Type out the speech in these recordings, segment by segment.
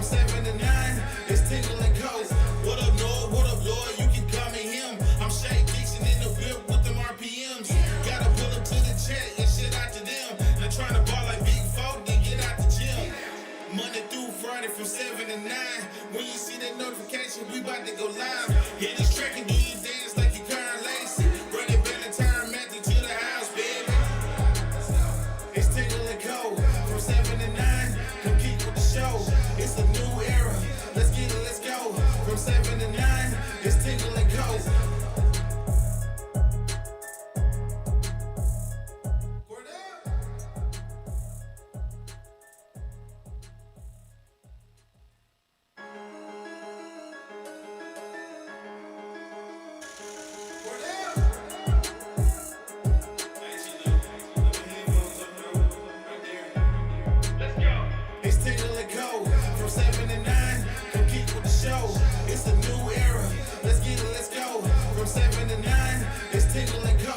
7 to 9, it's Tingle and Coast. What up, Lord? What up, Lord? You can call me him. I'm Shaq Dixon in the whip with them RPMs. Gotta pull up to the check and shit out to them. Not trying to ball like Big Folk, then get out the gym. Monday through Friday from 7 to 9. When you see that notification, we about to go live. Hit this track and do you dance like you Karen Lacey. Run it back and turn Matthew to the house, baby. It's Tingle and Co. From 7 to 9. Come keep with the show. It's a new era. Let's get it, let's go. From 7 to 9. It's Tingle and Co. It's Tingle and Co. From 7 to 9. Come keep with the show. It's a new era. Let's get it, let's go. From 7 to 9. It's Tingle and Co.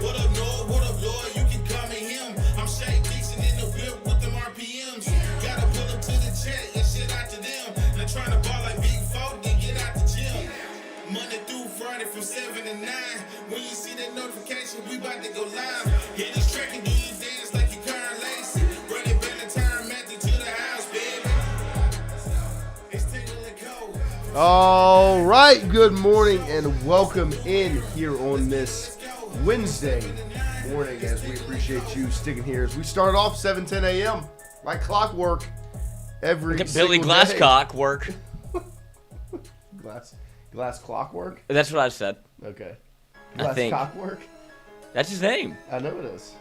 What up, Lord? What up, Lord? You can call me him. I'm Shaq Dixon in the whip with them RPMs. Gotta pull up to the check and shit out to them. Not trying to ball like Big Folk, then get out the gym. Monday through Friday from 7 to 9. When you see that notification, we about to go live. Hit this track and do you dance like you Karen Lacey. Run it back and turn Matthew to the house, baby. It's Tingle and Co. All right, good morning and welcome in here on this Wednesday morning as we appreciate you sticking here as we start off 7:10 a.m. like clockwork every Billy single day. Glasscock work. Glass clockwork? That's what I said. Okay. I Glass think. cockwork? That's his name. I know it is.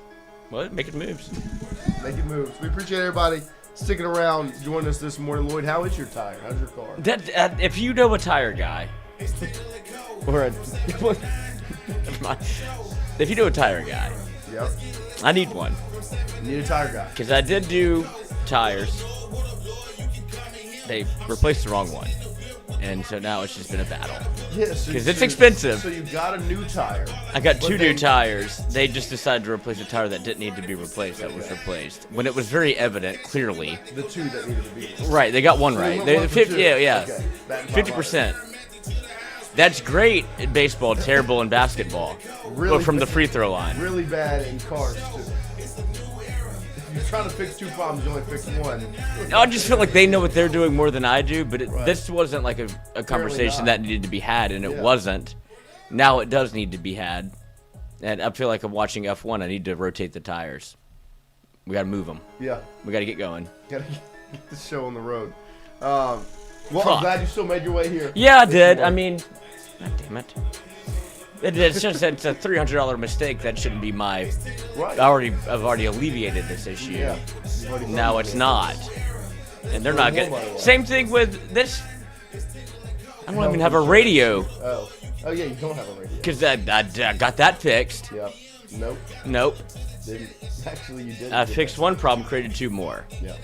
What? Making moves. Making moves. We appreciate everybody sticking around, joining us this morning. Lloyd, how is your tire? How's your car? That if you know a tire guy, or a, if you know a tire guy, Yep. I need one You need a tire guy. because I did do tires. They replaced the wrong one, and so now it's just been a battle. Yes. Because it's expensive. So you got a new tire. I got But two they- new tires. They just decided to replace a tire that didn't need to be replaced. That was replaced when it was very evident, clearly. The two that needed to be. Right, they got one So right. went They, one for 50, two. yeah, Okay. That and 50%. That's great in baseball, terrible in basketball. Really But from the bad- free throw line. Really bad in cars too. If you're trying to fix two problems, you only fix one. I just feel like they know what they're doing more than I do, but Right. this wasn't like a conversation not. that needed to be had, and it Yeah. wasn't. Now it does need to be had. And I feel like I'm watching F1. I need to rotate the tires. We got to move them. Yeah, We got to get going. gotta get the show on the road. Well, I'm Fuck. glad you still made your way here. Yeah, I this did. I morning. mean, God damn it. It's just it's a $300 mistake. That shouldn't be my. Right. I've already alleviated this issue. Yeah. You've already Now done it's it. not, and they're not More, good. by the way. Same thing with this. I don't even have a radio Oh. Oh yeah, you don't have a radio. because I got that fixed. Yep. Nope. Nope. Didn't. Actually, you didn't. I get fixed one problem, created two more. that. Yeah.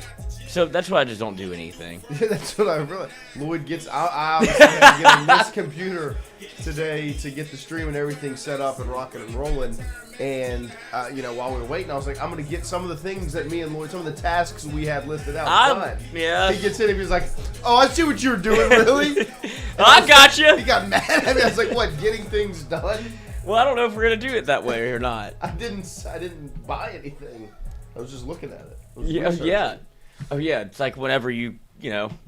So that's why I just don't do anything. That's what I realized. Lloyd gets. I obviously had to get on this computer today to get the stream and everything set up and rocking and rolling. And while we were waiting, I was like, I'm gonna get some of the things that me and Lloyd, some of the tasks we had listed out done. Yeah. He gets in and he's like, "Oh, I see what you're doing, really." And I was got like- He you. got mad at me. I was like, "What? Getting things done?" Well, I don't know if we're gonna do it that way or not. I didn't buy anything. I was just looking at it. I was Yeah. researching. Yeah. Oh yeah. It's like whenever your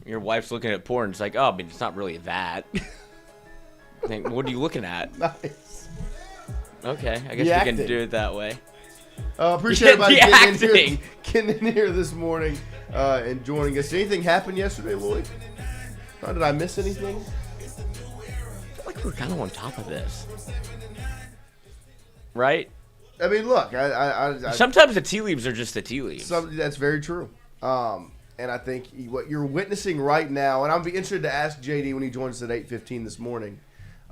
wife's looking at porn. It's like, oh, I mean, it's not really that. Think, what are you looking at? Nice. Okay, I guess The we acting. can do it that way. Appreciate everybody The getting in here this morning and joining us. Did anything happen yesterday, Lloyd? Did I miss anything? I feel like we're kind of on top of this, right? I mean, look, I Sometimes the tea leaves are just the tea leaves. that's very true. And I think what you're witnessing right now, and I'll be interested to ask JD when he joins us at 8:15 this morning.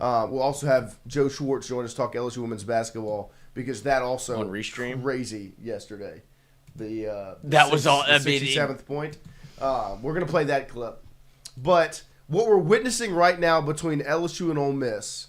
We'll also have Joe Schwartz join us talk LSU women's basketball because that also On Restream? crazy yesterday. That was all- I mean, 67th point. We're gonna play that clip, but what we're witnessing right now between LSU and Ole Miss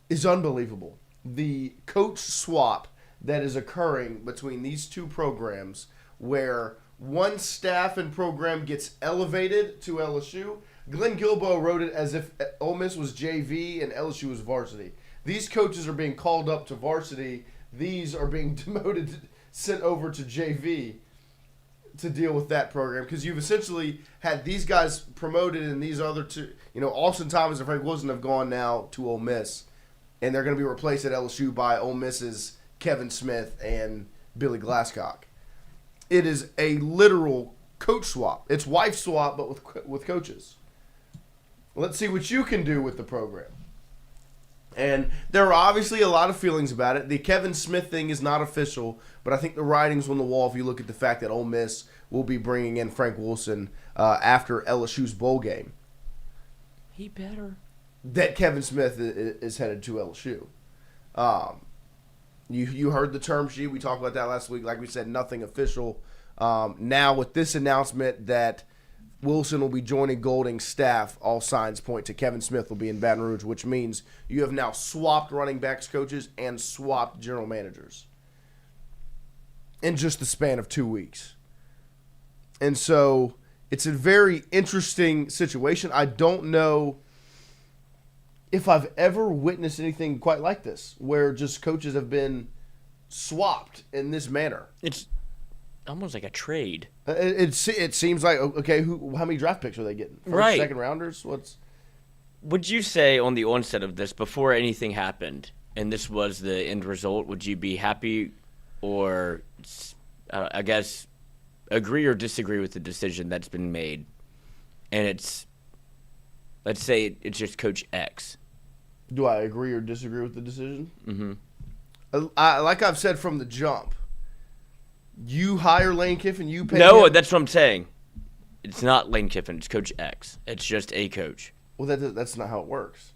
is unbelievable. The coach swap that is occurring between these two programs, where one staff and program gets elevated to LSU. Glenn Guilbeau wrote it as if Ole Miss was JV and LSU was varsity. These coaches are being called up to varsity. These are being demoted, sent over to JV to deal with that program, because you've essentially had these guys promoted and these other two, Austin Thomas and Frank Wilson have gone now to Ole Miss, and they're going to be replaced at LSU by Ole Miss's Kevin Smith and Billy Glasscock. It is a literal coach swap. It's wife swap, but with coaches. Let's see what you can do with the program. And there are obviously a lot of feelings about it. The Kevin Smith thing is not official, but I think the writing's on the wall if you look at the fact that Ole Miss will be bringing in Frank Wilson after LSU's bowl game. He better. That Kevin Smith is headed to LSU. You heard the term sheet. We talked about that last week. Like we said, nothing official. Now with this announcement that Wilson will be joining Golding's staff, all signs point to Kevin Smith will be in Baton Rouge, which means you have now swapped running backs coaches and swapped general managers in just the span of 2 weeks. And so it's a very interesting situation. I don't know if I've ever witnessed anything quite like this, where just coaches have been swapped in this manner. It's almost like a trade. It seems like, okay, how many draft picks are they getting? First, right. Second rounders? Would you say on the onset of this, before anything happened, and this was the end result, would you be happy or, I guess, agree or disagree with the decision that's been made? And it's, let's say it's just Coach X. Do I agree or disagree with the decision? Mm-hmm. Like I've said from the jump, you hire Lane Kiffin, you pay No, him. that's what I'm saying. It's not Lane Kiffin. It's Coach X. It's just a coach. Well, that's not how it works.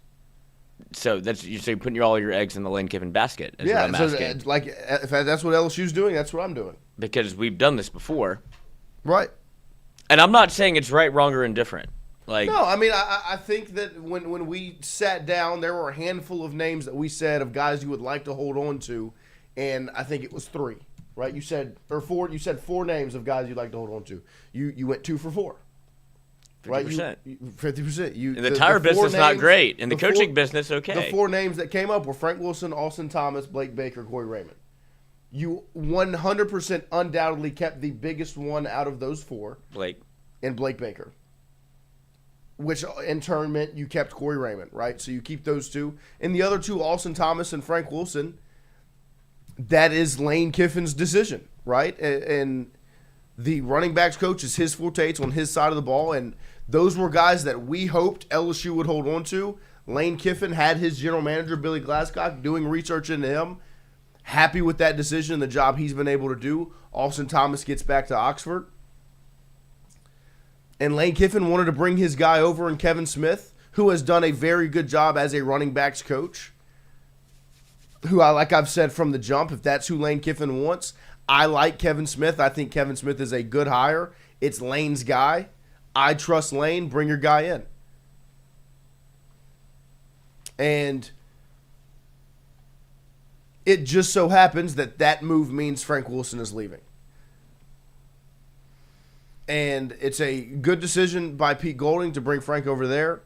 So you're putting all your eggs in the Lane Kiffin basket. Is what I'm asking. If that's what LSU's doing, that's what I'm doing. Because we've done this before. Right. And I'm not saying it's right, wrong, or indifferent. No, I mean, I think that when we sat down, there were a handful of names that we said of guys you would like to hold on to, and I think it was 3. Right, you said 4. You said 4 names of guys you'd like to hold on to. You went 2 for 4. 50%. Right, 50%. In the tire business, not great. In the coaching business, okay. The 4 names that came up were Frank Wilson, Austin Thomas, Blake Baker, Corey Raymond. You 100% undoubtedly kept the biggest one out of those 4, Blake Baker, which in turn meant you kept Corey Raymond. Right, so you keep those 2, and the other 2, Austin Thomas and Frank Wilson. That is Lane Kiffin's decision, right? And the running backs coach is his forte. It's on his side of the ball. And those were guys that we hoped LSU would hold on to. Lane Kiffin had his general manager, Billy Glasscock, doing research into him. Happy with that decision and the job he's been able to do. Austin Thomas gets back to Oxford. And Lane Kiffin wanted to bring his guy over in Kevin Smith, who has done a very good job as a running backs coach. Who like I've said from the jump, if that's who Lane Kiffin wants, I like Kevin Smith. I think Kevin Smith is a good hire. It's Lane's guy. I trust Lane. Bring your guy in. And it just so happens that move means Frank Wilson is leaving. And it's a good decision by Pete Golding to bring Frank over there.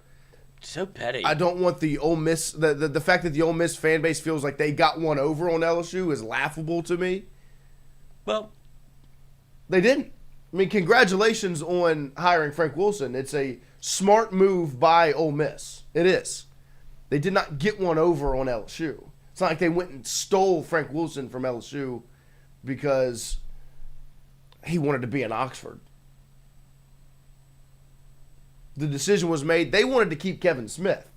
So petty. I don't want the Ole Miss the fact that the Ole Miss fan base feels like they got one over on LSU is laughable to me. Well, they didn't. I mean, congratulations on hiring Frank Wilson. It's a smart move by Ole Miss. It is. They did not get one over on LSU. It's not like they went and stole Frank Wilson from LSU because he wanted to be in Oxford. The decision was made. They wanted to keep Kevin Smith.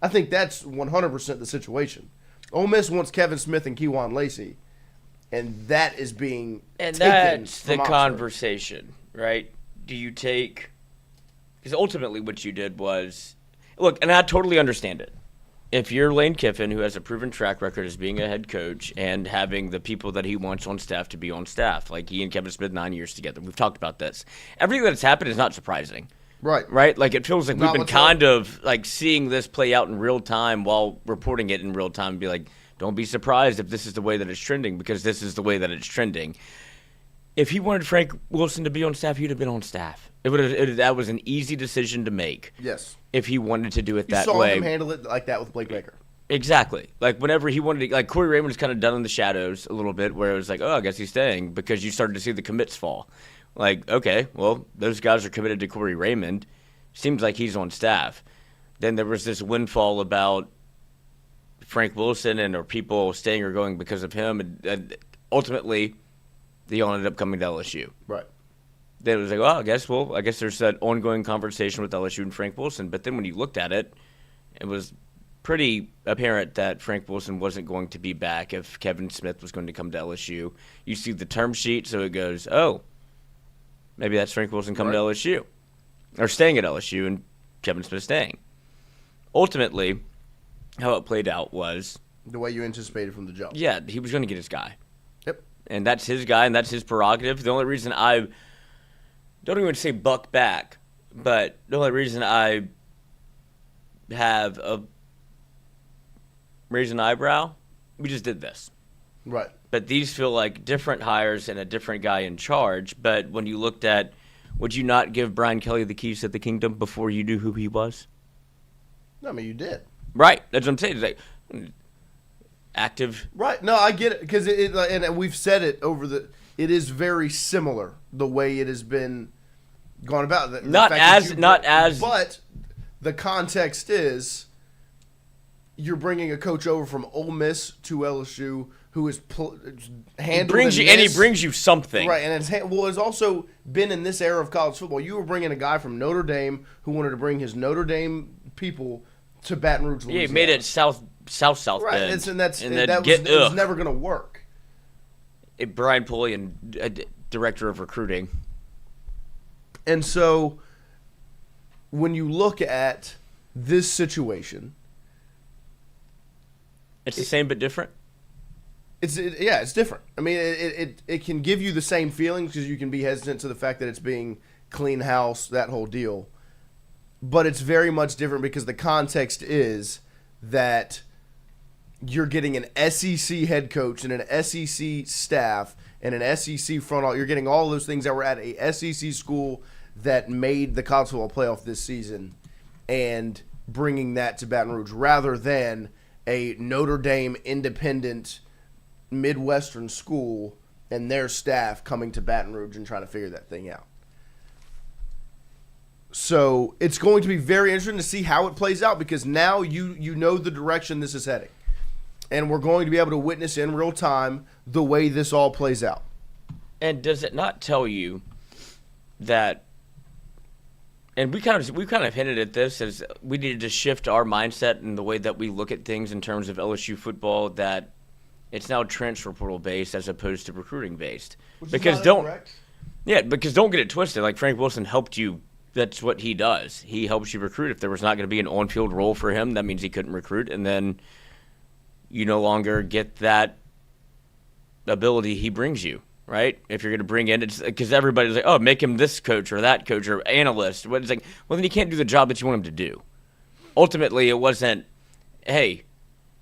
I think that's 100% the situation. Ole Miss wants Kevin Smith and Kejuan Lacey, and that is being and taken that's from the Oxford. Conversation, right? Do you take – because ultimately what you did was – look, and I totally understand it. If you're Lane Kiffin, who has a proven track record as being a head coach and having the people that he wants on staff to be on staff, like he and Kevin Smith 9 years together, we've talked about this. Everything that's happened is not surprising. Right. Like it feels like we've been kind of like seeing this play out in real time while reporting it in real time and be like, don't be surprised if this is the way that it's trending because this is the way that it's trending. If he wanted Frank Wilson to be on staff, he'd have been on staff. That was an easy decision to make. Yes. If he wanted to do it that You saw way. him handle it like that with Blake Baker. Exactly. Like, whenever he wanted to, like, Corey Raymond was kind of done in the shadows a little bit, where it was like, oh, I guess he's staying, because you started to see the commits fall. Like, okay, well, those guys are committed to Corey Raymond. Seems like he's on staff. Then there was this windfall about Frank Wilson or people staying or going because of him. And ultimately, they all ended up coming to LSU. Right. Then it was like, well, I guess there's that ongoing conversation with LSU and Frank Wilson. But then when you looked at it, it was pretty apparent that Frank Wilson wasn't going to be back if Kevin Smith was going to come to LSU. You see the term sheet, so it goes, oh, maybe that's Frank Wilson coming to LSU. Or staying at LSU and Kevin Smith staying. Ultimately, how it played out was, the way you anticipated from the jump. yeah, he was going to get his guy. Yep. And that's his guy, and that's his prerogative. The only reason I don't even say buck back, but the only reason I have a raise an eyebrow, we just did this. Right. But these feel like different hires and a different guy in charge. But when you looked at, would you not give Brian Kelly the keys to the kingdom before you knew who he was? No, I mean, you did. Right. That's what I'm saying. It's like, active. Right. No, I get it, because and we've said it it is very similar the way it has been gone about. But the context is you're bringing a coach over from Ole Miss to LSU who is handled. He brings you something. Right, and has also been in this era of college football. You were bringing a guy from Notre Dame who wanted to bring his Notre Dame people to Baton Rouge, Louisiana. Yeah, he made it south right, Bend. It was never going to work. Brian Pullian, director of recruiting. And so when you look at this situation, it's the same but different. It's different. I mean, it can give you the same feelings because you can be hesitant to the fact that it's being clean house, that whole deal. But it's very much different because the context is that you're getting an SEC head coach and an SEC staff and an SEC front office. You're getting all those things that were at a SEC school that made the college football playoff this season and bringing that to Baton Rouge rather than a Notre Dame independent Midwestern school and their staff coming to Baton Rouge and trying to figure that thing out. So it's going to be very interesting to see how it plays out because now you know the direction this is heading. And we're going to be able to witness in real time the way this all plays out. And does it not tell you that, and we kind of hinted at this, as we needed to shift our mindset and the way that we look at things in terms of LSU football, that it's now transfer portal based as opposed to recruiting based. Because don't get it twisted. Like Frank Wilson helped you. That's what he does. He helps you recruit. If there was not going to be an on-field role for him, that means he couldn't recruit, and then you no longer get that ability he brings you, right? If you're going to bring in, it's because everybody's like, oh, make him this coach or that coach or analyst. It's like, well, then he can't do the job that you want him to do. Ultimately, it wasn't, hey,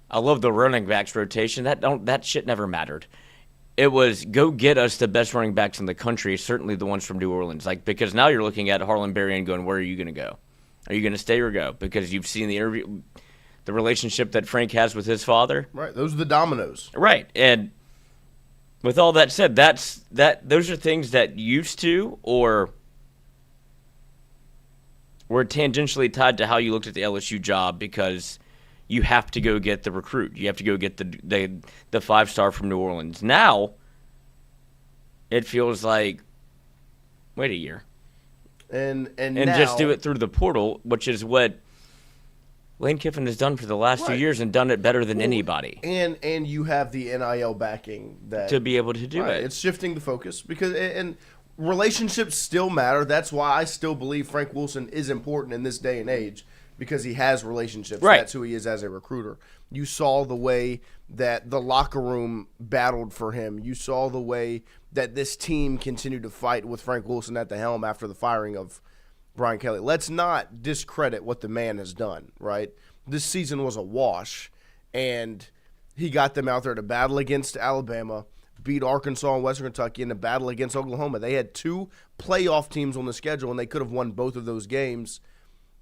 I love the running backs rotation. That shit never mattered. It was go get us the best running backs in the country, certainly the ones from New Orleans. Like, because now you're looking at Harlan Berry and going, where are you going to go? Are you going to stay or go? Because you've seen the interview, the relationship that Frank has with his father. Right, those are the dominoes. Right, and with all that said, those are things that used to or were tangentially tied to how you looked at the LSU job because you have to go get the recruit. You have to go get the 5-star from New Orleans. Now, it feels like, wait a year. And now, just do it through the portal, which is what Lane Kiffin has done for the last 2 years and done it better than anybody. And you have the NIL backing that to be able to do it. It's shifting the focus because and relationships still matter. That's why I still believe Frank Wilson is important in this day and age. Because he has relationships. Right. That's who he is as a recruiter. You saw the way that the locker room battled for him. You saw the way that this team continued to fight with Frank Wilson at the helm after the firing of Brian Kelly. Let's not discredit what the man has done, right? This season was a wash, and he got them out there to battle against Alabama, beat Arkansas and Western Kentucky in the battle against Oklahoma. They had 2 playoff teams on the schedule, and they could have won both of those games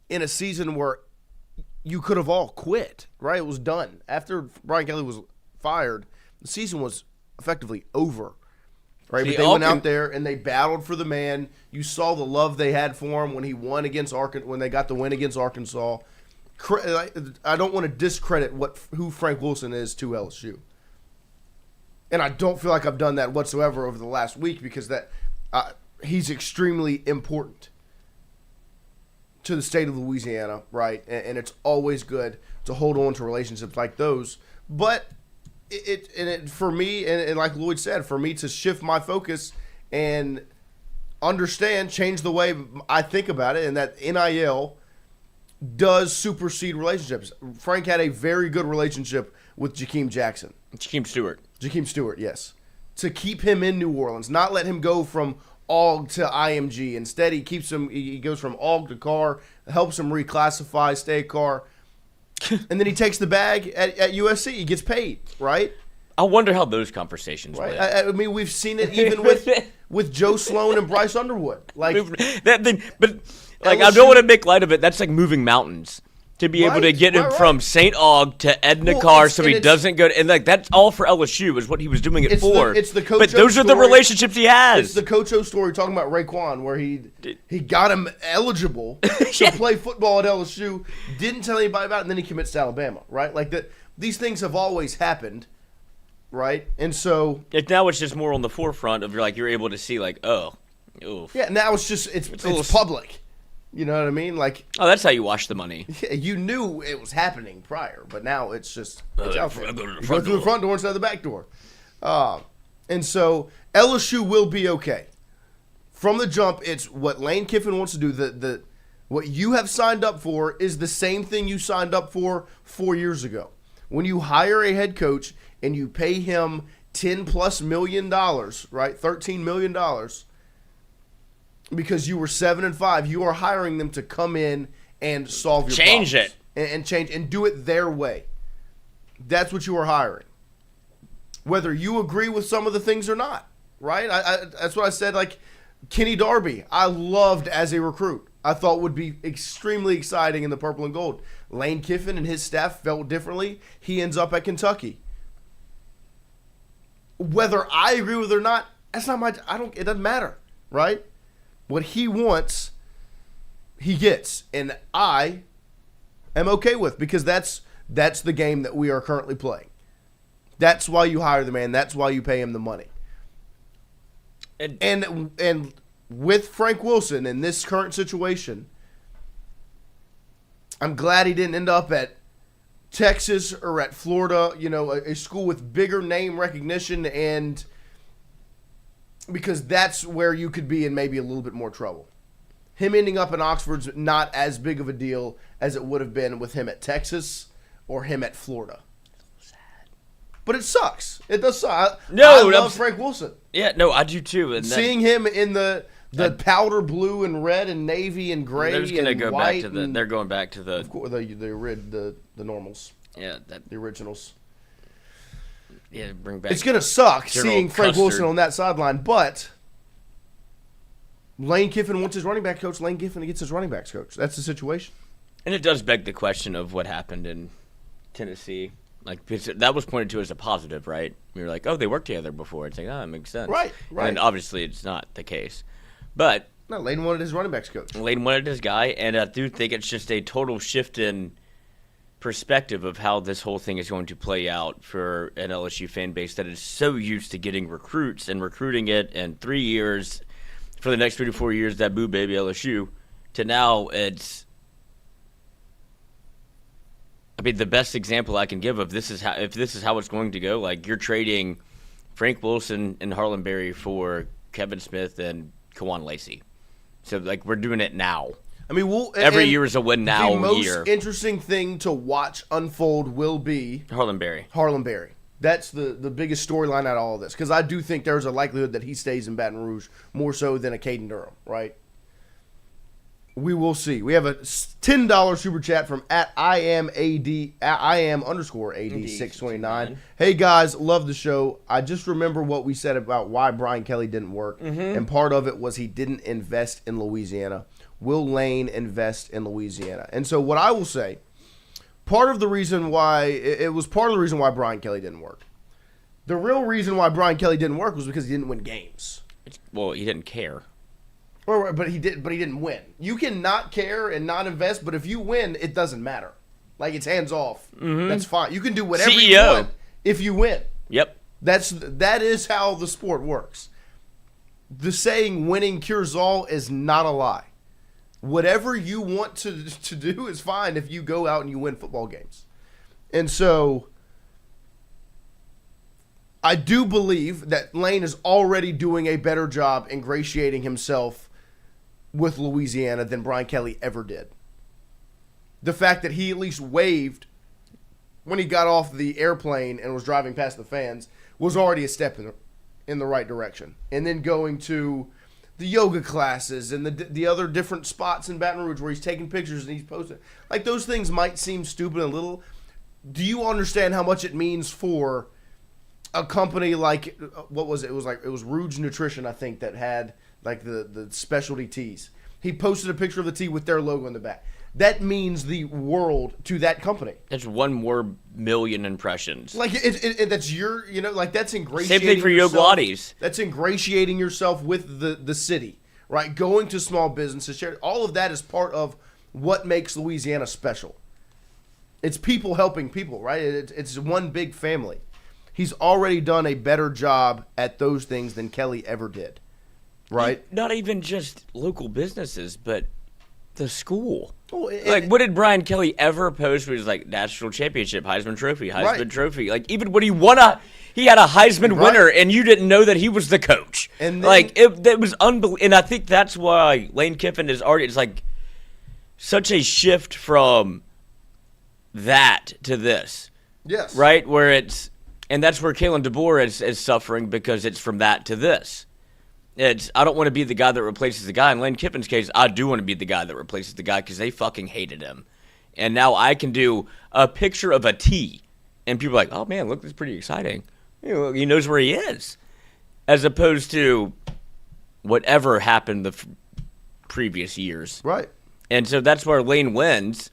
in a season where you could have all quit, right? It was done. After Brian Kelly was fired, the season was effectively over, right? But they went out there and they battled for the man. You saw the love they had for him when he won against when they got the win against Arkansas. I don't want to discredit who Frank Wilson is to LSU. And I don't feel like I've done that whatsoever over the last week because he's extremely important to the state of Louisiana, right? And it's always good to hold on to relationships like those. But for me, and like Lloyd said, for me to shift my focus and change the way I think about it, and that NIL does supersede relationships. Frank had a very good relationship with Jakeem Stewart, yes. To keep him in New Orleans, not let him go from AUG to IMG. Instead, he goes from AUG to Carr, helps him reclassify, stay at Carr, and then he takes the bag at USC. He gets paid, right? I wonder how those conversations went. I mean, we've seen it even with Joe Sloan and Bryce Underwood. Like I don't want to make light of it. That's like moving mountains. To be able to get him from St. Aug to Edna Carr so he doesn't go – and like that's all for LSU is what he was doing it for. It's the Coach But those are the relationships he has. It's the Coach O story talking about Raekwon where he got him eligible to play football at LSU, didn't tell anybody about it, and then he commits to Alabama, right? Like these things have always happened, right? And so – now it's just more on the forefront of you're able to see like, oh, oof. Yeah, now it's just – it's public. You know what I mean? Like, oh, that's how you wash the money. Yeah, you knew it was happening prior, but now it's just it's out there. Go through the front door instead of the back door. And so LSU will be okay. From the jump, it's what Lane Kiffin wants to do. What you have signed up for is the same thing you signed up for 4 years ago. When you hire a head coach and you pay him $10+ million, right? $13 million. Because you were 7-5, you are hiring them to come in and solve your problems. Change it. And change and do it their way. That's what you are hiring. Whether you agree with some of the things or not, right? That's what I said. Like Kenny Darby, I loved as a recruit. I thought would be extremely exciting in the purple and gold. Lane Kiffin and his staff felt differently. He ends up at Kentucky. Whether I agree with it or not, that's not my. It doesn't matter, right? What he wants, he gets, and I am okay with because that's the game that we are currently playing. That's why you hire the man. That's why you pay him the money. And with Frank Wilson in this current situation, I'm glad he didn't end up at Texas or at Florida. You know, a school with bigger name recognition and. Because that's where you could be in maybe a little bit more trouble. Him ending up in Oxford's not as big of a deal as it would have been with him at Texas or him at Florida. Sad. But it sucks. It does suck. I love Frank Wilson. Yeah, no, I do too. And seeing him in the powder blue and red and navy and gray and white. They're going back to the... Of course, the normals. Yeah. The originals. Yeah, bring back. It's going to suck seeing Frank Custard. Wilson on that sideline, but Lane Kiffin wants his running back coach. Lane Kiffin gets his running backs coach. That's the situation. And it does beg the question of what happened in Tennessee. Like that was pointed to as a positive, right? We were like, oh, they worked together before. It's like, oh, that makes sense. Right. And obviously it's not the case. But no, Lane wanted his running backs coach. Lane wanted his guy, and I do think it's just a total shift in perspective of how this whole thing is going to play out for an LSU fan base that is so used to getting recruits and recruiting it in 3 years for the next 3 to 4 years, that boo baby LSU, to now it's, I mean, the best example I can give of this is how, if this is how it's going to go, like you're trading Frank Wilson and Harlan Berry for Kevin Smith and Kawan Lacey. So like we're doing it now. I mean, every year is a win now year. The most interesting thing to watch unfold will be Harlan Berry. That's the biggest storyline out of all of this because I do think there's a likelihood that he stays in Baton Rouge more so than a Caden Durham, right? We will see. We have a $10 super chat from I am _AD 629. Hey guys, love the show. I just remember what we said about why Brian Kelly didn't work, and part of it was he didn't invest in Louisiana. Will Lane invest in Louisiana? And so what I will say, part of the reason why Brian Kelly didn't work. The real reason why Brian Kelly didn't work was because he didn't win games. Well, he didn't care. But he didn't win. You can not care and not invest, but if you win, it doesn't matter. Like, it's hands off. That's fine. You can do whatever you want if you win. Yep. That is how the sport works. The saying winning cures all is not a lie. Whatever you want to do is fine if you go out and you win football games. And so I do believe that Lane is already doing a better job ingratiating himself with Louisiana than Brian Kelly ever did. The fact that he at least waved when he got off the airplane and was driving past the fans was already a step in the right direction. And then going to the yoga classes and the other different spots in Baton Rouge where he's taking pictures and he's posting. Like, those things might seem stupid and little. Do you understand how much it means for a company like, what was it? It was Rouge Nutrition, I think, that had like the specialty teas. He posted a picture of the tea with their logo in the back. That means the world to that company. That's 1 more million impressions. Like, that's your, like, that's ingratiating. Same thing for Yoglates. That's ingratiating yourself with the city, right? Going to small businesses, all of that is part of what makes Louisiana special. It's people helping people, right? It's one big family. He's already done a better job at those things than Kelly ever did, right? Not even just local businesses, but the school. Well, what did Brian Kelly ever post where he was like, national championship, Heisman Trophy? Trophy. Like, even when he won he had a Heisman winner, and you didn't know that he was the coach. And then, it was unbelievable. And I think that's why Lane Kiffin it's like such a shift from that to this. Yes. Right? And that's where Kalen DeBoer is suffering, because it's from that to this. I don't want to be the guy that replaces the guy. In Lane Kiffin's case, I do want to be the guy that replaces the guy because they fucking hated him. And now I can do a picture of a T, and people are like, oh, man, look, that's pretty exciting. He knows where he is. As opposed to whatever happened the previous years. Right. And so that's where Lane wins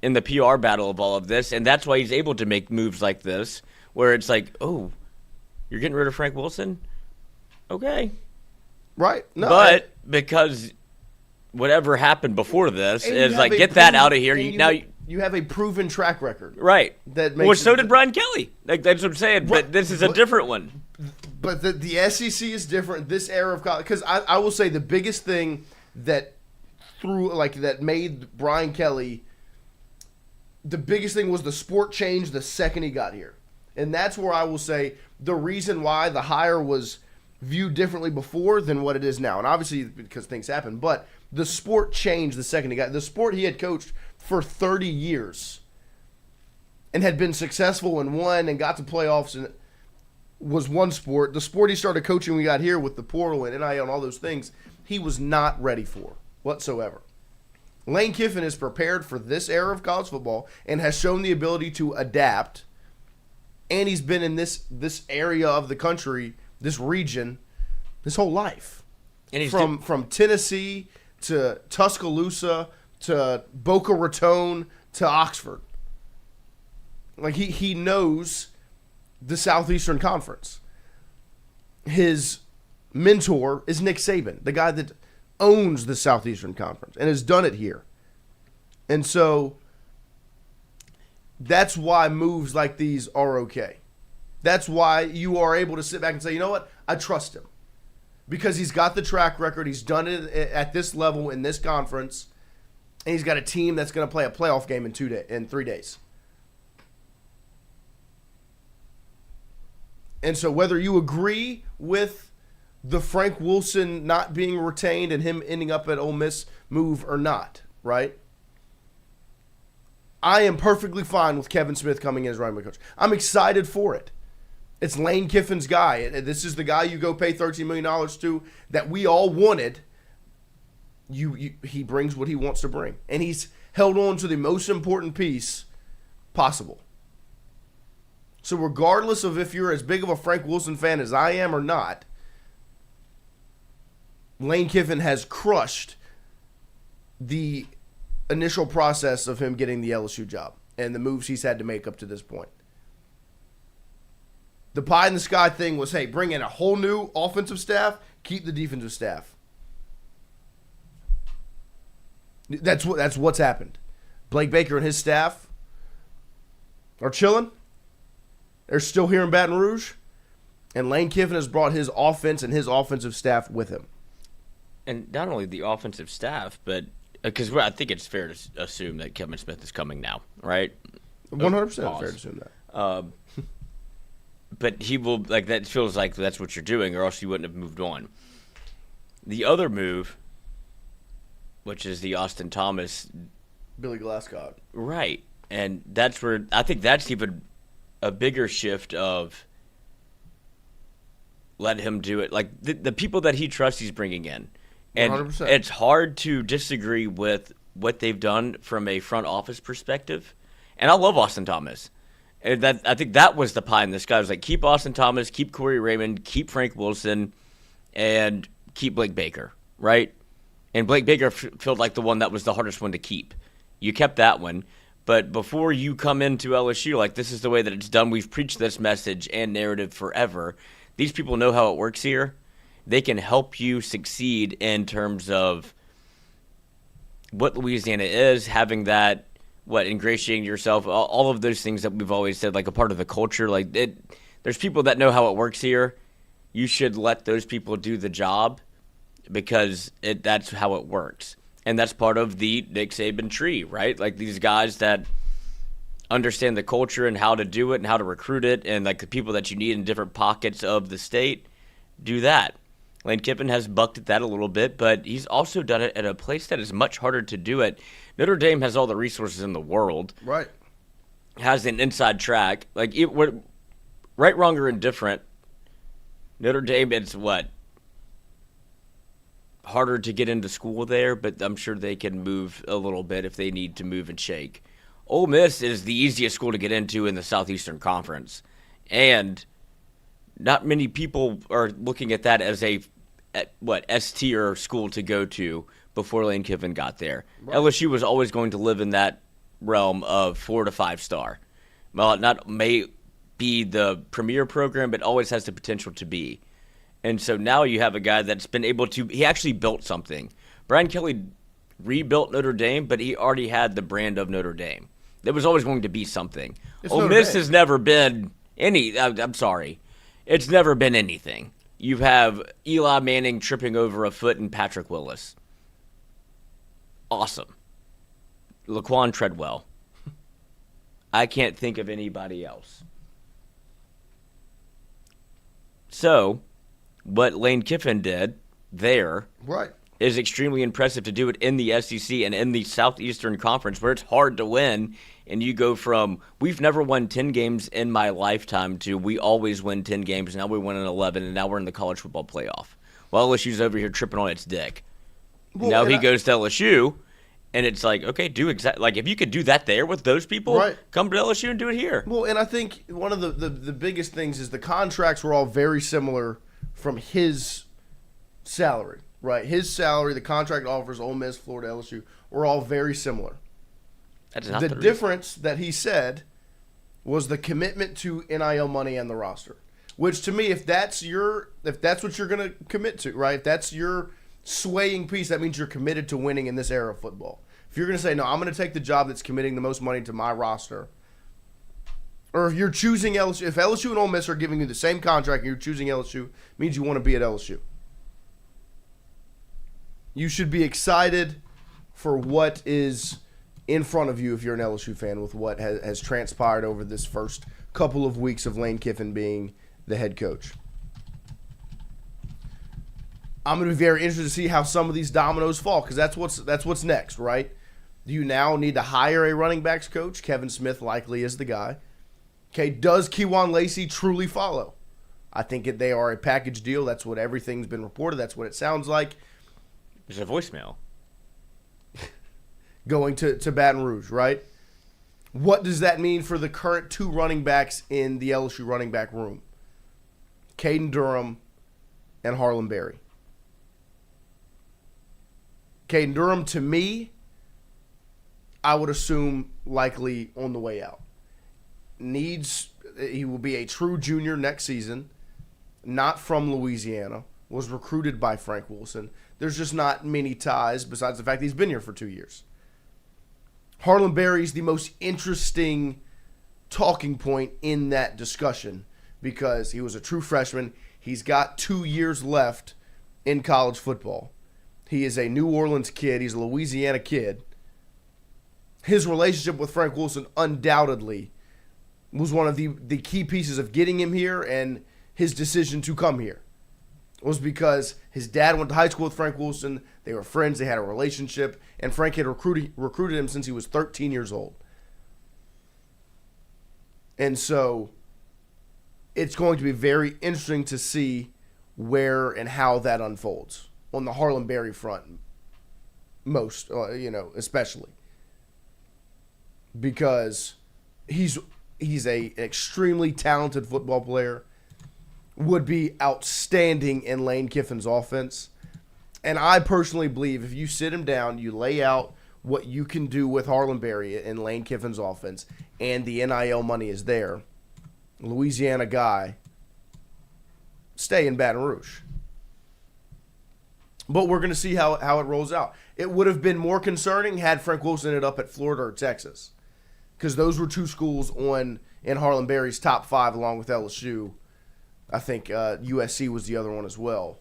in the PR battle of all of this, and that's why he's able to make moves like this, where it's like, oh, you're getting rid of Frank Wilson? Okay. Right. No, but because whatever happened before this is like, get that out of here. You have a proven track record. Right. Well, so did Brian Kelly. Like, that's what I'm saying. Right. But this is a different one. But the SEC is different. This era of college, because I will say the biggest thing that made Brian Kelly, the biggest thing was the sport changed the second he got here. And that's where I will say the reason why the hire was viewed differently before than what it is now. And obviously because things happen, but the sport changed the second he got. The sport he had coached for 30 years and had been successful and won and got to playoffs and was one sport. The sport he started coaching when we got here with the portal and NIL and all those things, he was not ready for whatsoever. Lane Kiffin is prepared for this era of college football and has shown the ability to adapt. And he's been in this area of the country, this region, his whole life. And he's from Tennessee to Tuscaloosa to Boca Raton to Oxford. Like, he knows the Southeastern Conference. His mentor is Nick Saban, the guy that owns the Southeastern Conference and has done it here. And so that's why moves like these are okay. That's why you are able to sit back and say, you know what? I trust him. Because he's got the track record. He's done it at this level in this conference. And he's got a team that's going to play a playoff game in 3 days. And so whether you agree with the Frank Wilson not being retained and him ending up at Ole Miss move or not, right? I am perfectly fine with Kevin Smith coming in as running back coach. I'm excited for it. It's Lane Kiffin's guy. This is the guy you go pay $13 million to that we all wanted he brings what he wants to bring. And he's held on to the most important piece possible. So regardless of if you're as big of a Frank Wilson fan as I am or not, Lane Kiffin has crushed the initial process of him getting the LSU job and the moves he's had to make up to this point. The pie in the sky thing was, hey, bring in a whole new offensive staff, keep the defensive staff. That's what's happened. Blake Baker and his staff are chilling. They're still here in Baton Rouge. And Lane Kiffin has brought his offense and his offensive staff with him. And not only the offensive staff, but because I think it's fair to assume that Kevin Smith is coming now, right? 100% fair to assume that. But he will, like, that feels like that's what you're doing, or else you wouldn't have moved on. The other move, which is the Austin Thomas, Billy Glasscock. right? And that's where I think that's even a bigger shift of let him do it. Like the people that he trusts, he's bringing in. And 100%. It's hard to disagree with what they've done from a front office perspective. And I love Austin Thomas. And I think that was the pie in the sky. It was like, keep Austin Thomas, keep Corey Raymond, keep Frank Wilson, and keep Blake Baker, right? And Blake Baker felt like the one that was the hardest one to keep. You kept that one. But before you come into LSU, like, this is the way that it's done. We've preached this message and narrative forever. These people know how it works here. They can help you succeed in terms of what Louisiana is, having that, ingratiating yourself, all of those things that we've always said, like a part of the culture. Like, there's people that know how it works here. You should let those people do the job because that's how it works. And that's part of the Nick Saban tree, right? Like, these guys that understand the culture and how to do it and how to recruit it, and like the people that you need in different pockets of the state do that. Lane Kiffin has bucked at that a little bit, but he's also done it at a place that is much harder to do it. Notre Dame has all the resources in the world. Right. Has an inside track. Like, right, wrong, or indifferent, Notre Dame, it's harder to get into school there, but I'm sure they can move a little bit if they need to move and shake. Ole Miss is the easiest school to get into in the Southeastern Conference, and not many people are looking at that as S-tier school to go to before Lane Kiffin got there. Right. LSU was always going to live in that realm of 4 to 5 star. Well, it may be the premier program, but always has the potential to be. And so now you have a guy that's been able to – he actually built something. Brian Kelly rebuilt Notre Dame, but he already had the brand of Notre Dame. There was always going to be something. Ole Miss has never been any – I'm sorry. It's never been anything. You have Eli Manning tripping over a foot and Patrick Willis. Awesome. Laquan Treadwell. I can't think of anybody else. So, what Lane Kiffin did there is extremely impressive to do it in the SEC and in the Southeastern Conference where it's hard to win. And you go from, we've never won 10 games in my lifetime to we always win 10 games. Now we win an 11, and now we're in the college football playoff. Well, LSU's over here tripping on its dick. Well, now he goes to LSU, and it's like, okay, like if you could do that there with those people, come to LSU and do it here. Well, and I think one of the biggest things is the contracts were all very similar from his salary, right? His salary, the contract offers, Ole Miss, Florida, LSU, were all very similar. That's not the difference that he said was the commitment to NIL money and the roster. Which to me, if that's what you're going to commit to, right? If that's your swaying piece, that means you're committed to winning in this era of football. If you're going to say, no, I'm going to take the job that's committing the most money to my roster, or if you're choosing LSU, if LSU and Ole Miss are giving you the same contract and you're choosing LSU, it means you want to be at LSU. You should be excited for what is in front of you if you're an LSU fan with what has transpired over this first couple of weeks of Lane Kiffin being the head coach. I'm going to be very interested to see how some of these dominoes fall because that's what's next, right? You now need to hire a running backs coach. Kevin Smith likely is the guy. Okay, does Kejuan Lacey truly follow? I think they are a package deal. That's what everything's been reported. That's what it sounds like. There's a voicemail. going to Baton Rouge, right? What does that mean for the current 2 running backs in the LSU running back room? Caden Durham and Harlan Berry. Caden Durham, to me, I would assume likely on the way out. He will be a true junior next season, not from Louisiana, was recruited by Frank Wilson. There's just not many ties besides the fact that he's been here for 2 years. Harlan Berry's the most interesting talking point in that discussion because he was a true freshman. He's got 2 years left in college football. He is a New Orleans kid. He's a Louisiana kid. His relationship with Frank Wilson undoubtedly was one of the key pieces of getting him here, and his decision to come here was because his dad went to high school with Frank Wilson. They were friends. They had a relationship, and Frank had recruited him since he was 13 years old. And so it's going to be very interesting to see where and how that unfolds on the Harlan Berry front, especially because he's a extremely talented football player, would be outstanding in Lane Kiffin's offense. And I personally believe if you sit him down, you lay out what you can do with Harlan Berry in Lane Kiffin's offense, and the NIL money is there, Louisiana guy, stay in Baton Rouge. But we're going to see how it rolls out. It would have been more concerning had Frank Wilson ended up at Florida or Texas, because those were 2 schools in Harlan Berry's top 5 along with LSU. I think USC was the other one as well,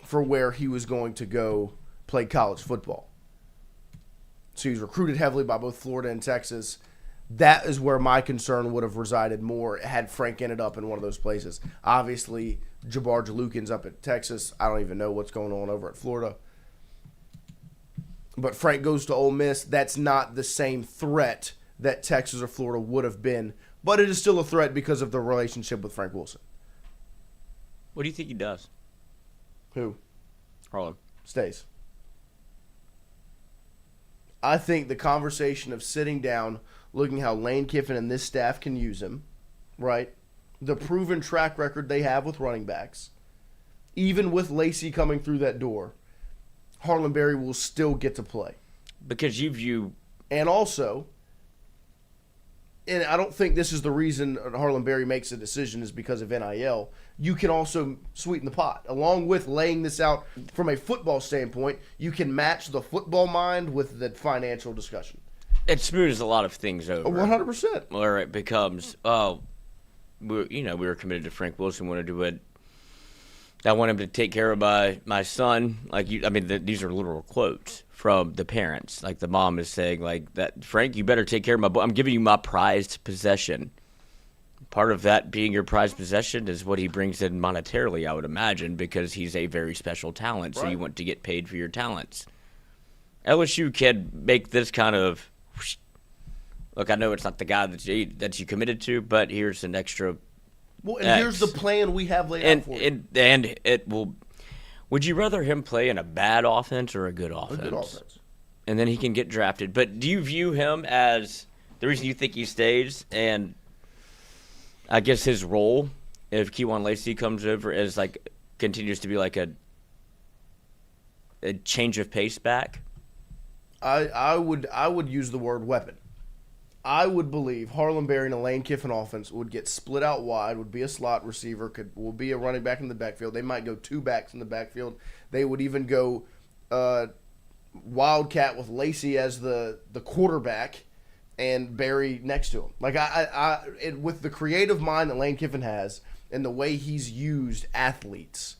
for where he was going to go play college football. So he was recruited heavily by both Florida and Texas. That is where my concern would have resided more had Frank ended up in one of those places. Obviously, Jabbar Jalukin's up at Texas. I don't even know what's going on over at Florida. But Frank goes to Ole Miss. That's not the same threat that Texas or Florida would have been. But it is still a threat because of the relationship with Frank Wilson. What do you think he does? Who? Harlan. Stays. I think the conversation of sitting down, looking how Lane Kiffin and this staff can use him, right? The proven track record they have with running backs, even with Lacey coming through that door, Harlan Berry will still get to play. Because you view... And also, and I don't think this is the reason Harlan Berry makes a decision is because of NIL, you can also sweeten the pot. Along with laying this out from a football standpoint, you can match the football mind with the financial discussion. It smooths a lot of things over. 100%. Where it becomes, we were committed to Frank Wilson, wanted to do it. I want him to take care of my son. These are literal quotes from the parents. Like the mom is saying, like that, Frank, you better take care of my boy. I'm giving you my prized possession. Part of that being your prized possession is what he brings in monetarily, I would imagine, because he's a very special talent. So you want to get paid for your talents. LSU can make this kind of, look, I know it's not the guy that you committed to, but here's an extra. Well, and here's the plan we have laid out for you. And it will. Would you rather him play in a bad offense or a good offense? A good offense. And then he can get drafted. But do you view him as the reason you think he stays, and I guess his role, if Kewan Lacey comes over, as like continues to be like a change of pace back? I would use the word weapon. I would believe Harlan Berry in a Lane Kiffin offense would get split out wide, would be a slot receiver, will be a running back in the backfield. They might go 2 backs in the backfield. They would even go Wildcat with Lacey as the quarterback and Berry next to him. Like with the creative mind that Lane Kiffin has and the way he's used athletes,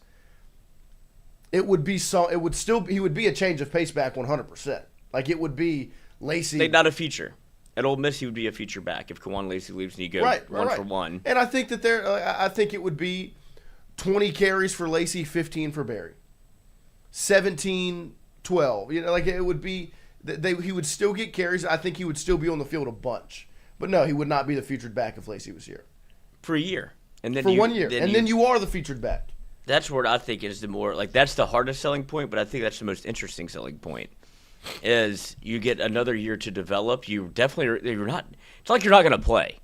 he would be a change of pace back 100%. Like it would be Lacey. They're not a feature. At Ole Miss, he would be a feature back if Kewan Lacey leaves and he goes one for one. And I think that I think it would be 20 carries for Lacey, 15 for Berry, 17, 12. It would be he would still get carries. I think he would still be on the field a bunch. But no, he would not be the featured back if Lacey was here for a year, and then 1 year, then you are the featured back. That's what I think is the more that's the hardest selling point, but I think that's the most interesting selling point. is you get another year to develop. You're not. It's like you're not going to play,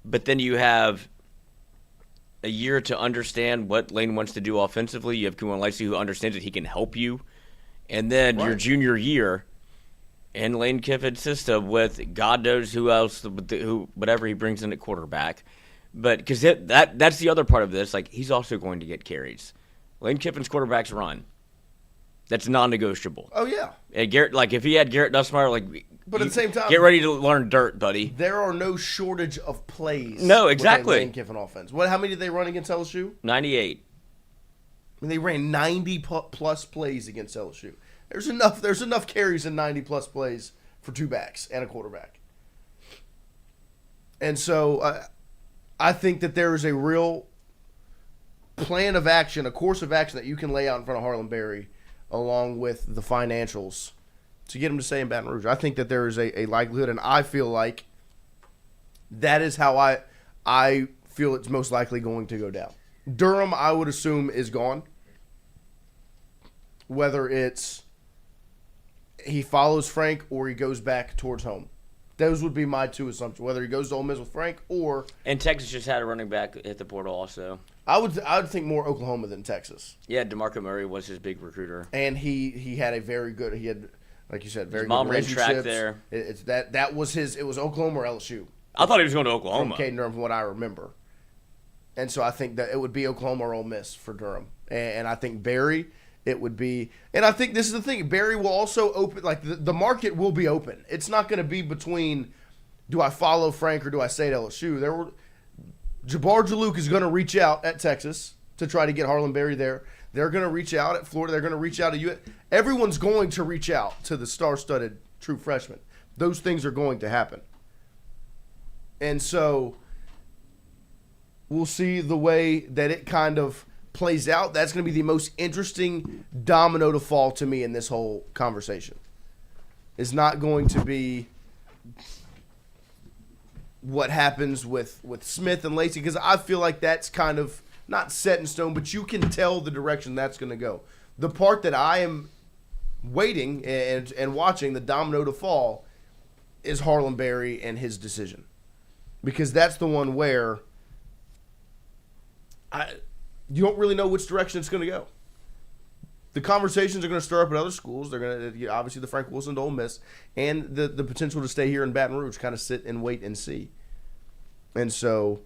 but then you have a year to understand what Lane wants to do offensively. You have Kumon Lacey who understands that he can help you, and then your junior year in Lane Kiffin's system with God knows who else, whatever he brings in at quarterback. But because that's the other part of this, like he's also going to get carries. Lane Kiffin's quarterbacks run. That's non-negotiable. Oh yeah. And Garrett, like if he had Garrett Nussmeier, but at the same time, get ready to learn dirt, buddy. There are no shortage of plays. No, exactly. With Lane Kiffin offense. How many did they run against LSU? 98. I mean, they ran 90 plus plays against LSU. There's enough carries in 90 plus plays for two backs and a quarterback. And so I think that there is a real plan of action, a course of action that you can lay out in front of Harlan Berry, along with the financials, to get him to stay in Baton Rouge. I think that there is a likelihood, and I feel like that is how I feel it's most likely going to go down. Durham, I would assume, is gone. Whether it's he follows Frank or he goes back towards home. Those would be my two assumptions. Whether he goes to Ole Miss with Frank or... And Texas just had a running back hit the portal also. I would think more Oklahoma than Texas. Yeah, DeMarco Murray was his big recruiter. And he had a very good... He had, like you said, very good relationships. Track there. That was his... It was Oklahoma or LSU. I thought he was going to Oklahoma. From Caden Durham, from what I remember. And so I think that it would be Oklahoma or Ole Miss for Durham. And I think Berry... It would be, and I think this is the thing. Barry will also open, like the market will be open. It's not going to be between, do I follow Frank or do I stay at LSU? Jabbar Jalouk is going to reach out at Texas to try to get Harlan Berry there. They're going to reach out at Florida. They're going to reach out to you. Everyone's going to reach out to the star-studded true freshman. Those things are going to happen. And so we'll see the way that it kind of plays out. That's going to be the most interesting domino to fall to me in this whole conversation. It's not going to be what happens with Smith and Lacey, because I feel like that's kind of not set in stone, but you can tell the direction that's going to go. The part that I am waiting and watching the domino to fall is Harlan Berry and his decision, because that's the one where you don't really know which direction it's going to go. The conversations are going to stir up at other schools. They're going to, obviously, the Frank Wilson to Ole Miss, and the potential to stay here in Baton Rouge, kind of sit and wait and see. And so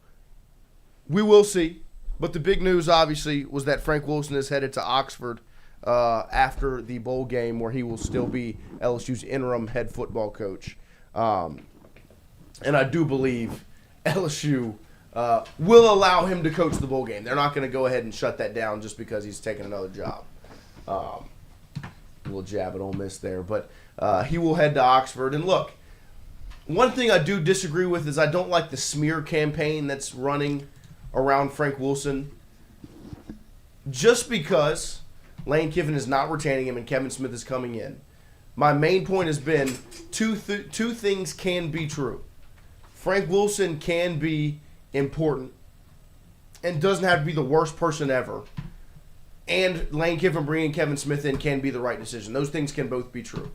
we will see. But the big news, obviously, was that Frank Wilson is headed to Oxford after the bowl game, where he will still be LSU's interim head football coach. And I do believe LSU will allow him to coach the bowl game. They're not going to go ahead and shut that down just because he's taking another job. A little jab at Ole Miss there. But he will head to Oxford. And look, one thing I do disagree with is I don't like the smear campaign that's running around Frank Wilson. Just because Lane Kiffin is not retaining him and Kevin Smith is coming in, my main point has been two things can be true. Frank Wilson can be important and doesn't have to be the worst person ever. And Lane Kiffin bringing Kevin Smith in can be the right decision. Those things can both be true.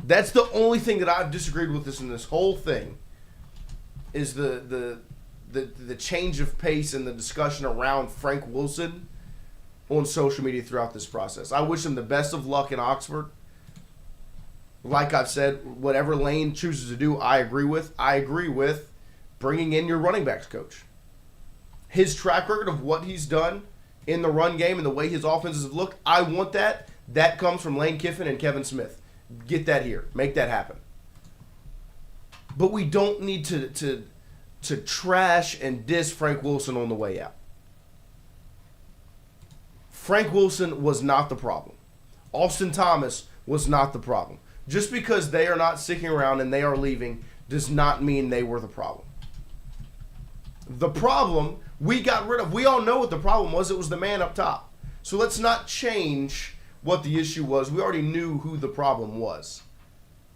That's the only thing that I've disagreed with in this whole thing, is the change of pace and the discussion around Frank Wilson on social media throughout this process. I wish him the best of luck in Oxford. Like I've said, whatever Lane chooses to do, I agree with. I agree with bringing in your running backs coach. His track record of what he's done in the run game and the way his offenses have looked, I want that. That comes from Lane Kiffin and Kevin Smith. Get that here. Make that happen. But we don't need to trash and diss Frank Wilson on the way out. Frank Wilson was not the problem. Austin Thomas was not the problem. Just because they are not sticking around and they are leaving does not mean they were the problem. The problem we got rid of. We all know what the problem was. It was the man up top. So let's not change what the issue was. We already knew who the problem was.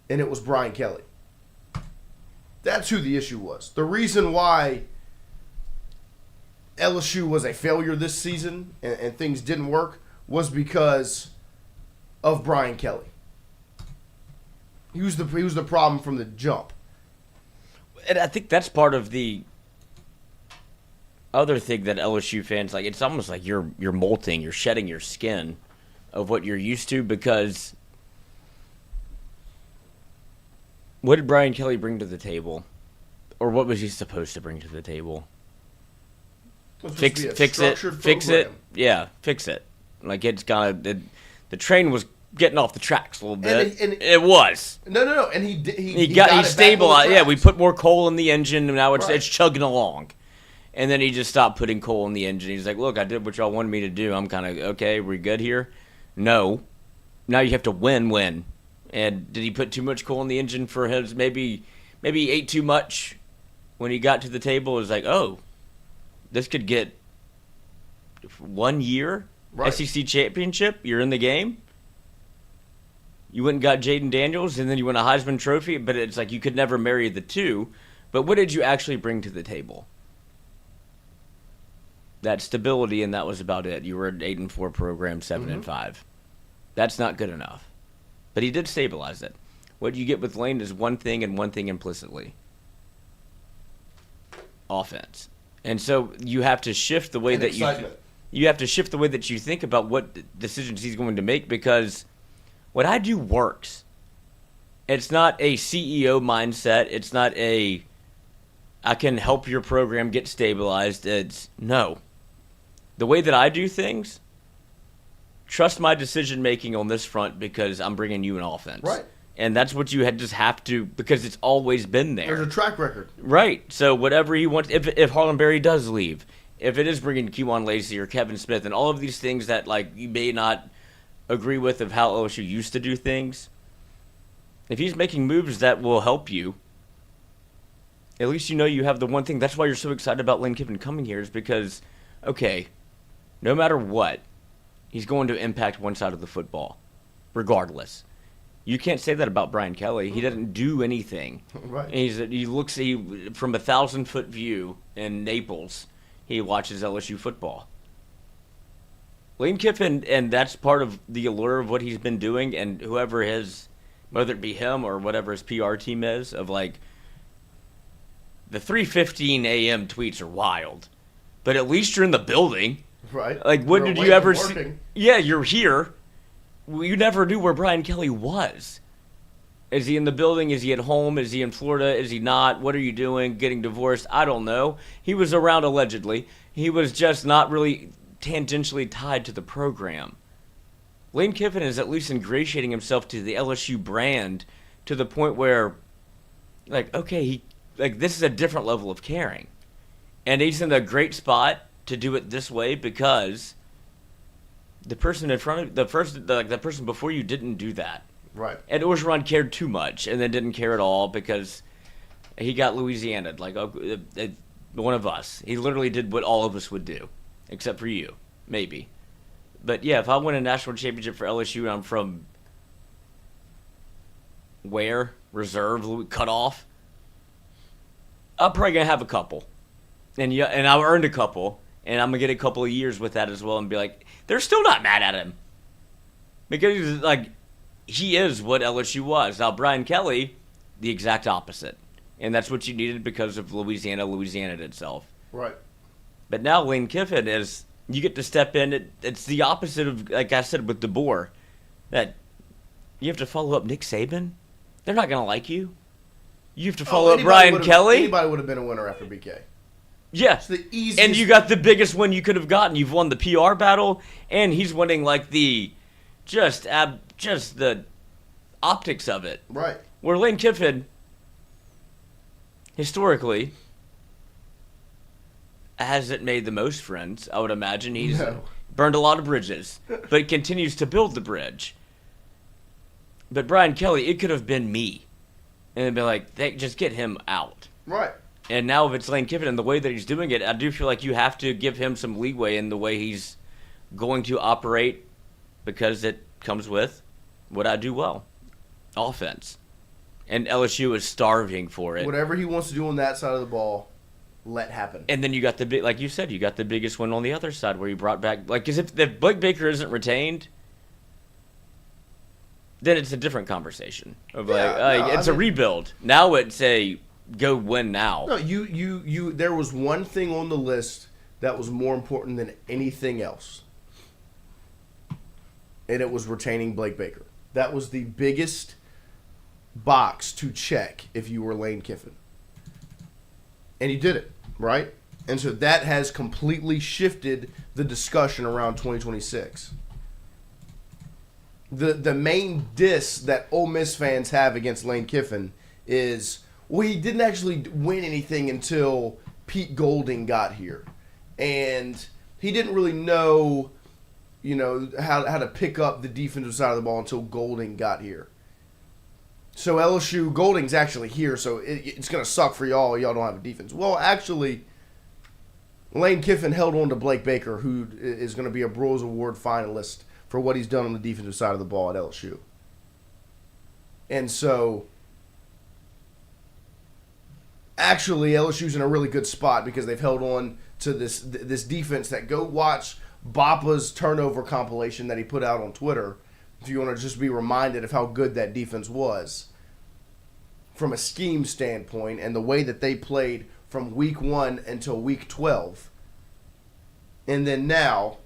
And it was Brian Kelly. That's who the issue was. The reason why LSU was a failure this season and things didn't work was because of Brian Kelly. He was the problem from the jump. And I think that's part of the other thing that LSU fans like. It's almost like you're molting, you're shedding your skin of what you're used to, because what did Brian Kelly bring to the table, or what was he supposed to bring to the table? Fix it. Yeah, fix it. Like it's the train was getting off the tracks a little bit. And it was. No. And he stabilized. Yeah, we put more coal in the engine, and now it's chugging along. And then he just stopped putting coal in the engine. He's like, look, I did what y'all wanted me to do. I'm kind of, okay, we good here? No. Now you have to win. And did he put too much coal in the engine for his, maybe he ate too much when he got to the table? It was like, oh, this could get 1 year SEC championship. You're in the game. You went and got Jaden Daniels, and then you won a Heisman Trophy. But it's like you could never marry the two. But what did you actually bring to the table? That stability, and that was about it. You were an 8-4 program, 7-5. That's not good enough. But he did stabilize it. What you get with Lane is one thing and one thing implicitly: offense. And so you have to shift the way that you have to shift the way that you think about what decisions he's going to make, because what I do works. It's not a CEO mindset. It's not I can help your program get stabilized. It's no. The way that I do things, trust my decision-making on this front, because I'm bringing you an offense. Right. And that's what you just have to, because it's always been there. There's a track record. Right. So whatever he wants, if Harlan Berry does leave, if it is bringing Kewan Lacey or Kevin Smith and all of these things that like you may not agree with of how LSU used to do things, if he's making moves that will help you, at least you know you have the one thing. That's why you're so excited about Lane Kiffin coming here, is because, okay, no matter what, he's going to impact one side of the football, regardless. You can't say that about Brian Kelly. He doesn't do anything. Right. He looks from a 1,000-foot view in Naples. He watches LSU football. Lane Kiffin, and that's part of the allure of what he's been doing, and whoever his, whether it be him or whatever his PR team is, of like, the 3:15 a.m. tweets are wild, but at least you're in the building. Right. Like, when did you ever see? Yeah, you're here. You never knew where Brian Kelly was. Is he in the building? Is he at home? Is he in Florida? Is he not? What are you doing? Getting divorced? I don't know. He was around allegedly. He was just not really tangentially tied to the program. Lane Kiffin is at least ingratiating himself to the LSU brand to the point where, like, okay, this is a different level of caring. And he's in a great spot to do it this way, because the person in front of the person before you didn't do that. Right. And Orgeron cared too much, and then didn't care at all because he got Louisiana'd like one of us. He literally did what all of us would do, except for you, maybe. But yeah, if I win a national championship for LSU and I'm from where reserve cut off, I'm probably gonna have a couple, and I earned a couple. And I'm going to get a couple of years with that as well and be like, they're still not mad at him. Because, like, he is what LSU was. Now, Brian Kelly, the exact opposite. And that's what you needed because of Louisiana itself. Right. But now Lane Kiffin is, you get to step in. It's the opposite of, like I said, with DeBoer. That you have to follow up Nick Saban. They're not going to like you. You have to follow up Brian Kelly. Anybody would have been a winner after BK. Yeah, it's the easiest. And you got the biggest win you could have gotten. You've won the PR battle, and he's winning like the just the optics of it. Right. Where Lane Kiffin, historically, hasn't made the most friends. I would imagine he's burned a lot of bridges, but continues to build the bridge. But Brian Kelly, it could have been me, and it'd be like, just get him out. Right. And now if it's Lane Kiffin and the way that he's doing it, I do feel like you have to give him some leeway in the way he's going to operate, because it comes with what I do well, offense. And LSU is starving for it. Whatever he wants to do on that side of the ball, let happen. And then you got like you said, you got the biggest one on the other side where you brought back, like, because if Blake Baker isn't retained, then it's a different conversation. Of it's a rebuild. Now it's a go win now. No, you. There was one thing on the list that was more important than anything else, and it was retaining Blake Baker. That was the biggest box to check if you were Lane Kiffin. And he did it, right? And so that has completely shifted the discussion around 2026. The main diss that Ole Miss fans have against Lane Kiffin is, well, he didn't actually win anything until Pete Golding got here. And he didn't really know, how to pick up the defensive side of the ball until Golding got here. So LSU, Golding's actually here, so it's going to suck for y'all. Y'all don't have a defense. Well, actually, Lane Kiffin held on to Blake Baker, who is going to be a Broyles Award finalist for what he's done on the defensive side of the ball at LSU. And so, actually, LSU's in a really good spot because they've held on to this defense. That go watch Bapa's turnover compilation that he put out on Twitter if you want to just be reminded of how good that defense was from a scheme standpoint and the way that they played from week 1 until week 12. And then now,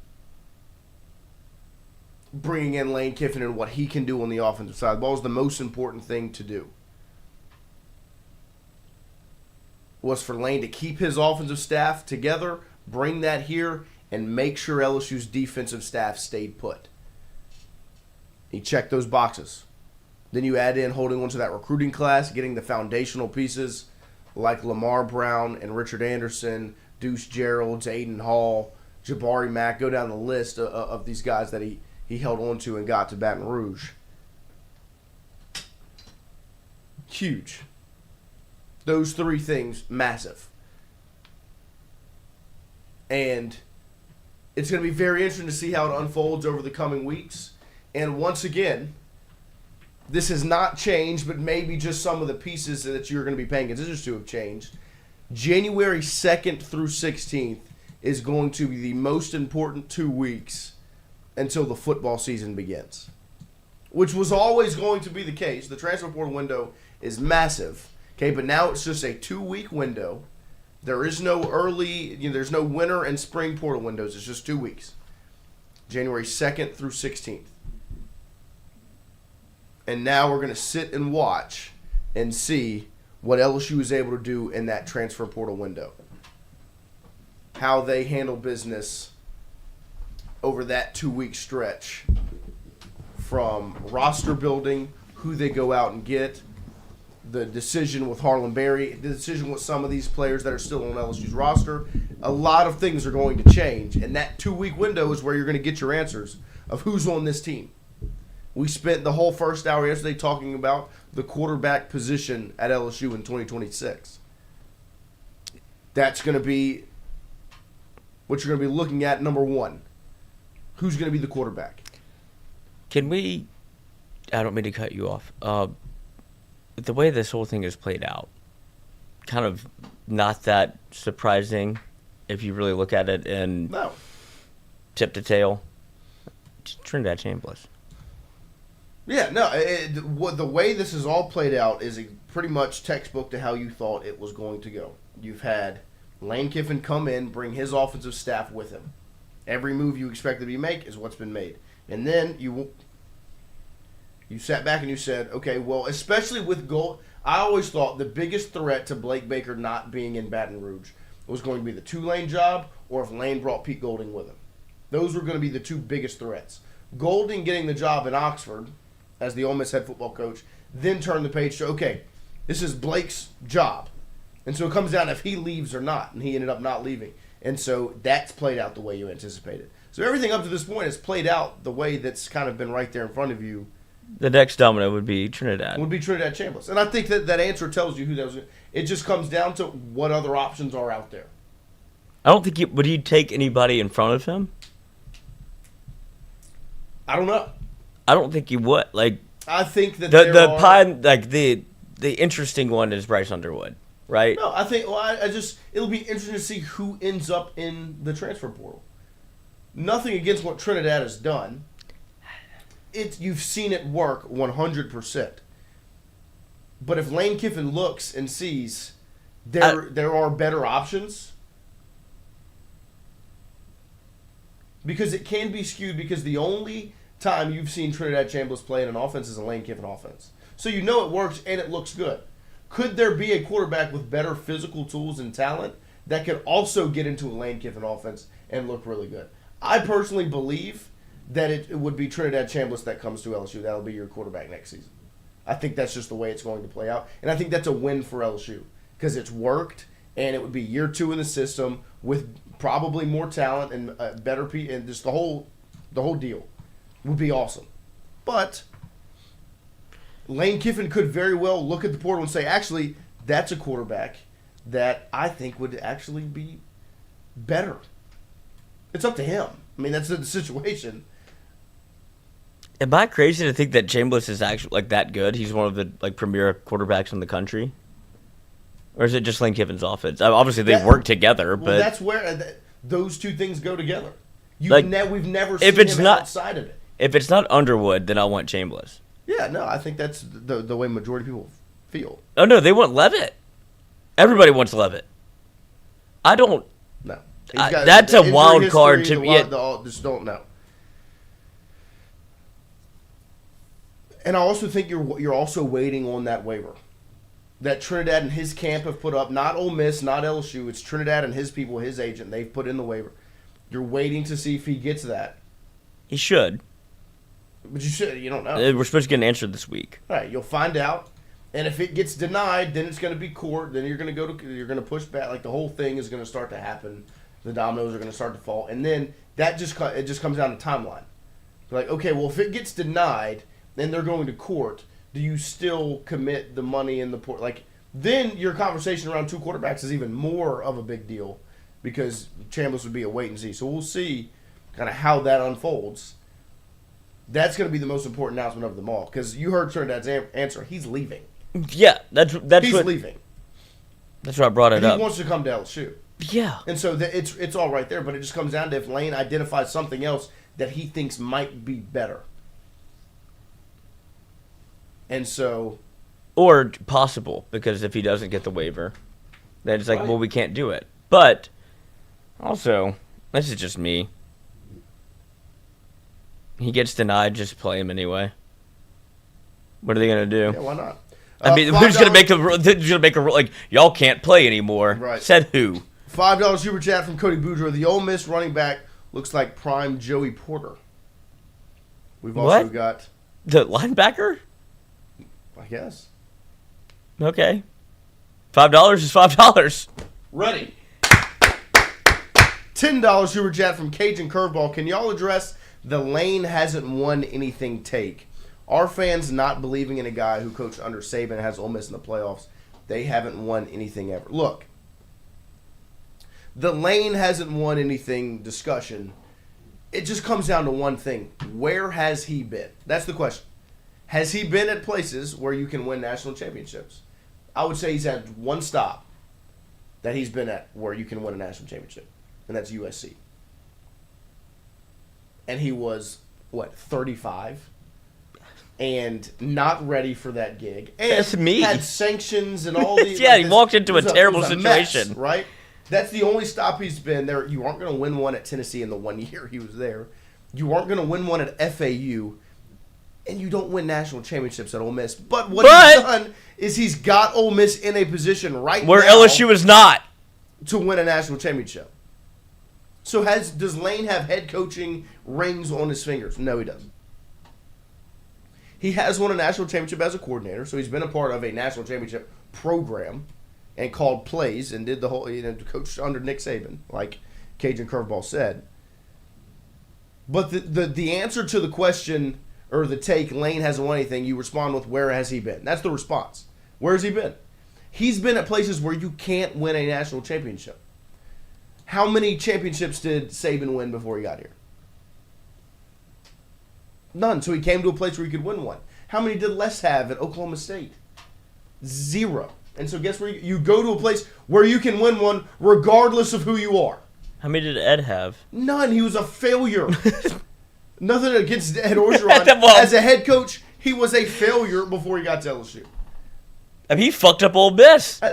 bringing in Lane Kiffin and what he can do on the offensive side of the ball is the most important thing to do. Was for Lane to keep his offensive staff together, bring that here, and make sure LSU's defensive staff stayed put. He checked those boxes. Then you add in holding on to that recruiting class, getting the foundational pieces like Lamar Brown and Richard Anderson, Deuce Gerald, Aiden Hall, Jabari Mack. Go down the list of these guys that he held on to and got to Baton Rouge. Huge. Those three things, massive. And it's going to be very interesting to see how it unfolds over the coming weeks. And once again, this has not changed, but maybe just some of the pieces that you're going to be paying attention to have changed. January 2nd through 16th is going to be the most important 2 weeks until the football season begins, which was always going to be the case. The transfer portal window is massive, okay, but now it's just a 2-week window. There is no there's no winter and spring portal windows. It's just 2 weeks, January 2nd through 16th. And now we're going to sit and watch and see what LSU is able to do in that transfer portal window. How they handle business over that 2-week stretch, from roster building, who they go out and get, the decision with Harlan Berry, the decision with some of these players that are still on LSU's roster. A lot of things are going to change, and that 2-week window is where you're going to get your answers of who's on this team. We spent the whole first hour yesterday talking about the quarterback position at LSU in 2026. That's going to be what you're going to be looking at, number one. Who's going to be the quarterback? Can we – I don't mean to cut you off. The way this whole thing is played out, kind of not that surprising if you really look at it in tip to tail. Trinidad Chambliss. Yeah, no, the way this is all played out is pretty much textbook to how you thought it was going to go. You've had Lane Kiffin come in, bring his offensive staff with him. Every move you expected to make is what's been made. And then you sat back and you said, okay, well, especially with Gold, I always thought the biggest threat to Blake Baker not being in Baton Rouge was going to be the Tulane job or if Lane brought Pete Golding with him. Those were going to be the two biggest threats. Golding getting the job in Oxford as the Ole Miss head football coach, then turn the page to, okay, this is Blake's job. And so it comes down if he leaves or not, and he ended up not leaving. And so that's played out the way you anticipated. So everything up to this point has played out the way that's kind of been right there in front of you. The next domino would be Trinidad. Would be Trinidad Chambliss. And I think that answer tells you who that was. It just comes down to what other options are out there. I don't think would he take anybody in front of him? I don't know. I don't think he would. Like, I think that the interesting one is Bryce Underwood. right? No, I think it'll be interesting to see who ends up in the transfer portal. Nothing against what Trinidad has done. You've seen it work 100%. But if Lane Kiffin looks and sees there are better options, because it can be skewed, because the only time you've seen Trinidad Chambliss play in an offense is a Lane Kiffin offense. So you know it works and it looks good. Could there be a quarterback with better physical tools and talent that could also get into a Lane Kiffin offense and look really good? I personally believe that it would be Trinidad Chambliss that comes to LSU. That'll be your quarterback next season. I think that's just the way it's going to play out. And I think that's a win for LSU because it's worked, and it would be year 2 in the system with probably more talent and better people, and just the whole deal would be awesome. But Lane Kiffin could very well look at the portal and say, actually, that's a quarterback that I think would actually be better. It's up to him. I mean, that's the situation. Am I crazy to think that Chambliss is actually that good? He's one of the premier quarterbacks in the country, or is it just Lane Kiffin's offense? Obviously, they work together, but that's where those two things go together. We've never seen him outside of it. If it's not Underwood, then I want Chambliss. Yeah, no, I think that's the way majority of people feel. Oh no, they want Leavitt. Everybody wants Leavitt. I don't. No. That's a wild card to me. Just don't know. And I also think you're also waiting on that waiver that Trinidad and his camp have put up. Not Ole Miss, not LSU. It's Trinidad and his people, his agent. They've put in the waiver. You're waiting to see if he gets that. He should. But you don't know. We're supposed to get an answer this week. All right, you'll find out. And if it gets denied, then it's going to be court. Then you're going to push back. The whole thing is going to start to happen. The dominoes are going to start to fall, and then it just comes down to timeline. Okay, well, if it gets denied and they're going to court, do you still commit the money in the port? Then your conversation around 2 quarterbacks is even more of a big deal because Chambliss would be a wait and see. So we'll see kind of how that unfolds. That's going to be the most important announcement of them all because you heard Trinidad's answer. He's leaving. Yeah, that's he's leaving. That's why I brought it up. He wants to come to LSU. Yeah. And so it's all right there, but it just comes down to if Lane identifies something else that he thinks might be better. And so... Or possible, because if he doesn't get the waiver, then it's well, we can't do it. But, also, this is just me. He gets denied, just play him anyway. What are they going to do? Yeah, why not? I mean, who's going to make a rule? Y'all can't play anymore. Right. Said who? $5 super chat from Cody Boudreaux. The Ole Miss running back looks like prime Joey Porter. We've also got... The linebacker? I guess. Okay. $5 is $5. Ready. $10 super chat from Cajun Curveball. Can y'all address the Lane hasn't won anything take? Our fans not believing in a guy who coached under Saban and has Ole Miss in the playoffs. They haven't won anything ever. Look, the Lane hasn't won anything discussion. It just comes down to one thing. Where has he been? That's the question. Has he been at places where you can win national championships? I would say he's had one stop that he's been at where you can win a national championship, and that's USC. And he was, 35? And not ready for that gig. And that's me. Had sanctions and all these. Yeah, he walked into a terrible situation. Mess, right? That's the only stop he's been there. You aren't going to win one at Tennessee in the 1 year he was there. You aren't going to win one at FAU. And you don't win national championships at Ole Miss. But what he's done is he's got Ole Miss in a position right where now LSU is not to win a national championship. So does Lane have head coaching rings on his fingers? No, he doesn't. He has won a national championship as a coordinator, so he's been a part of a national championship program and called plays and did the whole, coached under Nick Saban, like Cajun Curveball said. But the answer to the question or the take, Lane hasn't won anything, you respond with, where has he been? That's the response. Where has he been? He's been at places where you can't win a national championship. How many championships did Saban win before he got here? None. So he came to a place where he could win one. How many did Les have at Oklahoma State? 0. And so guess where you go to a place where you can win one regardless of who you are. How many did Ed have? None. He was a failure. Nothing against Ed Orgeron. Well, as a head coach, he was a failure before he got to LSU. I mean, he fucked up Ole Miss. I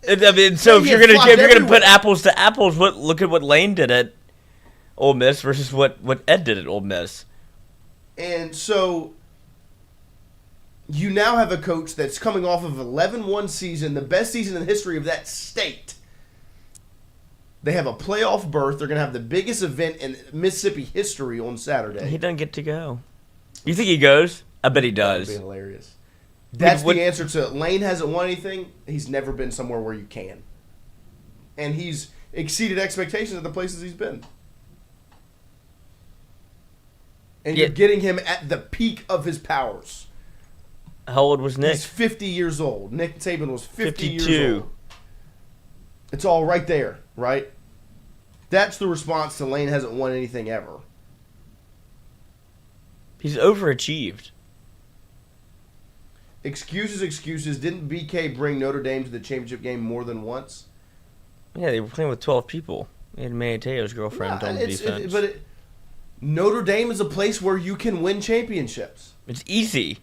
mean, so if you're gonna put apples to apples, look at what Lane did at Ole Miss versus what Ed did at Ole Miss. And so you now have a coach that's coming off of 11-1 season, the best season in the history of that state. They have a playoff berth. They're going to have the biggest event in Mississippi history on Saturday. He doesn't get to go. You think he goes? I bet he does. That would be hilarious. That's the answer to it. Lane hasn't won anything. He's never been somewhere where you can. And he's exceeded expectations at the places he's been. And you're getting him at the peak of his powers. How old was Nick? He's 50 years old. Nick Saban was 52 years old. It's all right there, right? That's the response to Lane hasn't won anything ever. He's overachieved. Excuses. Didn't BK bring Notre Dame to the championship game more than once? Yeah, they were playing with 12 people. They had Manny Te'o's girlfriend on the defense. Notre Dame is a place where you can win championships. It's easy.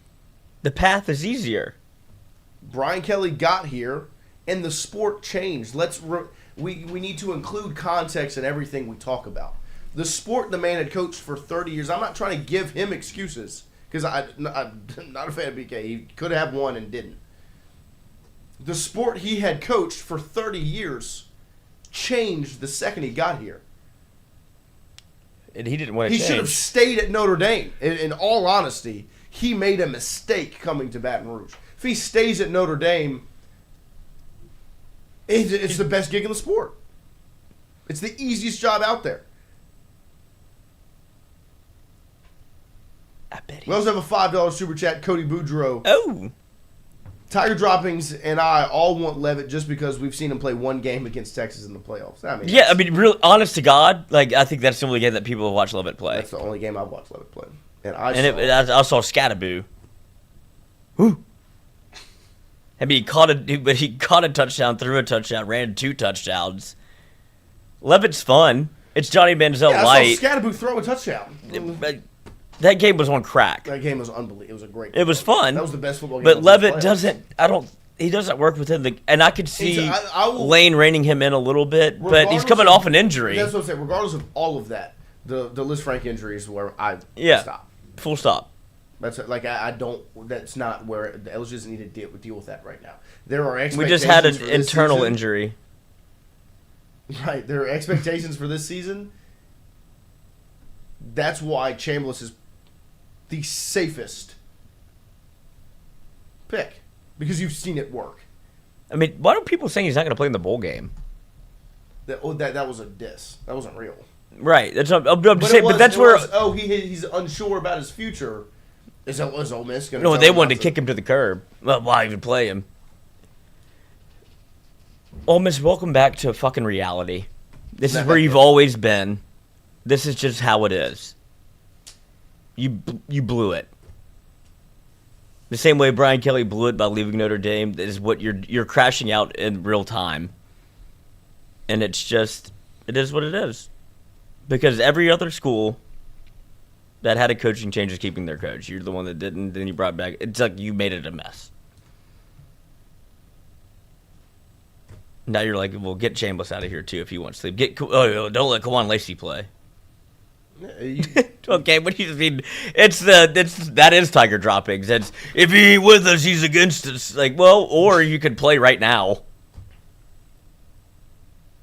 The path is easier. Brian Kelly got here, and the sport changed. We need to include context in everything we talk about. The sport the man had coached for 30 years. I'm not trying to give him excuses because I'm not a fan of BK. He could have won and didn't. The sport he had coached for 30 years changed the second he got here. And he didn't want to change. He should have stayed at Notre Dame. In all honesty, he made a mistake coming to Baton Rouge. If he stays at Notre Dame, it's the best gig in the sport. It's the easiest job out there. I bet We also have a $5 super chat, Cody Boudreaux. Oh. Tiger Droppings and I all want Leavitt just because we've seen him play one game against Texas in the playoffs. I mean, real honest to God, I think that's the only game that people have watched Leavitt play. That's the only game I've watched Leavitt play. I saw Scattaboo. Woo. I mean, he caught a touchdown, threw a touchdown, ran 2 touchdowns. Leavitt's fun. It's Johnny Manziel light. I saw Scattaboo throw a touchdown. That game was on crack. That game was unbelievable. It was a great game. It was fun. That was the best football game. But Leavitt he doesn't work within the, and I could see Lane reining him in a little bit, but he's coming off an injury. That's what I'm saying. Regardless of all of that, the Liz Frank injury is where I stop. Full stop. That's I don't. That's not where the LSU doesn't need to deal with that right now. There are expectations. We just had an for internal season. injury. Right, there are expectations for this season. That's why Chambliss is the safest pick because you've seen it work. I mean, why are people saying he's not going to play in the bowl game? That was a diss. That wasn't real. Right. That's what I'm just saying. But that's where he's unsure about his future. Is Ole Miss going to? No, they wanted to kick him to the curb. Well, why even play him? Ole Miss, welcome back to fucking reality. This is where you've always been. This is just how it is. You blew it. The same way Brian Kelly blew it by leaving Notre Dame is what you're crashing out in real time. And it is what it is. Because every other school that had a coaching change is keeping their coach. You're the one that didn't, then you brought back. It's like you made it a mess. Now you're like, well, get Chambliss out of here too if he wants to. Don't let Kawan Lacey play. Okay, what do you mean? That is Tiger Droppings. It's if he ain't with us, he's against us. Like, well, or you could play right now.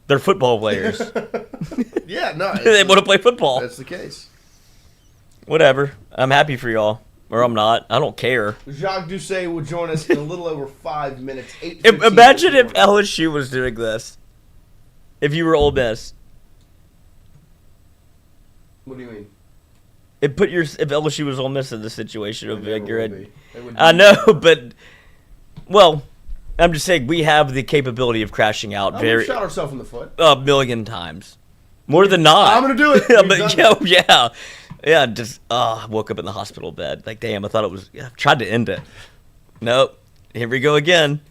They're football players. Yeah, no, they want to play football. That's the case. Whatever. I'm happy for y'all, or I'm not. I don't care. Jacques Doucet will join us in a little over 5 minutes. Imagine if LSU was doing this. If you were Ole Miss. What do you mean? If LSU was Ole Miss in this situation, it would be like you're in. I know, but I'm just saying we have the capability of crashing out. We've shot ourselves in the foot a million times, more than not. I'm gonna do it. Yeah. Just woke up in the hospital bed. Like, damn, I thought it was. I tried to end it. Nope. Here we go again.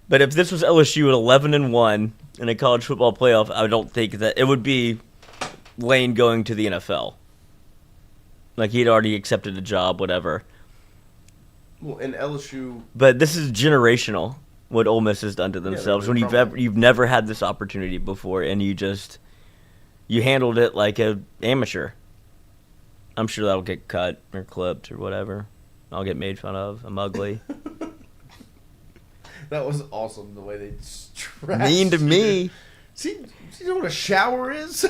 But if this was LSU at 11-1 in a college football playoff, I don't think that it would be Lane going to the NFL. Like he'd already accepted a job, whatever. Well, in LSU, But this is generational. What Ole Miss has done to themselves when you've never had this opportunity before, and you handled it like a amateur. I'm sure that'll get cut or clipped or whatever. I'll get made fun of. I'm ugly. that was awesome the way they trashed Mean to me. See, you know what a shower is?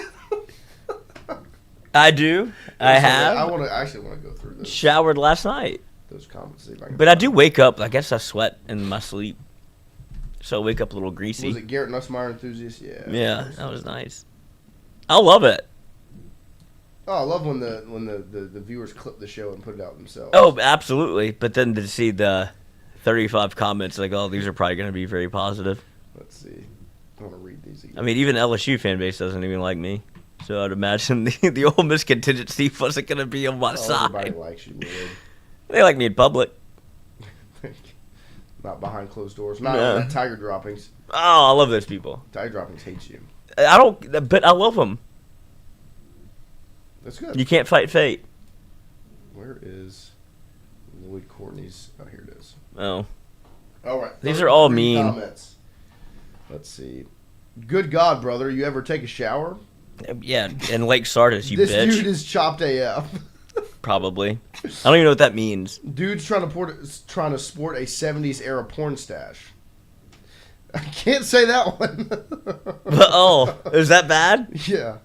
I do. I have. I actually want to go through Showered last night. those comments. See if I can But I find do them. wake up. I guess I sweat in my sleep. So I wake up a little greasy. Was it Garrett Nussmeier enthusiast? Yeah. Yeah, that was nice. I love it. Oh, I love when the viewers clip the show and put it out themselves. Oh, absolutely. But then to see the 35 comments, like, oh, these are probably going to be very positive. Let's see. I want to read these again. I mean, even LSU fan base doesn't even like me. So I'd imagine the Ole Miss contingency wasn't going to be on my Everybody side. likes you, Lloyd. They like me in public. Not behind closed doors. Not No. on that Tiger Droppings. Oh, I love those people. Tiger Droppings hates you. I don't, but I love them. That's good. You can't fight fate. Where is Lloyd Courtney's? Oh, here it is. Oh. All right. These are all 33 mean. Comments. Let's see. Good God, brother, you ever take a shower? Yeah, in Lake Sardis, you This bitch. dude is chopped AF. Probably. I don't even know what that means. Dude's trying to sport a 70s era porn stash. I can't say that one. Oh, is that bad? Yeah.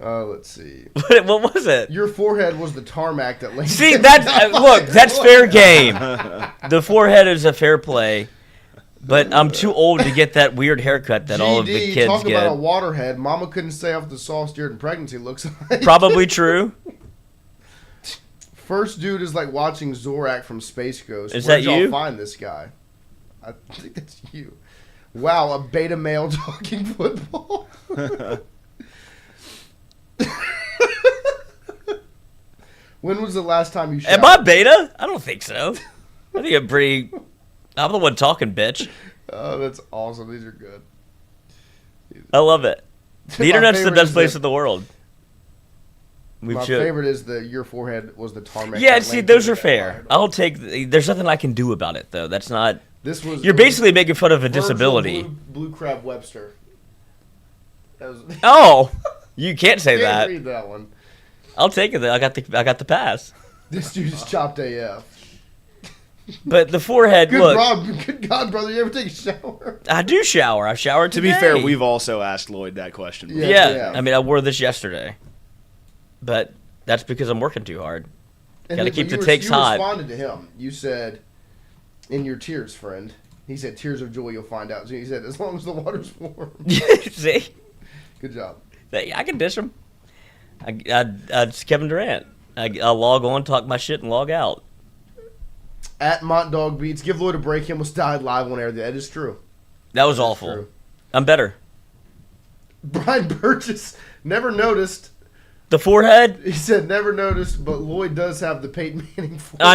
Let's see. What was it? Your forehead was the tarmac that Lane See, Kiffin that's got look, fired that's on. fair game. The forehead is a fair play, but I'm too old to get that weird haircut that all of the GD, kids talk about a get. waterhead. Mama couldn't stay off the sauce during pregnancy. Looks like Probably true. First dude is like watching Zorak from Space Ghost. Is Where'd that y'all you? find this guy? I think that's you. Wow, a beta male talking football. When was the last time you showered? Am I beta? I don't think so. I think I'm pretty. I'm the one talking, bitch. Oh, that's awesome. These are good. I love it. The My internet's the favorite best is place in the world. My favorite is your forehead was the tarmac. Yeah, that see, Lane those Kiffin are got fair. fired on. I'll take. There's nothing I can do about it, though. That's not. This was. You're basically making fun of a Virgil disability. Blue Crab Webster. That was, Oh, you can't say can't that. read that one. I'll take it. Though. I got the pass. This dude's chopped AF. But the forehead, Good, look. Good God, brother, you ever take a shower? I do shower. I showered To today. be fair, we've also asked Lloyd that question. Yeah. Yeah, I mean, I wore this yesterday, but that's because I'm working too hard. And Gotta then keep you the takes hot. You responded to him. You said, "In your tears, friend." He said, "Tears of joy, you'll find out." So he said, "As long as the water's warm." See, Good job. I can dish him. It's Kevin Durant. I log on, talk my shit, and log out. At Mont Dog Beats, give Lloyd a break. He almost died live on air. That is true. That was awful. True. I'm better. Brian Burgess never noticed. The forehead. He said never noticed, but Lloyd does have the Peyton Manning forehead.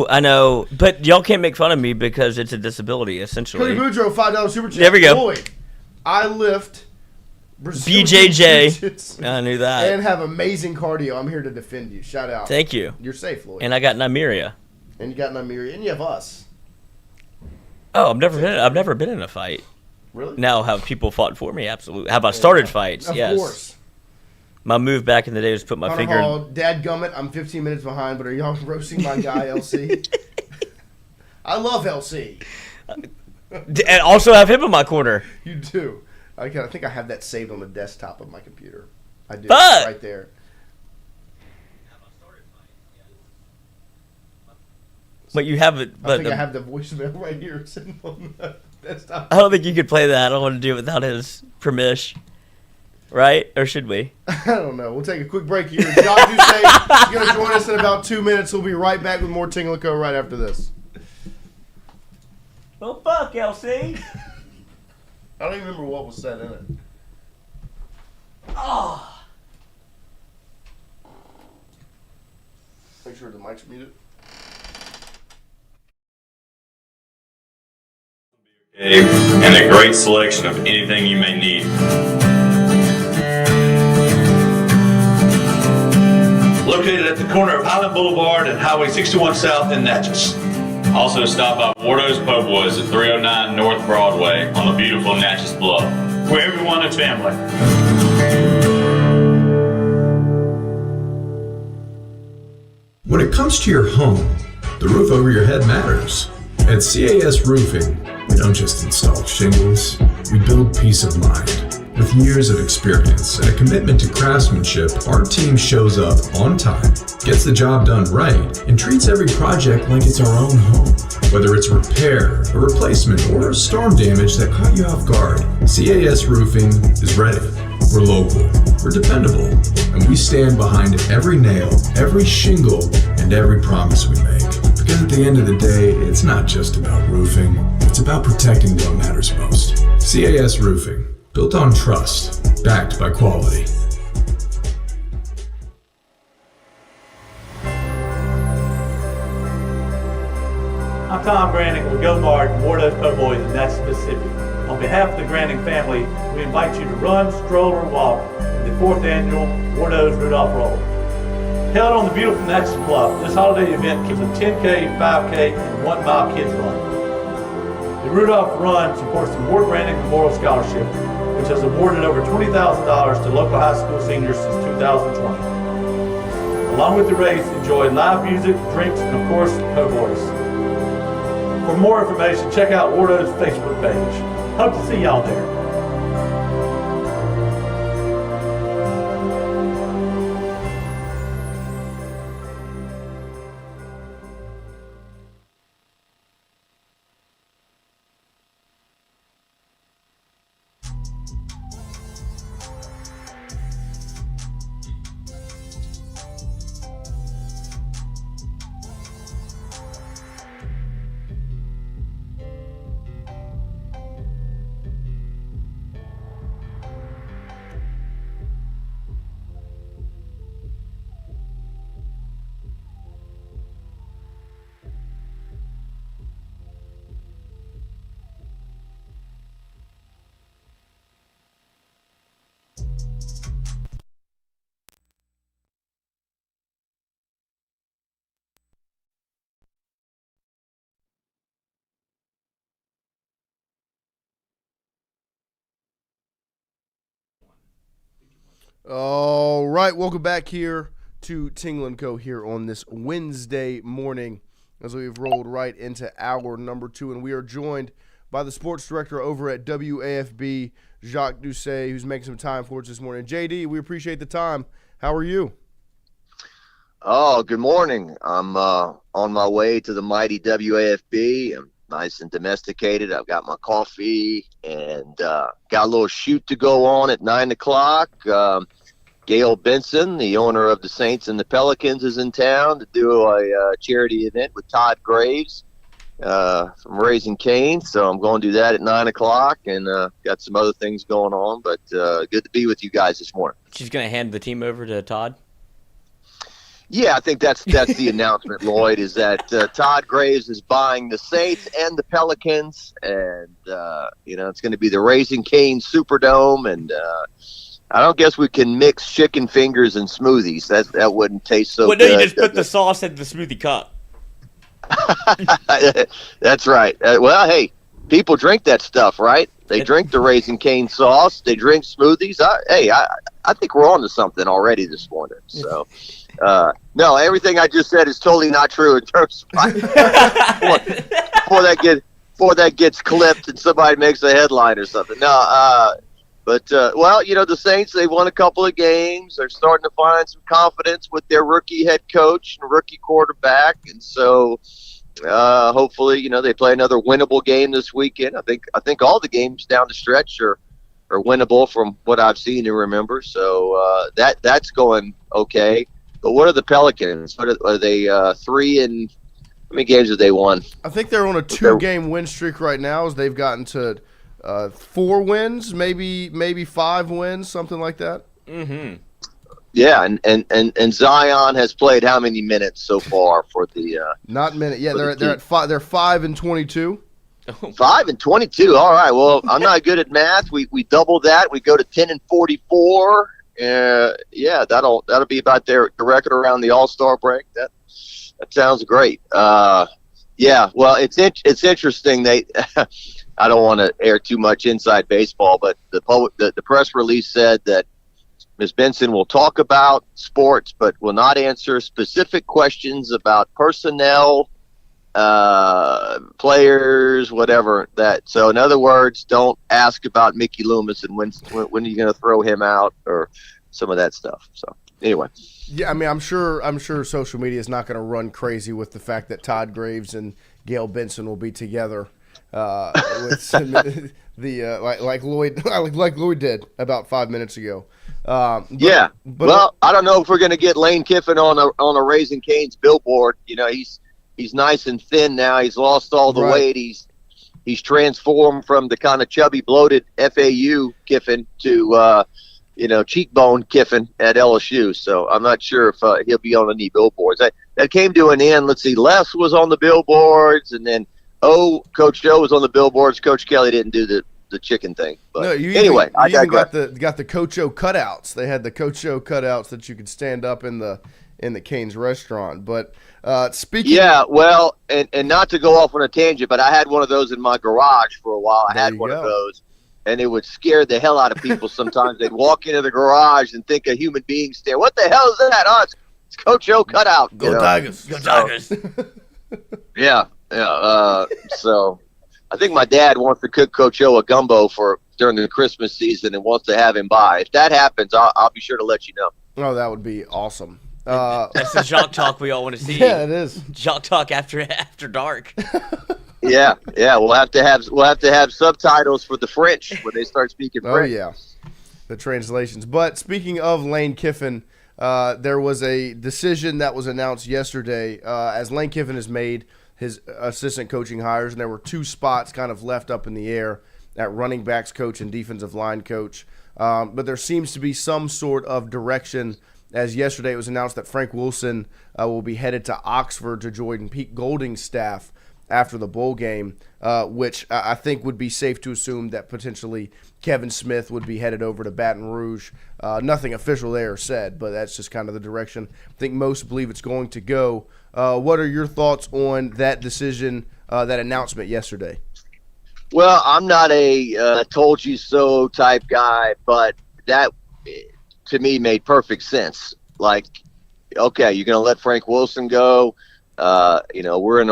I know, but y'all can't make fun of me because it's a disability, essentially. Cody Boudreaux, $5 super chat. There we go. Lloyd, I lift Brazilian BJJ. jiu-jitsu I knew that. and have amazing cardio. I'm here to defend you. Shout out. Thank you. You're safe, Lloyd. And I got Nymeria. And you got Nymeria, and you have us. Oh, I've never been in a fight. Really? Now, have people fought for me? Absolutely. Have I started fights? Of Yes. course. My move back in the day was put my Hunter finger Hall, Dadgummit, I'm 15 minutes behind, but are y'all roasting my guy, LC? I love LC. and also have him in my corner. You do. I think I have that saved on the desktop of my computer. I do. Fuck! Right there. But you have it. I But think I have the voicemail right here sitting on the desktop. I don't think you could play that. I don't want to do it without his permission. Right? Or should we? I don't know. We'll take a quick break here. Jacques Doucet is going to join us in about 2 minutes. We'll be right back with more Tingle & Co. right after this. Well, fuck, LC. I don't even remember what was said in it. Oh. Make sure the mic's muted. and a great selection of anything you may need. Located at the corner of Highland Boulevard and Highway 61 South in Natchez. Also stop by Wardo's Po' Boys at 309 North Broadway on the beautiful Natchez Bluff, Where everyone is family. When it comes to your home, the roof over your head matters. At CAS Roofing, we don't just install shingles, we build peace of mind. With years of experience and a commitment to craftsmanship, our team shows up on time, gets the job done right, and treats every project like it's our own home. Whether it's a repair, a replacement, or a storm damage that caught you off guard, CAS Roofing is ready. We're local, we're dependable, and we stand behind every nail, every shingle, and every promise we make. Because at the end of the day, it's not just about roofing, it's about protecting what matters most. CAS Roofing, built on trust, backed by quality. I'm Tom Granning with Go Mart and Wardo's Po' Boys in Natchez, Mississippi. On behalf of the Granning family, we invite you to run, stroll, or walk in the 4th annual Wardo's Rudolph Roll. Held on the beautiful Natchez Bluff, this holiday event keeps a 10K, 5K, and 1 mile kids run. The Rudolph Run supports the Ward Granning Memorial Scholarship, which has awarded over $20,000 to local high school seniors since 2020. Along with the race, enjoy live music, drinks, and of course, Po' Boys. For more information, check out Wardo's Facebook page. Hope to see y'all there. All right, welcome back here to Tingle & Co. here on this Wednesday morning as we've rolled right into hour number 2, and we are joined by the sports director over at WAFB, Jacques Doucet, who's making some time for us this morning. JD, we appreciate the time. How are you? Oh, good morning. I'm on my way to the mighty WAFB. I'm nice and domesticated. I've got my coffee and got a little shoot to go on at 9 o'clock. Gail Benson, the owner of the Saints and the Pelicans, is in town to do a charity event with Todd Graves from Raising Cane. So I'm going to do that at 9 o'clock and got some other things going on. But good to be with you guys this morning. She's going to hand the team over to Todd? Yeah, I think that's the announcement, Lloyd, is that Todd Graves is buying the Saints and the Pelicans, and it's going to be the Raising Cane Superdome, and I don't guess we can mix chicken fingers and smoothies. That wouldn't taste so good. Well, no, you just put the sauce in the smoothie cup. That's right. Well, hey, people drink that stuff, right? They drink the Raising Cane sauce. They drink smoothies. I think we're on to something already this morning. So, no, everything I just said is totally not true in terms of before that gets clipped and somebody makes a headline or something. No, but the Saints, they won a couple of games. They're starting to find some confidence with their rookie head coach and rookie quarterback, and so hopefully, they play another winnable game this weekend. I think all the games down the stretch are winnable from what I've seen and remember. So that's going okay. But what are the Pelicans? Are they 3 and how many games have they won? I think they're on a 2-game win streak right now as they've gotten to 4 wins, maybe 5 wins, something like that. Mm-hmm. Yeah, and Zion has played how many minutes so far for the not minute. Yeah, they're at 5. They're 5 and 22. 5-22. All right. Well, I'm not good at math. We double that. We go to 10-44. Yeah, that'll be about the record around the All-Star break. That sounds great. Yeah. Well, it's interesting. I don't want to air too much inside baseball, but the press release said that Ms. Benson will talk about sports, but will not answer specific questions about personnel, players, whatever that. So in other words, don't ask about Mickey Loomis and when are you going to throw him out or some of that stuff. So anyway. Yeah, I mean, I'm sure social media is not going to run crazy with the fact that Todd Graves and Gail Benson will be together. With like Lloyd did about 5 minutes ago. But well, I don't know if we're going to get Lane Kiffin on a Raising Cane's billboard. You know, he's nice and thin now. He's lost all the weight. He's transformed from the kind of chubby, bloated FAU Kiffin to cheekbone Kiffin at LSU. So I'm not sure if he'll be on any billboards. That came to an end. Let's see, Les was on the billboards, and then Coach Joe was on the billboards. Coach Kelly didn't do the chicken thing. But anyway, I got the Coach O cutouts. They had the Coach O cutouts that you could stand up in the Cane's restaurant. But speaking, well, and not to go off on a tangent, but I had one of those in my garage for a while. I had one of those, and it would scare the hell out of people. Sometimes they'd walk into the garage and think a human being's there. What the hell is that? Oh, it's Coach O cutout. Go Tigers! Go Tigers! Yeah. So I think my dad wants to cook Coach O a gumbo during the Christmas season and wants to have him by. If that happens, I'll be sure to let you know. Oh, that would be awesome. That's the Jacques talk we all want to see. Yeah, it is. Jacques talk after dark. Yeah. We'll have to have subtitles for the French when they start speaking French. Oh yeah, the translations. But speaking of Lane Kiffin, there was a decision that was announced yesterday as Lane Kiffin has made his assistant coaching hires, and there were two spots kind of left up in the air at running backs coach and defensive line coach. But there seems to be some sort of direction, as yesterday it was announced that Frank Wilson will be headed to Oxford to join Pete Golding's staff after the bowl game, which I think would be safe to assume that potentially Kevin Smith would be headed over to Baton Rouge. Nothing official there said, but that's just kind of the direction I think most believe it's going to go. What are your thoughts on that decision, that announcement yesterday? Well, I'm not a told you so type guy, but that to me made perfect sense. Like, okay, you're going to let Frank Wilson go. We're in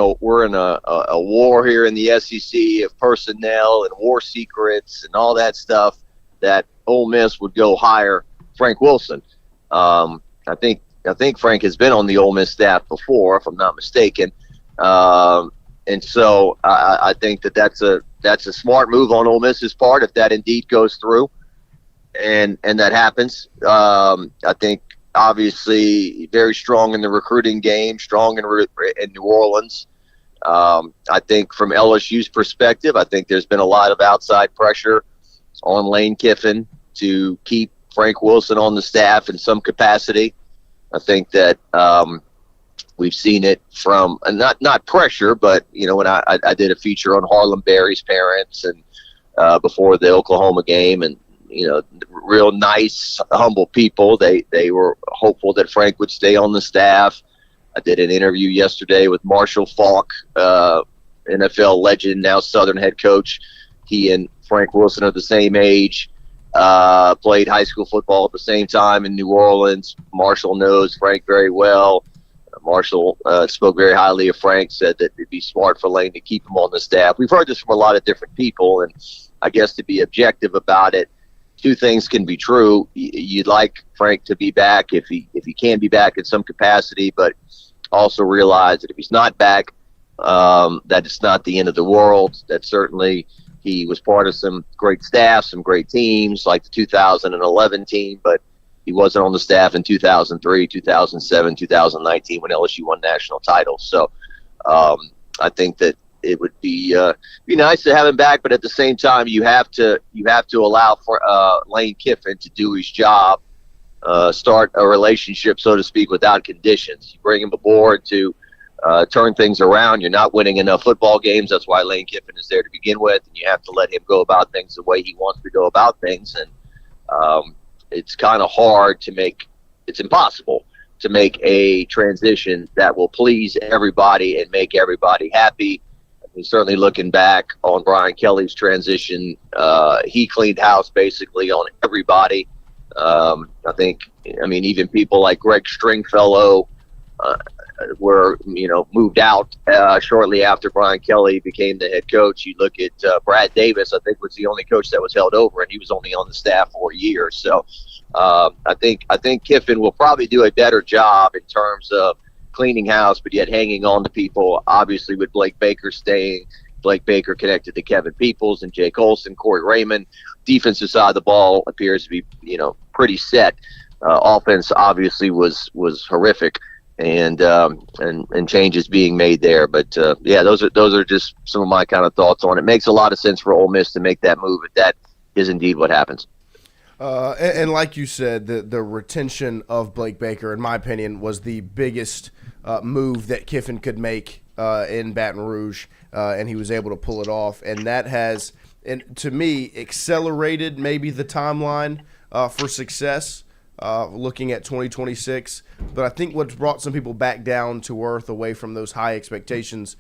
a war here in the SEC of personnel and war secrets and all that stuff. That Ole Miss would go hire Frank Wilson. I think Frank has been on the Ole Miss staff before, if I'm not mistaken. And so I think that's a smart move on Ole Miss's part if that indeed goes through, and that happens. I think obviously very strong in the recruiting game, strong in New Orleans. I think from LSU's perspective, I think there's been a lot of outside pressure on Lane Kiffin to keep Frank Wilson on the staff in some capacity. I think that we've seen it from not pressure, but when I did a feature on Harlem Berry's parents and before the Oklahoma game, and real nice, humble people. They were hopeful that Frank would stay on the staff. I did an interview yesterday with Marshall Faulk, NFL legend, now Southern head coach. He and Frank Wilson are the same age. Played high school football at the same time in New Orleans. Marshall knows Frank very well. Marshall spoke very highly of Frank, said that it'd be smart for Lane to keep him on the staff. We've heard this from a lot of different people, and I guess to be objective about it, two things can be true. You'd like Frank to be back if he can be back in some capacity, but also realize that if he's not back, that it's not the end of the world. That certainly he was part of some great staff, some great teams like the 2011 team, but he wasn't on the staff in 2003, 2007, 2019 when LSU won national titles. So I think that it would be nice to have him back, but at the same time, you have to allow for Lane Kiffin to do his job, start a relationship, so to speak, without conditions. You bring him aboard to turn things around. You're not winning enough football games. That's why Lane Kiffin is there to begin with, and you have to let him go about things the way he wants to go about things. And it's kind of hard to make – it's impossible to make a transition that will please everybody and make everybody happy. I mean, certainly looking back on Brian Kelly's transition, he cleaned house basically on everybody. I mean, even people like Greg Stringfellow were, moved out shortly after Brian Kelly became the head coach. You look at Brad Davis, I think was the only coach that was held over, and he was only on the staff for a year. So I think Kiffin will probably do a better job in terms of cleaning house, but yet hanging on to people. Obviously, with Blake Baker staying, Blake Baker connected to Kevin Peoples and Jake Olson, Corey Raymond. Defensive side of the ball appears to be, pretty set. Offense obviously was horrific, and changes being made there. But those are just some of my kind of thoughts on it. Makes a lot of sense for Ole Miss to make that move if that is indeed what happens. And like you said, the retention of Blake Baker, in my opinion, was the biggest move that Kiffin could make in Baton Rouge, and he was able to pull it off. And that has, and to me, accelerated maybe the timeline for success looking at 2026. But I think what's brought some people back down to earth away from those high expectations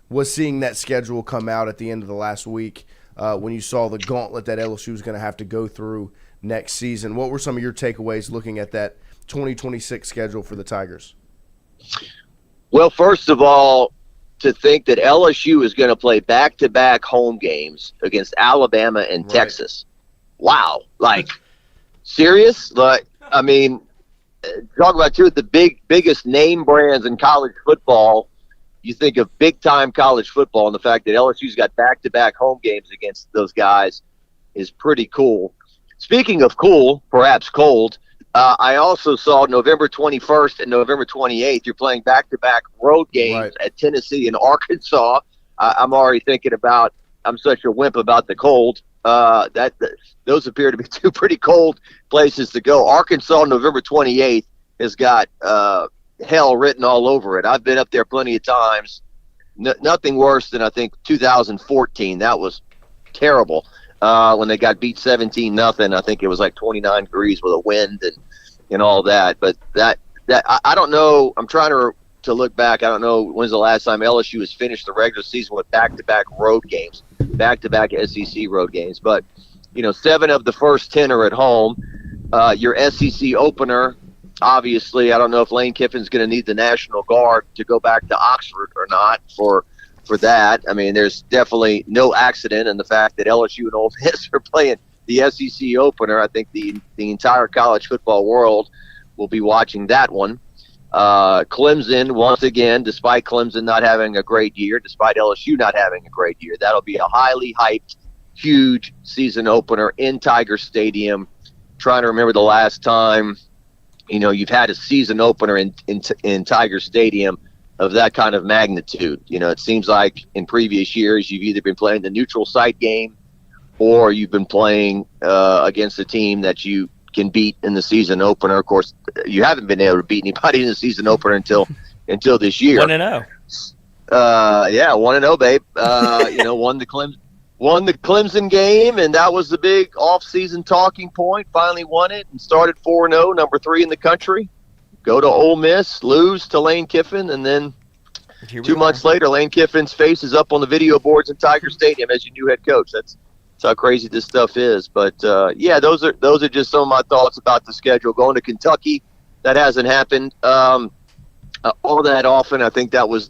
was seeing that schedule come out at the end of the last week when you saw the gauntlet that LSU was going to have to go through next season. What were some of your takeaways looking at that 2026 schedule for the Tigers? Well, first of all, to think that LSU is going to play back-to-back home games against Alabama and Texas. Wow. Like, serious? Like, I mean, talk about two of the biggest name brands in college football. You think of big-time college football, and the fact that LSU's got back-to-back home games against those guys is pretty cool. Speaking of cool, perhaps cold, I also saw November 21st and November 28th, you're playing back-to-back road games at Tennessee and Arkansas. I'm already thinking about, I'm such a wimp about the cold. Those appear to be two pretty cold places to go. Arkansas, November 28th, has got hell written all over it. I've been up there plenty of times. Nothing worse than, I think, 2014. That was terrible. When they got beat 17-0, I think it was like 29 degrees with a wind and all that. But that I don't know. I'm trying to look back. I don't know when's the last time LSU has finished the regular season with back-to-back road games, back-to-back SEC road games. But 7 of the first 10 are at home. Your SEC opener, obviously, I don't know if Lane Kiffin's going to need the National Guard to go back to Oxford or not for that. I mean, there's definitely no accident in the fact that LSU and Ole Miss are playing the SEC opener. I think the entire college football world will be watching that one. Clemson, once again, despite Clemson not having a great year, despite LSU not having a great year, that'll be a highly hyped, huge season opener in Tiger Stadium. Trying to remember the last time, you've had a season opener in Tiger Stadium of that kind of magnitude. It seems like in previous years you've either been playing the neutral site game or you've been playing against a team that you can beat in the season opener. Of course, you haven't been able to beat anybody in the season opener until this year. 1-0. 1-0, babe. Won the Clemson game, and that was the big off-season talking point. Finally won it and started 4-0, number 3 in the country. Go to Ole Miss, lose to Lane Kiffin, and then 2 months later, Lane Kiffin's face is up on the video boards in Tiger Stadium as your new head coach. That's how crazy this stuff is. But those are just some of my thoughts about the schedule. Going to Kentucky, that hasn't happened all that often. I think that was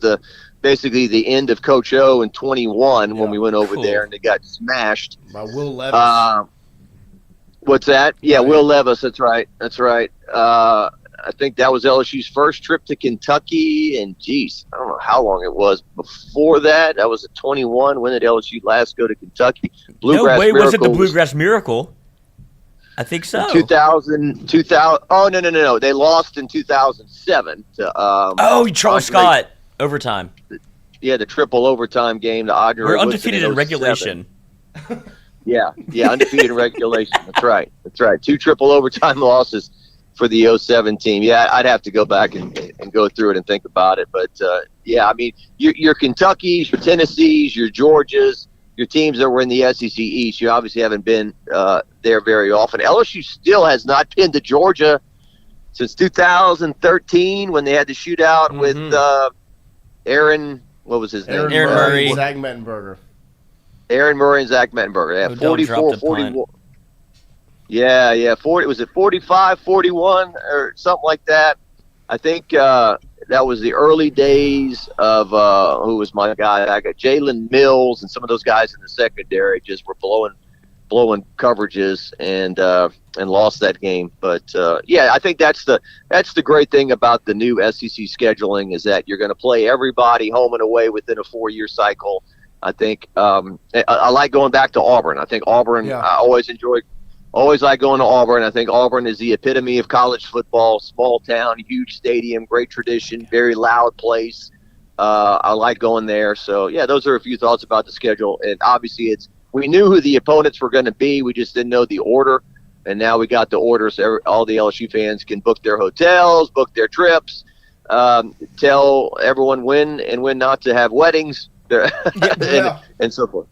basically the end of Coach O in 21 when we went over there and they got smashed by Will Levis. What's that? Yeah, Will Levis. That's right. I think that was LSU's first trip to Kentucky, and geez, I don't know how long it was before that. That was at 21. When did LSU last go to Kentucky? Was it the Bluegrass Miracle? I think so. 2000. Oh, no. They lost in 2007 to Charles Scott overtime. Yeah, the triple overtime game to Audrey. We're undefeated in regulation. Yeah, undefeated in regulation. That's right. 2 triple overtime losses for the 07 team. Yeah, I'd have to go back and go through it and think about it. But, yeah, I mean, your Kentuckys, your Tennessees, your Georgias, your teams that were in the SEC East, you obviously haven't been there very often. LSU still has not been to Georgia since 2013 when they had the shootout with Aaron, what was his name? Aaron Murray. Zach Mettenberger. Aaron Murray and Zach Mettenberger. Yeah, 44, 41. Yeah, 40. Was it 45, 41, or something like that? I think that was the early days of who was my guy? I got Jalen Mills and some of those guys in the secondary just were blowing coverages and lost that game. But yeah, I think that's the great thing about the new SEC scheduling is that you're going to play everybody home and away within a 4-year cycle. I think I like going back to Auburn. I think Auburn. Yeah. I always like going to Auburn. I think Auburn is the epitome of college football. Small town, huge stadium, great tradition, very loud place. I like going there. So yeah, those are a few thoughts about the schedule. And obviously, we knew who the opponents were going to be. We just didn't know the order. And now we got the order, so all the LSU fans can book their hotels, book their trips, tell everyone when and when not to have weddings, and so forth.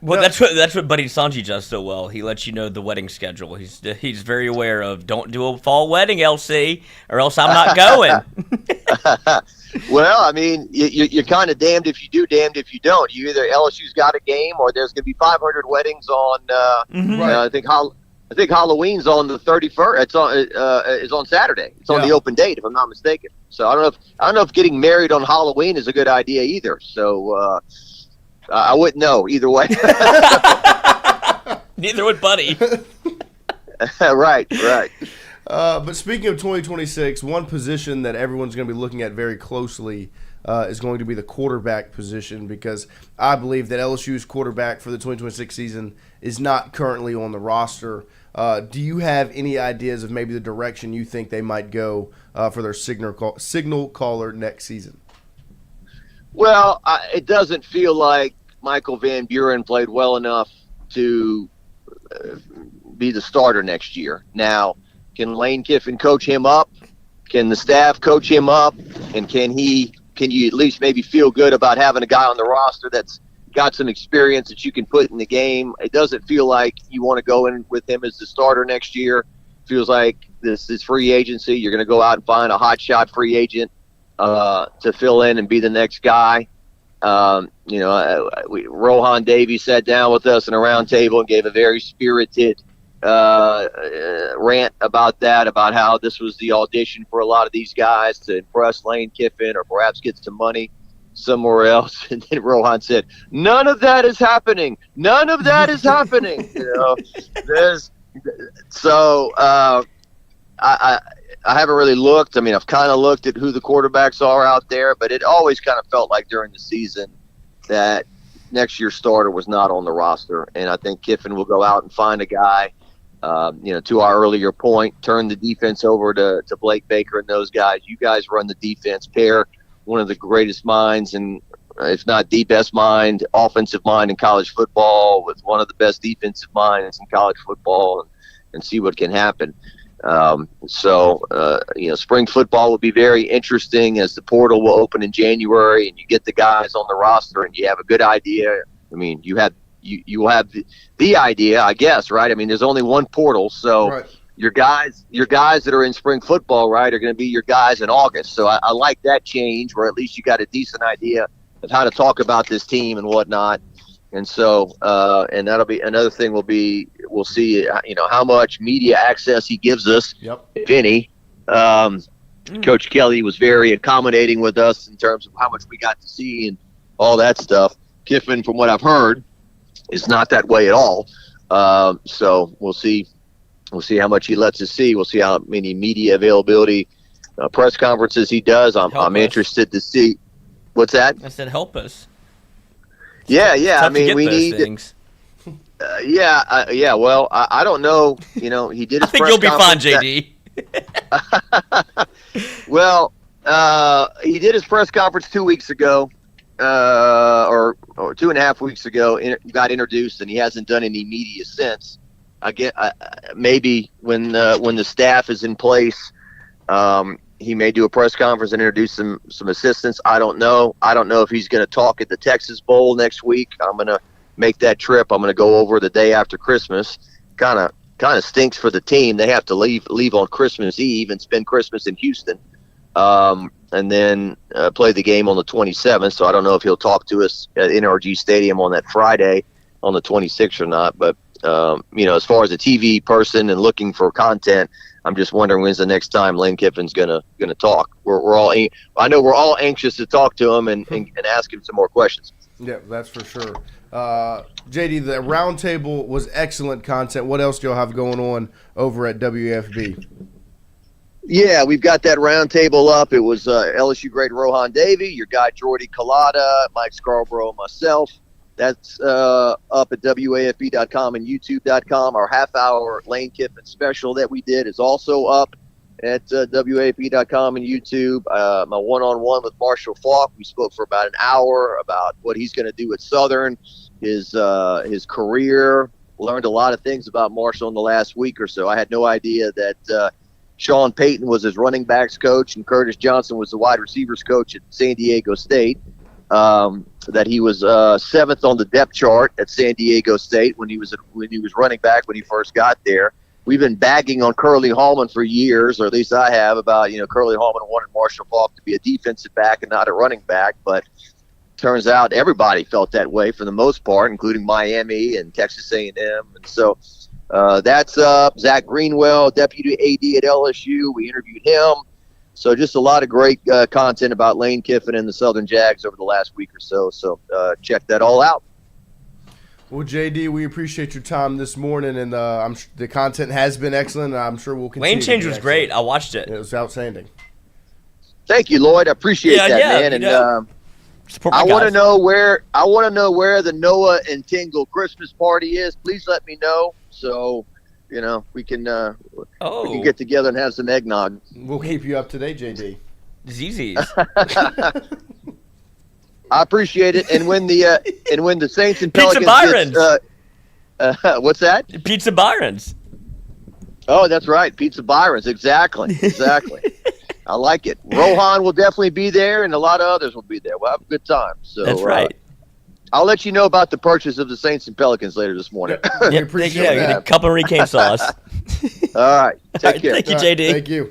Well, that's what Buddy Sanji does so well. He lets you know the wedding schedule. He's very aware of don't do a fall wedding, LC, or else I'm not going. Well, I mean, you're kind of damned if you do, damned if you don't. You either LSU's got a game, or there's going to be 500 weddings on. I think Halloween's on the 31st. It's on Saturday. It's on the open date, if I'm not mistaken. So I don't know if getting married on Halloween is a good idea either. So I wouldn't know either way. Neither would Buddy. Right. But speaking of 2026, one position that everyone's going to be looking at very closely is going to be the quarterback position, because I believe that LSU's quarterback for the 2026 season is not currently on the roster. Do you have any ideas of maybe the direction you think they might go for their signal caller next season? Well, it doesn't feel like Michael Van Buren played well enough to be the starter next year. Now, can Lane Kiffin coach him up? Can the staff coach him up? And can you at least maybe feel good about having a guy on the roster that's got some experience that you can put in the game? It doesn't feel like you want to go in with him as the starter next year. It feels like this is free agency. You're going to go out and find a hotshot free agent to fill in and be the next guy. Rohan Davey sat down with us in a round table and gave a very spirited rant about how this was the audition for a lot of these guys to impress Lane Kiffin or perhaps get some money somewhere else. And then Rohan said, none of that is happening. None of that is happening. I haven't really looked. I mean, I've kind of looked at who the quarterbacks are out there, but it always kind of felt like during the season that next year's starter was not on the roster. And I think Kiffin will go out and find a guy, to our earlier point, turn the defense over to Blake Baker and those guys. You guys run the defense, pair one of the greatest minds, and if not the best mind, offensive mind in college football with one of the best defensive minds in college football, and see what can happen. Spring football will be very interesting as the portal will open in January and you get the guys on the roster and you have a good idea. I mean, you have the idea, I guess, right? I mean, there's only one portal, so right. Your guys that are in spring football, right, are going to be your guys in August. So I like that change, where at least you got a decent idea of how to talk about this team and whatnot. And so, and that'll be another thing. We'll see, how much media access he gives us, if any. Coach Kelly was very accommodating with us in terms of how much we got to see and all that stuff. Kiffin, from what I've heard, is not that way at all. So we'll see. We'll see how much he lets us see. We'll see how many media availability, press conferences he does. I'm interested to see. What's that? I said, help us. Yeah. I mean, we need things. Well, I don't know. He did his I think press you'll be fine, JD. Well, he did his press conference 2 weeks ago, or 2.5 weeks ago. Got introduced, and he hasn't done any media since. maybe when the staff is in place, he may do a press conference and introduce some assistants. I don't know. I don't know if he's going to talk at the Texas Bowl next week. I'm going to make that trip. I'm going to go over the day after Christmas. Kind of stinks for the team. They have to leave on Christmas Eve and spend Christmas in Houston, and then play the game on the 27th. So I don't know if he'll talk to us at NRG Stadium on that Friday on the 26th or not. But as far as a TV person and looking for content, I'm just wondering when's the next time Lane Kiffin's gonna talk. I know we're all anxious to talk to him and ask him some more questions. Yeah, that's for sure. JD, the roundtable was excellent content. What else do y'all have going on over at WFB? Yeah, we've got that roundtable up. It was LSU great Rohan Davey, your guy Jordy Collada, Mike Scarborough, myself. That's up at WAFB.com and YouTube.com. Our half-hour Lane Kiffin special that we did is also up at WAFB.com and YouTube. My one-on-one with Marshall Faulk, we spoke for about an hour about what he's going to do at Southern, his career. Learned a lot of things about Marshall in the last week or so. I had no idea that Sean Payton was his running backs coach and Curtis Johnson was the wide receivers coach at San Diego State. That he was seventh on the depth chart at San Diego State when he was running back when he first got there. We've been bagging on Curly Hallman for years, or at least I have, about Curly Hallman wanted Marshall Faulk to be a defensive back and not a running back, but turns out everybody felt that way for the most part, including Miami and Texas A&M, and so that's up. Zach Greenwell, deputy AD at LSU, we interviewed him. So just a lot of great content about Lane Kiffin and the Southern Jags over the last week or so. So check that all out. Well, JD, we appreciate your time this morning, and the content has been excellent. I'm sure we'll continue. Lane Change was great. I watched it. It was outstanding. Thank you, Lloyd. I appreciate that, man. And I want to know where the Noah and Tingle Christmas party is. Please let me know. So we can get together and have some eggnog. We'll keep you up to date, JD. ZZ's. I appreciate it. And when the Saints and Pizza Pelicans Byron's. What's that? Pizza Byron's. Oh, that's right. Pizza Byron's. Exactly. I like it. Rohan will definitely be there, and a lot of others will be there. We'll have a good time. So that's right. I'll let you know about the purchase of the Saints and Pelicans later this morning. We appreciate that. Get a couple of recane sauce. All right. Take care. Thank you, JD. Thank you.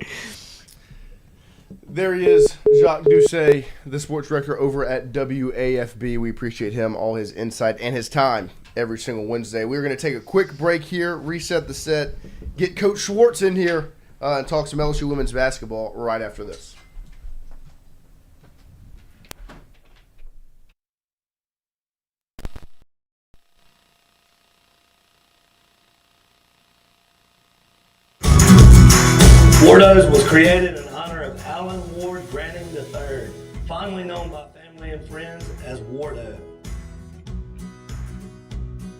There he is, Jacques Doucet, the sports director over at WAFB. We appreciate him, all his insight, and his time every single Wednesday. We're going to take a quick break here, reset the set, get Coach Schwartz in here, and talk some LSU women's basketball right after this. Wardos was created in honor of Alan Ward Branning III, fondly known by family and friends as Wardo.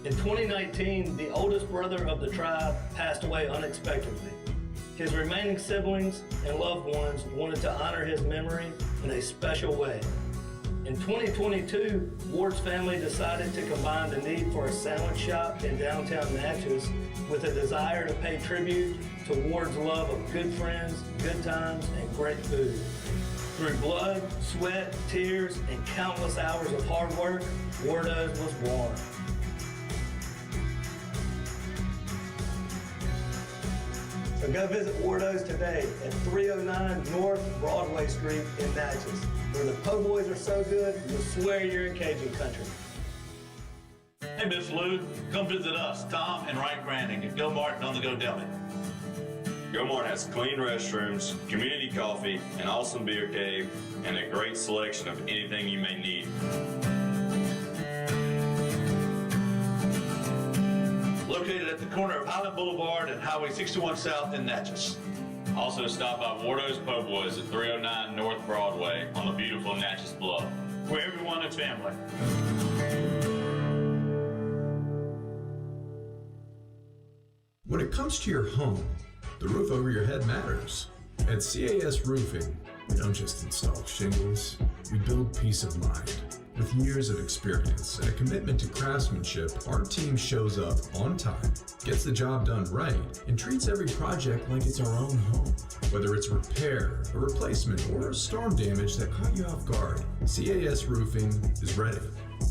In 2019, the oldest brother of the tribe passed away unexpectedly. His remaining siblings and loved ones wanted to honor his memory in a special way. In 2022, Ward's family decided to combine the need for a sandwich shop in downtown Natchez with a desire to pay tribute to Ward's love of good friends, good times, and great food. Through blood, sweat, tears, and countless hours of hard work, Wardo's was born. So go visit Wardo's today at 309 North Broadway Street in Natchez, where the po' boys are so good, you'll swear you're in Cajun country. Hey, Miss Lou, come visit us, Tom and Wright Branding at Go Martin on the Go Deli. Go Mart has clean restrooms, community coffee, an awesome beer cave, and a great selection of anything you may need. Located at the corner of Highland Boulevard and Highway 61 South in Natchez. Also stop by Wardo's Po' Boys at 309 North Broadway on the beautiful Natchez Bluff, where everyone is family. When it comes to your home, the roof over your head matters. At CAS Roofing, we don't just install shingles, we build peace of mind. With years of experience and a commitment to craftsmanship, our team shows up on time, gets the job done right, and treats every project like it's our own home. Whether it's repair, a replacement, or storm damage that caught you off guard, CAS Roofing is ready.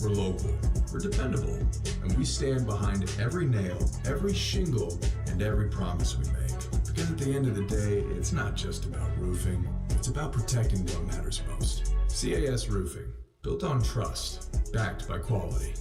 We're local, we're dependable, and we stand behind every nail, every shingle, and every promise we make. Because at the end of the day, it's not just about roofing, it's about protecting what matters most. CAS Roofing, built on trust, backed by quality.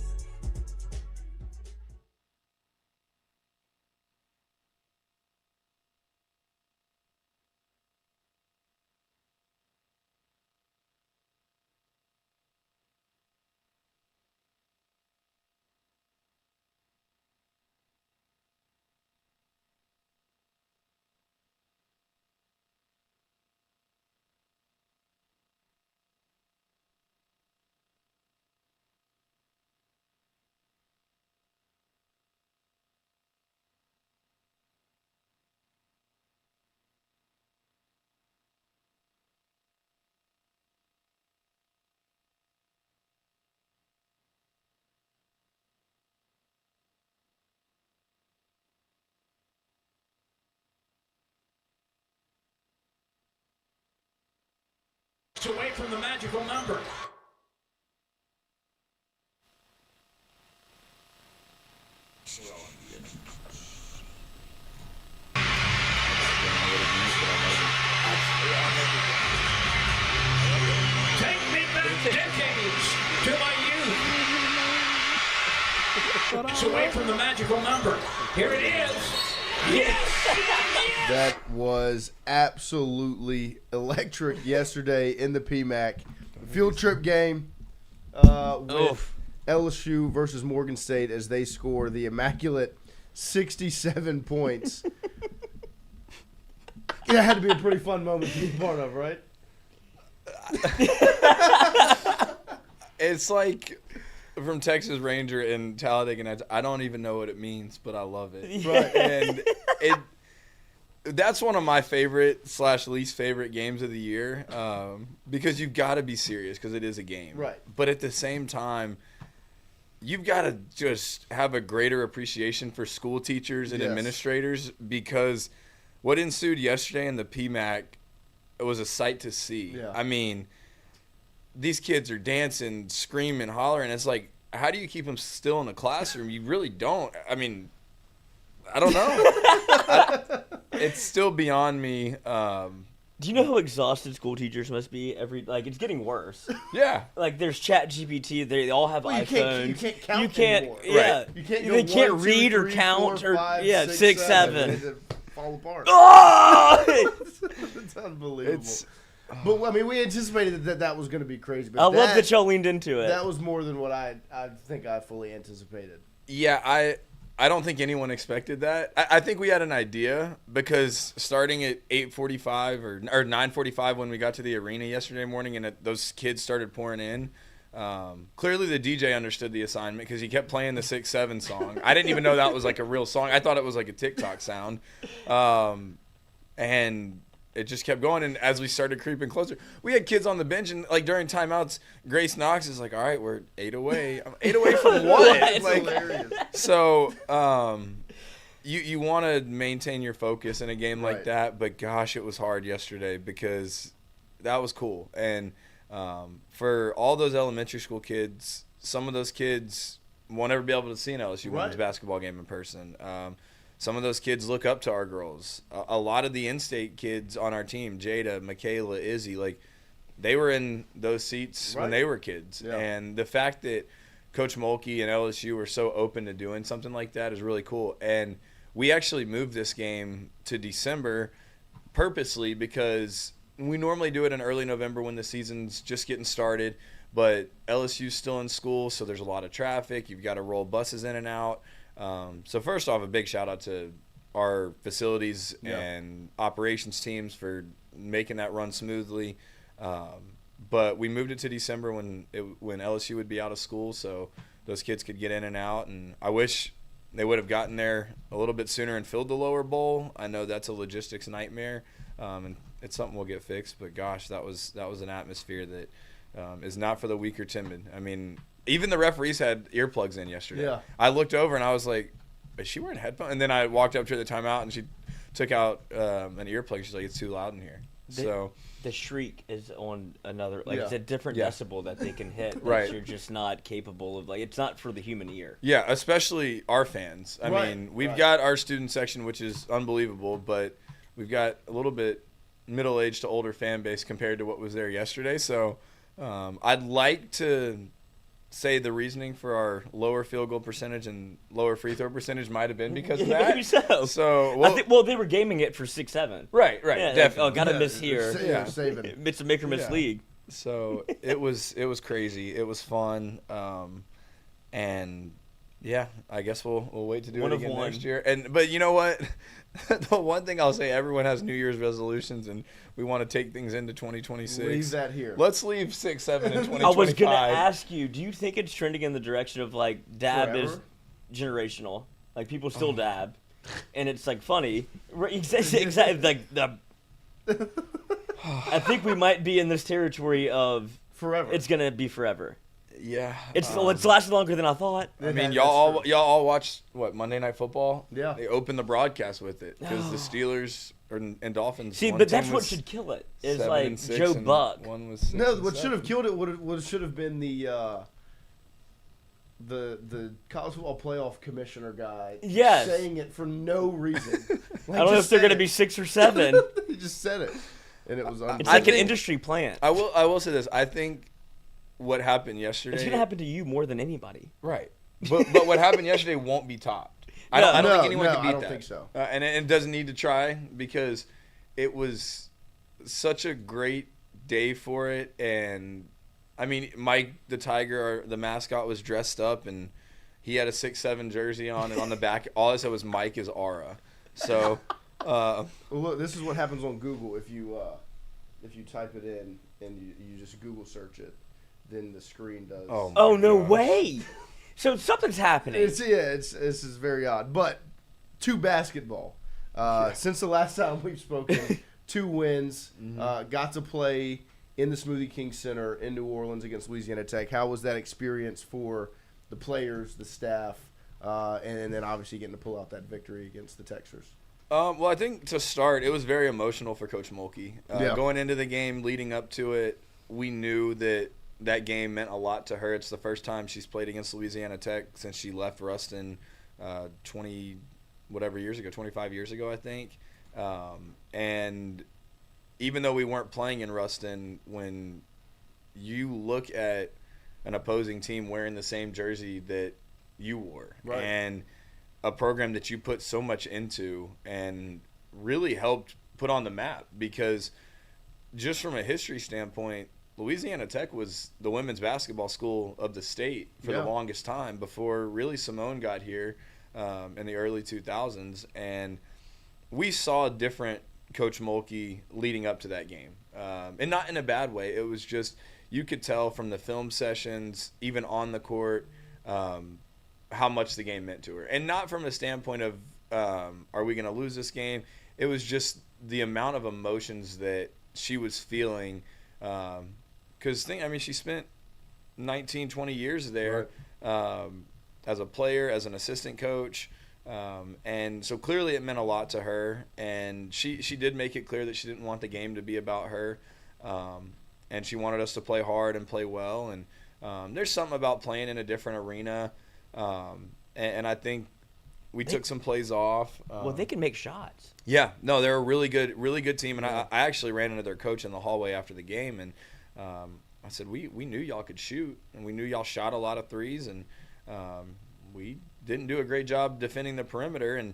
Away from the magical number. Take me back decades to my youth. It's away from the magical number. Here it is. Yes! That was absolutely electric yesterday in the PMAC. Field trip game with LSU versus Morgan State as they score the immaculate 67 points. It had to be a pretty fun moment to be part of, right? It's like from Texas Ranger and Talladega Nights. I don't even know what it means, but I love it. Right. And that's one of my favorite / least favorite games of the year because you've got to be serious because it is a game. Right. But at the same time, you've got to just have a greater appreciation for school teachers and administrators because what ensued yesterday in the PMAC was a sight to see. Yeah. I mean, these kids are dancing, screaming, hollering. It's like, how do you keep them still in the classroom? You really don't. I mean, I don't know. It's still beyond me. Do you know how exhausted school teachers must be? It's getting worse. Yeah. Like there's ChatGPT. They all have iPhones. You can't count You can't. anymore. Yeah. Right. You can't go They can't 1, 2, read or 3, count 4, 5, or 6, 7. They fall apart. Oh! It's unbelievable. But I mean, we anticipated that was going to be crazy. But I love that y'all leaned into it. That was more than what I think I fully anticipated. Yeah, I don't think anyone expected that. I think we had an idea because starting at 8:45 or 9:45 when we got to the arena yesterday morning and those kids started pouring in, clearly the DJ understood the assignment because he kept playing the 6-7 song. I didn't even know that was like a real song. I thought it was like a TikTok sound. And it just kept going, and as we started creeping closer, we had kids on the bench, and like during timeouts, Grace Knox is like, "All right, we're 8 away. I'm 8 away from what?" That's like, hilarious. So, you want to maintain your focus in a game like that, but gosh, it was hard yesterday because that was cool, and for all those elementary school kids, some of those kids won't ever be able to see an LSU women's basketball game in person. Some of those kids look up to our girls. A lot of the in-state kids on our team, Jada, Michaela, Izzy, like they were in those seats when they were kids. Yeah. And the fact that Coach Mulkey and LSU were so open to doing something like that is really cool. And we actually moved this game to December purposely because we normally do it in early November when the season's just getting started. But LSU's still in school, so there's a lot of traffic. You've got to roll buses in and out. So first off, a big shout out to our facilities and operations teams for making that run smoothly. But we moved it to December when LSU would be out of school, so those kids could get in and out. And I wish they would have gotten there a little bit sooner and filled the lower bowl. I know that's a logistics nightmare, and it's something we'll get fixed. But gosh, that was an atmosphere that is not for the weak or timid. I mean, even the referees had earplugs in yesterday. Yeah. I looked over and I was like, is she wearing headphones? And then I walked up to her at the timeout and she took out an earplug. She's like, it's too loud in here. The shriek is on another, like, it's a different Yeah. decibel that they can hit that Right. you're just not capable of, like, it's not for the human ear. Yeah, especially our fans. I Right, mean, we've right. got our student section, which is unbelievable, but we've got a little bit middle-aged to older fan base compared to what was there yesterday. So I'd like to say the reasoning for our lower field goal percentage and lower free throw percentage might have been because of that. Maybe so. So, well, they were gaming it for 6-7. right, Yeah, definitely. Like, gotta miss here. Yeah, saving. It's a make or miss Yeah. league. So it was crazy. It was fun, and yeah, I guess we'll wait to do One it of again one. next year. But you know what? The one thing I'll say, everyone has New Year's resolutions, and we want to take things into 2026. Leave that here. Let's leave 6, 7, and 2025. I was gonna ask you, do you think it's trending in the direction of, like, dab is Forever? generational? Like, people still dab, and it's, like, funny. Exactly. Like the. I think we might be in this territory of Forever. it's gonna be forever. Yeah, It's lasted longer than I thought. I mean, That's y'all all watched what Monday Night Football? Yeah. They opened the broadcast with it because the Steelers and Dolphins. See, one but team that's what was should kill it. Is 7 like and 6 Joe and Buck. One was 6 No, and what should have 7. killed it would should have been the college football playoff commissioner guy. Yes. Saying it for no reason. I don't know if they're gonna be 6 or 7. He just said it, and it was. It's I like an think- industry plant. I will say this. I think what happened yesterday. It's gonna happen to you more than anybody. Right. But what happened yesterday won't be topped. I don't think anyone can beat I don't that. think so. And it doesn't need to try because it was such a great day for it. And I mean, Mike the Tiger, the mascot, was dressed up and he had a 6-7 jersey on, and on the back, all it said was Mike is aura. So, Well, look, this is what happens on Google if you type it in and you just Google search it, then the screen does. Oh no way! So something's happening. This is very odd. But to basketball, since the last time we've spoken, 2 wins. Got to play in the Smoothie King Center in New Orleans against Louisiana Tech. How was that experience for the players, the staff, and then obviously getting to pull out that victory against the Texers? well, I think to start, it was very emotional for Coach Mulkey. Yeah. Going into the game, leading up to it, we knew that game meant a lot to her. It's the first time she's played against Louisiana Tech since she left Ruston 25 years ago, I think. And even though we weren't playing in Ruston, when you look at an opposing team wearing the same jersey that you wore, Right. and a program that you put so much into and really helped put on the map, because just from a history standpoint, Louisiana Tech was the women's basketball school of the state for the longest time before really Simone got here in the early 2000s. And we saw a different Coach Mulkey leading up to that game. And not in a bad way. It was just, you could tell from the film sessions, even on the court, how much the game meant to her. And not from a standpoint of, are we going to lose this game? It was just the amount of emotions that she was feeling. Because she spent 19, 20 years there as a player, as an assistant coach. And so clearly it meant a lot to her. And she did make it clear that she didn't want the game to be about her. And she wanted us to play hard and play well. And there's something about playing in a different arena. And I think we took some plays off. Well, they can make shots. Yeah, no, they're a really good team, and I actually ran into their coach in the hallway after the game, and I said, we knew y'all could shoot, and we knew y'all shot a lot of threes, and we didn't do a great job defending the perimeter. And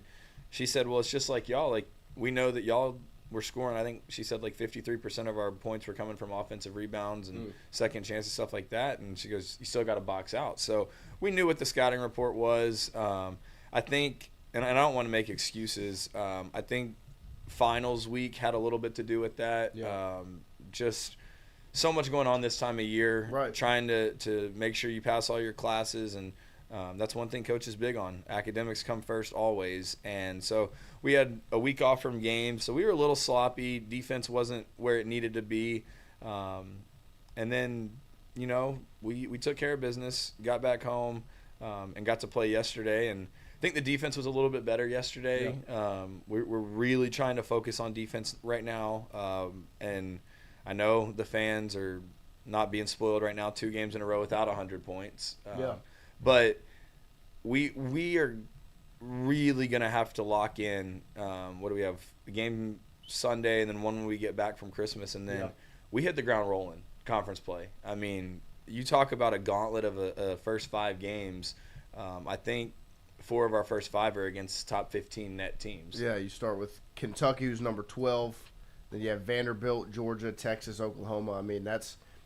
she said, well, it's just like y'all. Like, we know that y'all were scoring. I think she said like 53% of our points were coming from offensive rebounds and second chances, stuff like that. And she goes, you still got to box out. So we knew what the scouting report was. I think, and I don't want to make excuses, I think finals week had a little bit to do with that. Yeah. Just so much going on this time of year, Right. trying to make sure you pass all your classes. And that's one thing Coach is big on. Academics come first always. And so we had a week off from games, so we were a little sloppy. Defense wasn't where it needed to be. And then we took care of business, got back home, and got to play yesterday. And I think the defense was a little bit better yesterday. Yeah. We're really trying to focus on defense right now. And I know the fans are not being spoiled right now, 2 games in a row without 100 points. But we are really going to have to lock in. What do we have? The game Sunday, and then one when we get back from Christmas, and then we hit the ground rolling conference play. I mean, you talk about a gauntlet of a first 5 games. I think 4 of our first 5 are against top 15 net teams. Yeah, you start with Kentucky, who's number 12. Then you have Vanderbilt, Georgia, Texas, Oklahoma. I mean,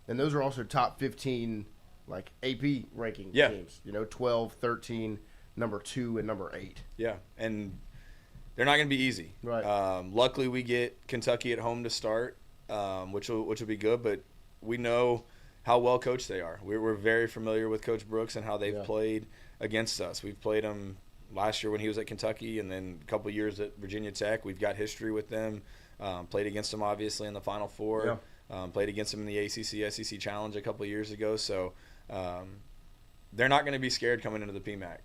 and those are also top 15 like AP ranking teams. 12, 13, number 2, and number 8. Yeah, and they're not going to be easy. Right. Luckily, we get Kentucky at home to start, which will be good. But we know how well coached they are. We're very familiar with Coach Brooks and how they've played against us. We've played him last year when he was at Kentucky, and then a couple years at Virginia Tech. We've got history with them. Played against them obviously in the Final Four. Yeah. Played against them in the ACC/SEC Challenge a couple years ago. So they're not going to be scared coming into the PMAC.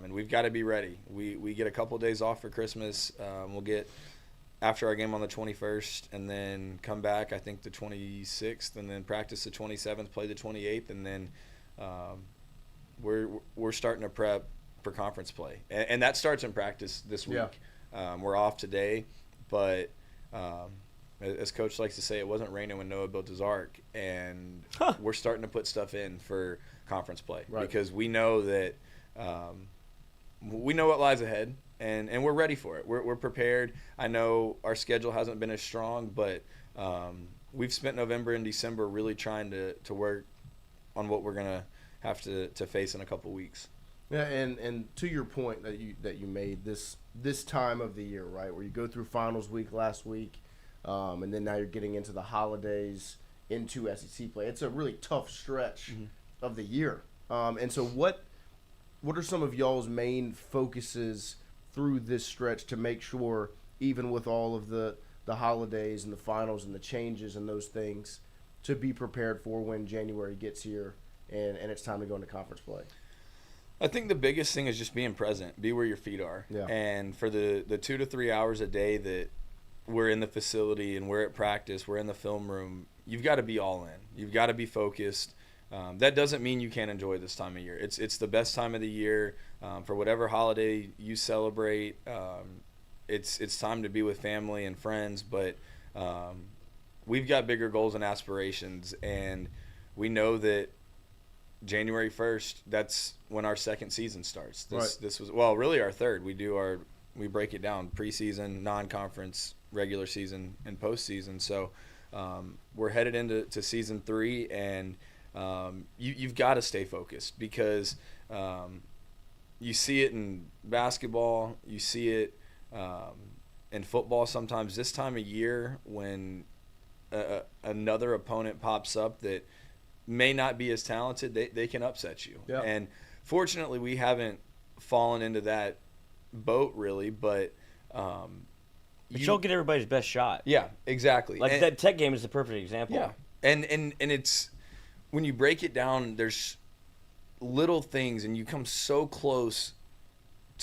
And we've got to be ready. We get a couple days off for Christmas. We'll get after our game on the 21st, and then come back, I think, the 26th, and then practice the 27th, play the 28th, and then we're starting to prep for conference play. And that starts in practice this week. Yeah. We're off today, but as Coach likes to say, it wasn't raining when Noah built his ark, and we're starting to put stuff in for conference play because we know that we know what lies ahead, and we're ready for it. We're prepared. I know our schedule hasn't been as strong, but we've spent November and December really trying to work on what we're gonna have to face in a couple weeks. Yeah, and to your point that you made, this time of the year, right, where you go through finals week last week, and then now you're getting into the holidays, into SEC play. It's a really tough stretch of the year. And so what are some of y'all's main focuses through this stretch to make sure, even with all of the holidays and the finals and the changes and those things, to be prepared for when January gets here and it's time to go into conference play? I think the biggest thing is just being present, be where your feet are. Yeah. And for the 2 to 3 hours a day that we're in the facility and we're at practice, we're in the film room, you've got to be all in. You've got to be focused. That doesn't mean you can't enjoy this time of year. It's the best time of the year for whatever holiday you celebrate. It's time to be with family and friends, but we've got bigger goals and aspirations, and we know that January 1st, that's when our second season starts. This was really our third. We break it down: preseason, non-conference, regular season, and postseason. So we're headed into season 3, and you've got to stay focused because you see it in basketball, you see it in football sometimes. This time of year when another opponent pops up that may not be as talented, they can upset you. Yep. And fortunately, we haven't fallen into that boat really, but you'll get everybody's best shot. Yeah, exactly. Like that Tech game is the perfect example. Yeah, and it's when you break it down, there's little things, and you come so close.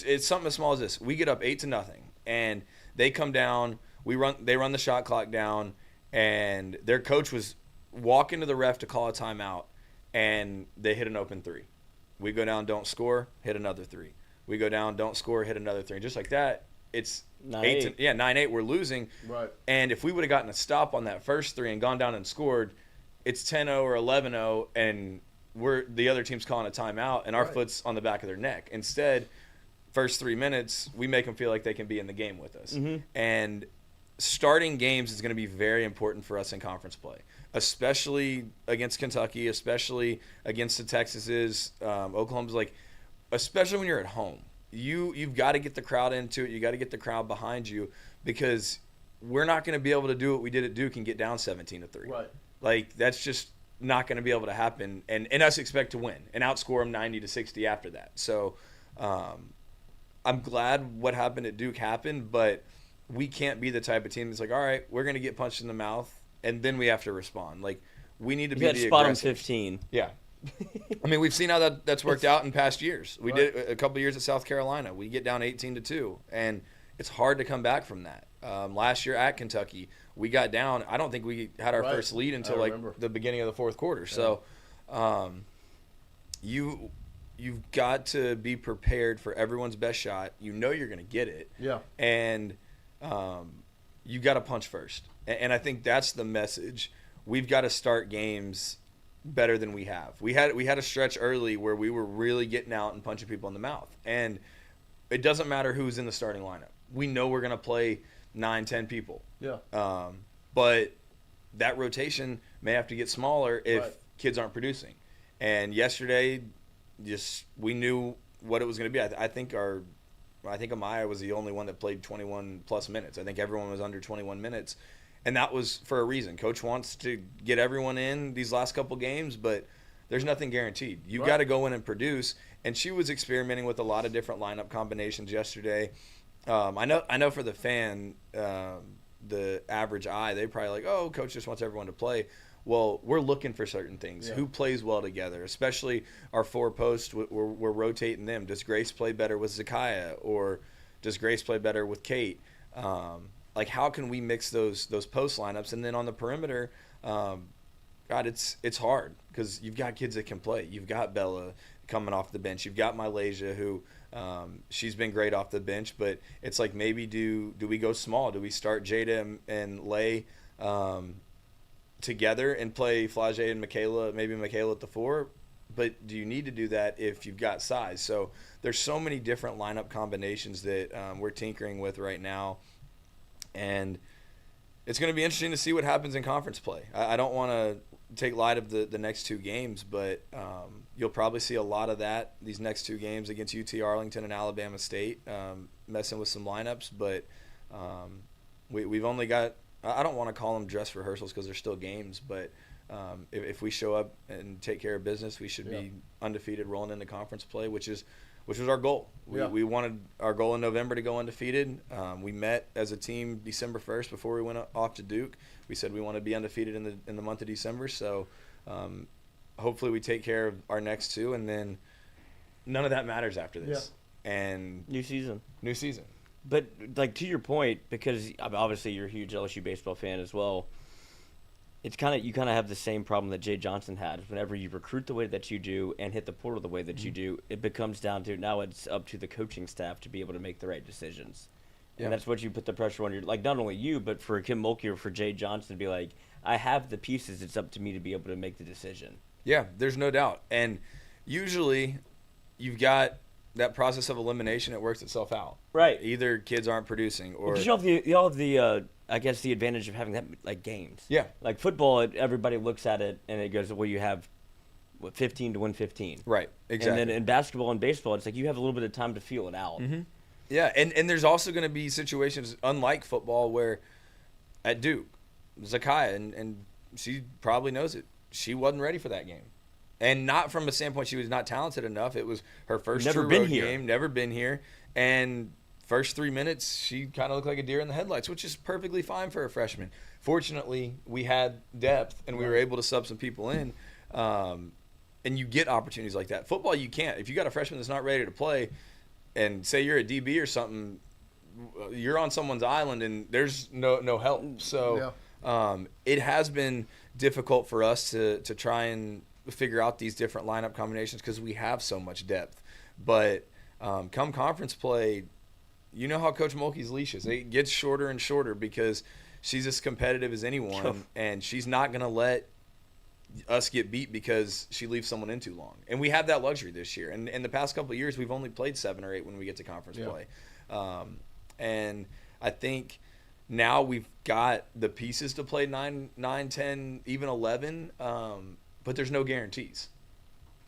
It's something as small as this. We get up 8-0, and they come down. They run the shot clock down, and their coach was walking to the ref to call a timeout, and they hit an open 3. We go down, don't score, hit another 3. We go down, don't score, hit another 3. Just like that, it's 9-8. 9-8. We're losing. Right. And if we would have gotten a stop on that first 3 and gone down and scored, it's 10-0 or 11-0, and the other team's calling a timeout, and our foot's on the back of their neck. Instead, first 3 minutes, we make them feel like they can be in the game with us. Mm-hmm. And starting games is going to be very important for us in conference play, especially against Kentucky, especially against the Texases, Oklahoma's, especially when you're at home. You've got to get the crowd into it. You got to get the crowd behind you, because we're not going to be able to do what we did at Duke and get down 17-3. Right. That's just not going to be able to happen, and us expect to win and outscore them 90-60 after that. So I'm glad what happened at Duke happened, but we can't be the type of team that's all right, we're going to get punched in the mouth and then we have to respond. we need to You be had the spot on aggressors. 15. Yeah. I mean, we've seen how that's worked out in past years. We did a couple years at South Carolina. We get down 18-2, and it's hard to come back from that. Last year at Kentucky, we got down. I don't think we had our first lead until like the beginning of the fourth quarter. Yeah. So, you've got to be prepared for everyone's best shot. You know you're going to get it. Yeah. And you got to punch first. And I think that's the message. We've got to start games better than we have. We had a stretch early where we were really getting out and punching people in the mouth. And it doesn't matter who's in the starting lineup. We know we're going to play 9-10 people. Yeah. But that rotation may have to get smaller if kids aren't producing. And yesterday, we knew what it was going to be. I think Amaya was the only one that played 21 plus minutes. I think everyone was under 21 minutes. And that was for a reason. Coach wants to get everyone in these last couple games, but there's nothing guaranteed. You've got to go in and produce. And she was experimenting with a lot of different lineup combinations yesterday. I know for the fan, the average eye, they probably like, oh, coach just wants everyone to play. Well, we're looking for certain things. Yeah. Who plays well together? Especially our 4 posts, we're rotating them. Does Grace play better with Zakiah, or does Grace play better with Kate? Like, how can we mix those post lineups? And then on the perimeter, God, it's hard because you've got kids that can play. You've got Bella coming off the bench. You've got Malaysia, who she's been great off the bench. But it's like, maybe do we go small? Do we start Jada and Lay together and play Flage and Michaela, maybe Michaela at the 4? But do you need to do that if you've got size? So there's so many different lineup combinations that we're tinkering with right now. And it's going to be interesting to see what happens in conference play. I don't want to take light of the next 2 games, but you'll probably see a lot of that these next 2 games against UT Arlington and Alabama State, messing with some lineups. But we've only got – I don't want to call them dress rehearsals because they're still games, but if we show up and take care of business, we should be undefeated rolling into conference play, which was our goal. We wanted our goal in November to go undefeated. We met as a team December 1st before we went off to Duke. We said we want to be undefeated in the month of December. So hopefully we take care of our next 2, and then none of that matters after this. Yeah. And new season. But like, to your point, because obviously you're a huge LSU baseball fan as well, it's you kind of have the same problem that Jay Johnson had. Whenever you recruit the way that you do and hit the portal the way that you do, it becomes down to, now it's up to the coaching staff to be able to make the right decisions. And that's what you put the pressure on your, like, not only you, but for Kim Mulkey or for Jay Johnson to be like, I have the pieces, it's up to me to be able to make the decision. Yeah, there's no doubt. And usually you've got that process of elimination, it works itself out. Right. Either kids aren't producing, or you have the I guess the advantage of having that, like, games. Yeah. Like football, everybody looks at it and it goes, well, you have 15 to win 15. Right. Exactly. And then in basketball and baseball, it's like you have a little bit of time to feel it out. Mm-hmm. Yeah, and there's also going to be situations, unlike football, where at Duke, Zakiah, and she probably knows it, she wasn't ready for that game. And not from a standpoint she was not talented enough. It was her first true road game, never been here. And first 3 minutes, she kind of looked like a deer in the headlights, which is perfectly fine for a freshman. Fortunately, we had depth, and we were able to sub some people in. And you get opportunities like that. Football, you can't. If you got a freshman that's not ready to play, and say you're a DB or something, you're on someone's island, and there's no help. So it has been difficult for us to try and figure out these different lineup combinations because we have so much depth. But come conference play, you know how Coach Mulkey's leash is. It gets shorter and shorter because she's as competitive as anyone, and she's not going to let us get beat because she leaves someone in too long. And we have that luxury this year. And in the past couple of years, we've only played 7 or 8 when we get to conference play. And I think now we've got the pieces to play 9, 10, even 11, but there's no guarantees.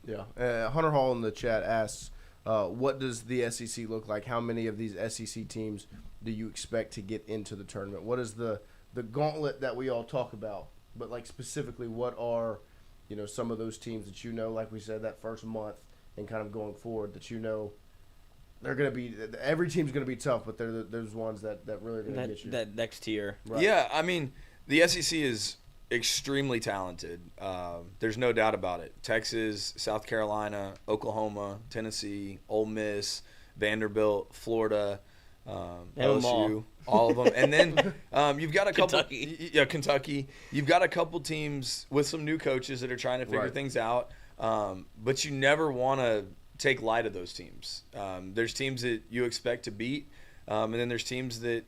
Yeah. Hunter Hall in the chat asks, what does the SEC look like? How many of these SEC teams do you expect to get into the tournament? What is the gauntlet that we all talk about? But, like, specifically, what are, some of those teams that like we said, that first month and kind of going forward that they're going to be – every team's going to be tough, but they're those ones that really are going to get you. That next tier. Right. Yeah, I mean, the SEC is extremely talented. There's no doubt about it. Texas, South Carolina, Oklahoma, Tennessee, Ole Miss, Vanderbilt, Florida, LSU, all of them. And then you've got a couple. Kentucky. Yeah, Kentucky. You've got a couple teams with some new coaches that are trying to figure Right. things out. But you never want to take light of those teams. There's teams that you expect to beat, and then there's teams that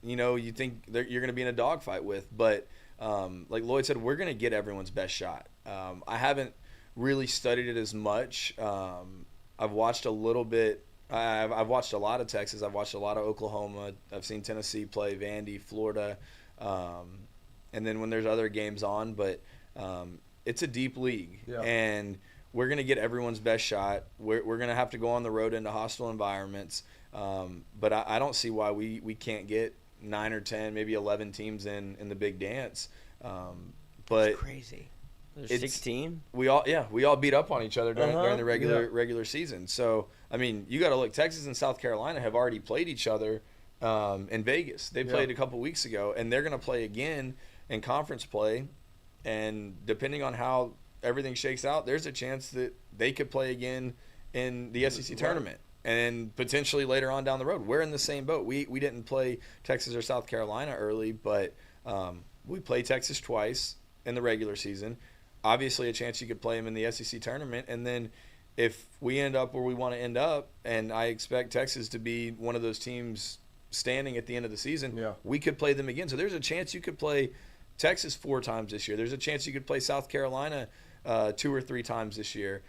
you think you're going to be in a dogfight with. But like Lloyd said, we're going to get everyone's best shot. I haven't really studied it as much. I've watched a little bit. I've watched a lot of Texas. I've watched a lot of Oklahoma. I've seen Tennessee play, Vandy, Florida, and then when there's other games on. But it's a deep league, and we're going to get everyone's best shot. We're going to have to go on the road into hostile environments. But I don't see why we can't get 9 or 10, maybe 11 teams in the big dance. But That's crazy. There's 16. We all beat up on each other during the regular season. So I mean, you got to look. Texas and South Carolina have already played each other in Vegas. They played a couple weeks ago, and they're going to play again in conference play. And depending on how everything shakes out, there's a chance that they could play again in the SEC tournament. And potentially later on down the road. We're in the same boat. We didn't play Texas or South Carolina early, but we played Texas twice in the regular season. Obviously a chance you could play them in the SEC tournament. And then if we end up where we want to end up, and I expect Texas to be one of those teams standing at the end of the season, we could play them again. So there's a chance you could play Texas 4 times this year. There's a chance you could play South Carolina 2 or 3 times this year.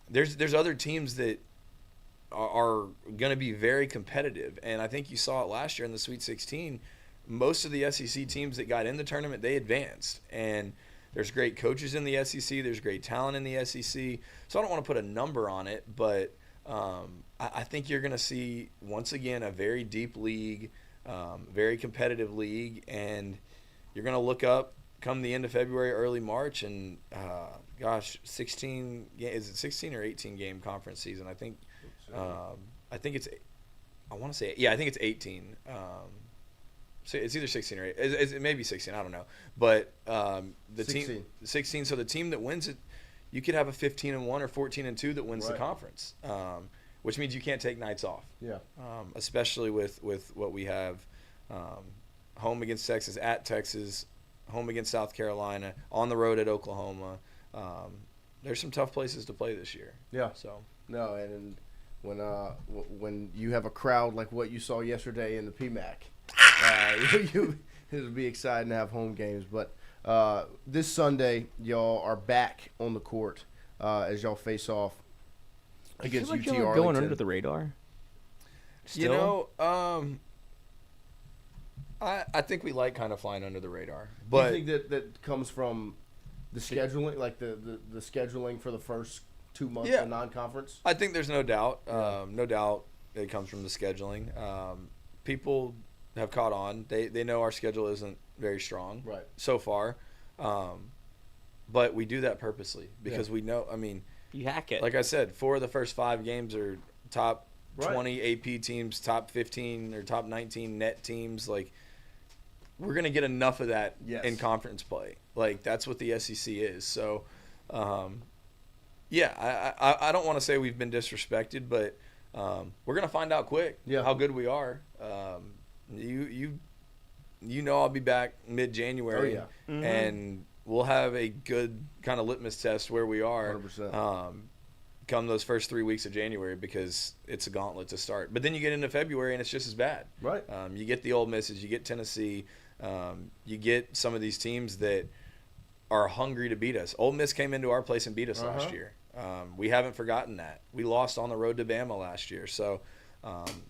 There's other teams that are going to be very competitive, and I think you saw it last year in the Sweet 16. Most of the SEC teams that got in the tournament, they advanced, and there's great coaches in the SEC. There's great talent in the SEC. So I don't want to put a number on it, but I think you're going to see once again a very deep league, very competitive league, and you're going to look up come the end of February, early March, and 16 is it 16 or 18 game conference season? I think it's I want to say I think it's 18. So it's either 16 or 8. It may be 16. I don't know. But the 16. So the team that wins it, you could have a 15-1 or 14-2 that wins the conference, which means you can't take nights off. Yeah. Especially with what we have, home against Texas, at Texas, home against South Carolina, on the road at Oklahoma. There's some tough places to play this year. Yeah. So no, and when you have a crowd like what you saw yesterday in the PMAC, it'll be exciting to have home games. But this Sunday, y'all are back on the court as y'all face off against UT Arlington. Going under the radar. Still? I think we like kind of flying under the radar. But do you think that comes from the scheduling, like the scheduling for the first 2 months of non-conference? I think there's no doubt. No doubt it comes from the scheduling. People have caught on. They know our schedule isn't very strong so far. But we do that purposely because we know, I mean, you hack it. Like I said, 4 of the first 5 games are top 20 AP teams, top 15 or top 19 net teams. Like, we're going to get enough of that in conference play. Like, that's what the SEC is. So, I don't want to say we've been disrespected, but we're going to find out quick how good we are. You know I'll be back mid-January, and we'll have a good kind of litmus test where we are 100%. Come those first 3 weeks of January, because it's a gauntlet to start. But then you get into February and it's just as bad. Right. You get the Ole Misses, you get Tennessee, you get some of these teams that are hungry to beat us. Ole Miss came into our place and beat us last year. We haven't forgotten that. We lost on the road to Bama last year. So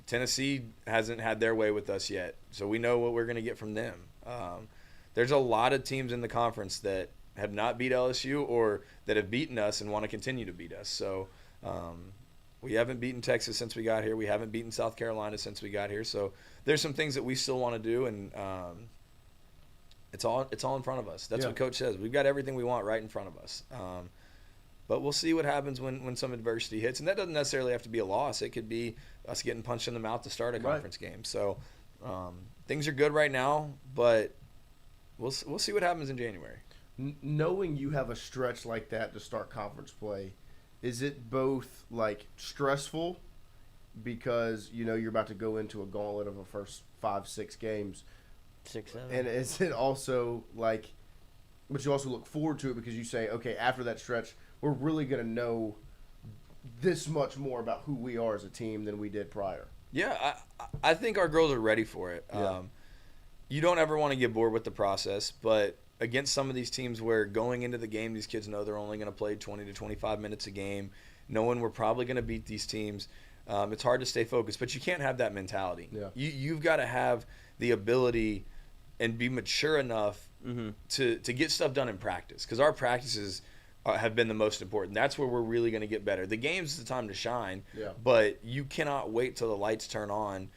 Tennessee hasn't had their way with us yet. So we know what we're going to get from them. There's a lot of teams in the conference that have not beat LSU or that have beaten us and want to continue to beat us. So we haven't beaten Texas since we got here. We haven't beaten South Carolina since we got here. So there's some things that we still want to do, and it's all in front of us. That's what Coach says. We've got everything we want right in front of us. But we'll see what happens when some adversity hits. And that doesn't necessarily have to be a loss. It could be us getting punched in the mouth to start a conference game. So things are good right now, but we'll see what happens in January. Knowing you have a stretch like that to start conference play, is it both like stressful because you know you're about to go into a gauntlet of a first 5-6 games, 6-7, and is it also like, but you also look forward to it because you say, okay, after that stretch, we're really going to know this much more about who we are as a team than we did prior. Yeah, I think our girls are ready for it. Yeah. You don't ever want to get bored with the process, but against some of these teams where going into the game, these kids know they're only going to play 20 to 25 minutes a game, knowing we're probably going to beat these teams, it's hard to stay focused. But you can't have that mentality. Yeah. You've got to have the ability and be mature enough to get stuff done in practice, because our practices have been the most important. That's where we're really going to get better. The game's the time to shine, but you cannot wait till the lights turn on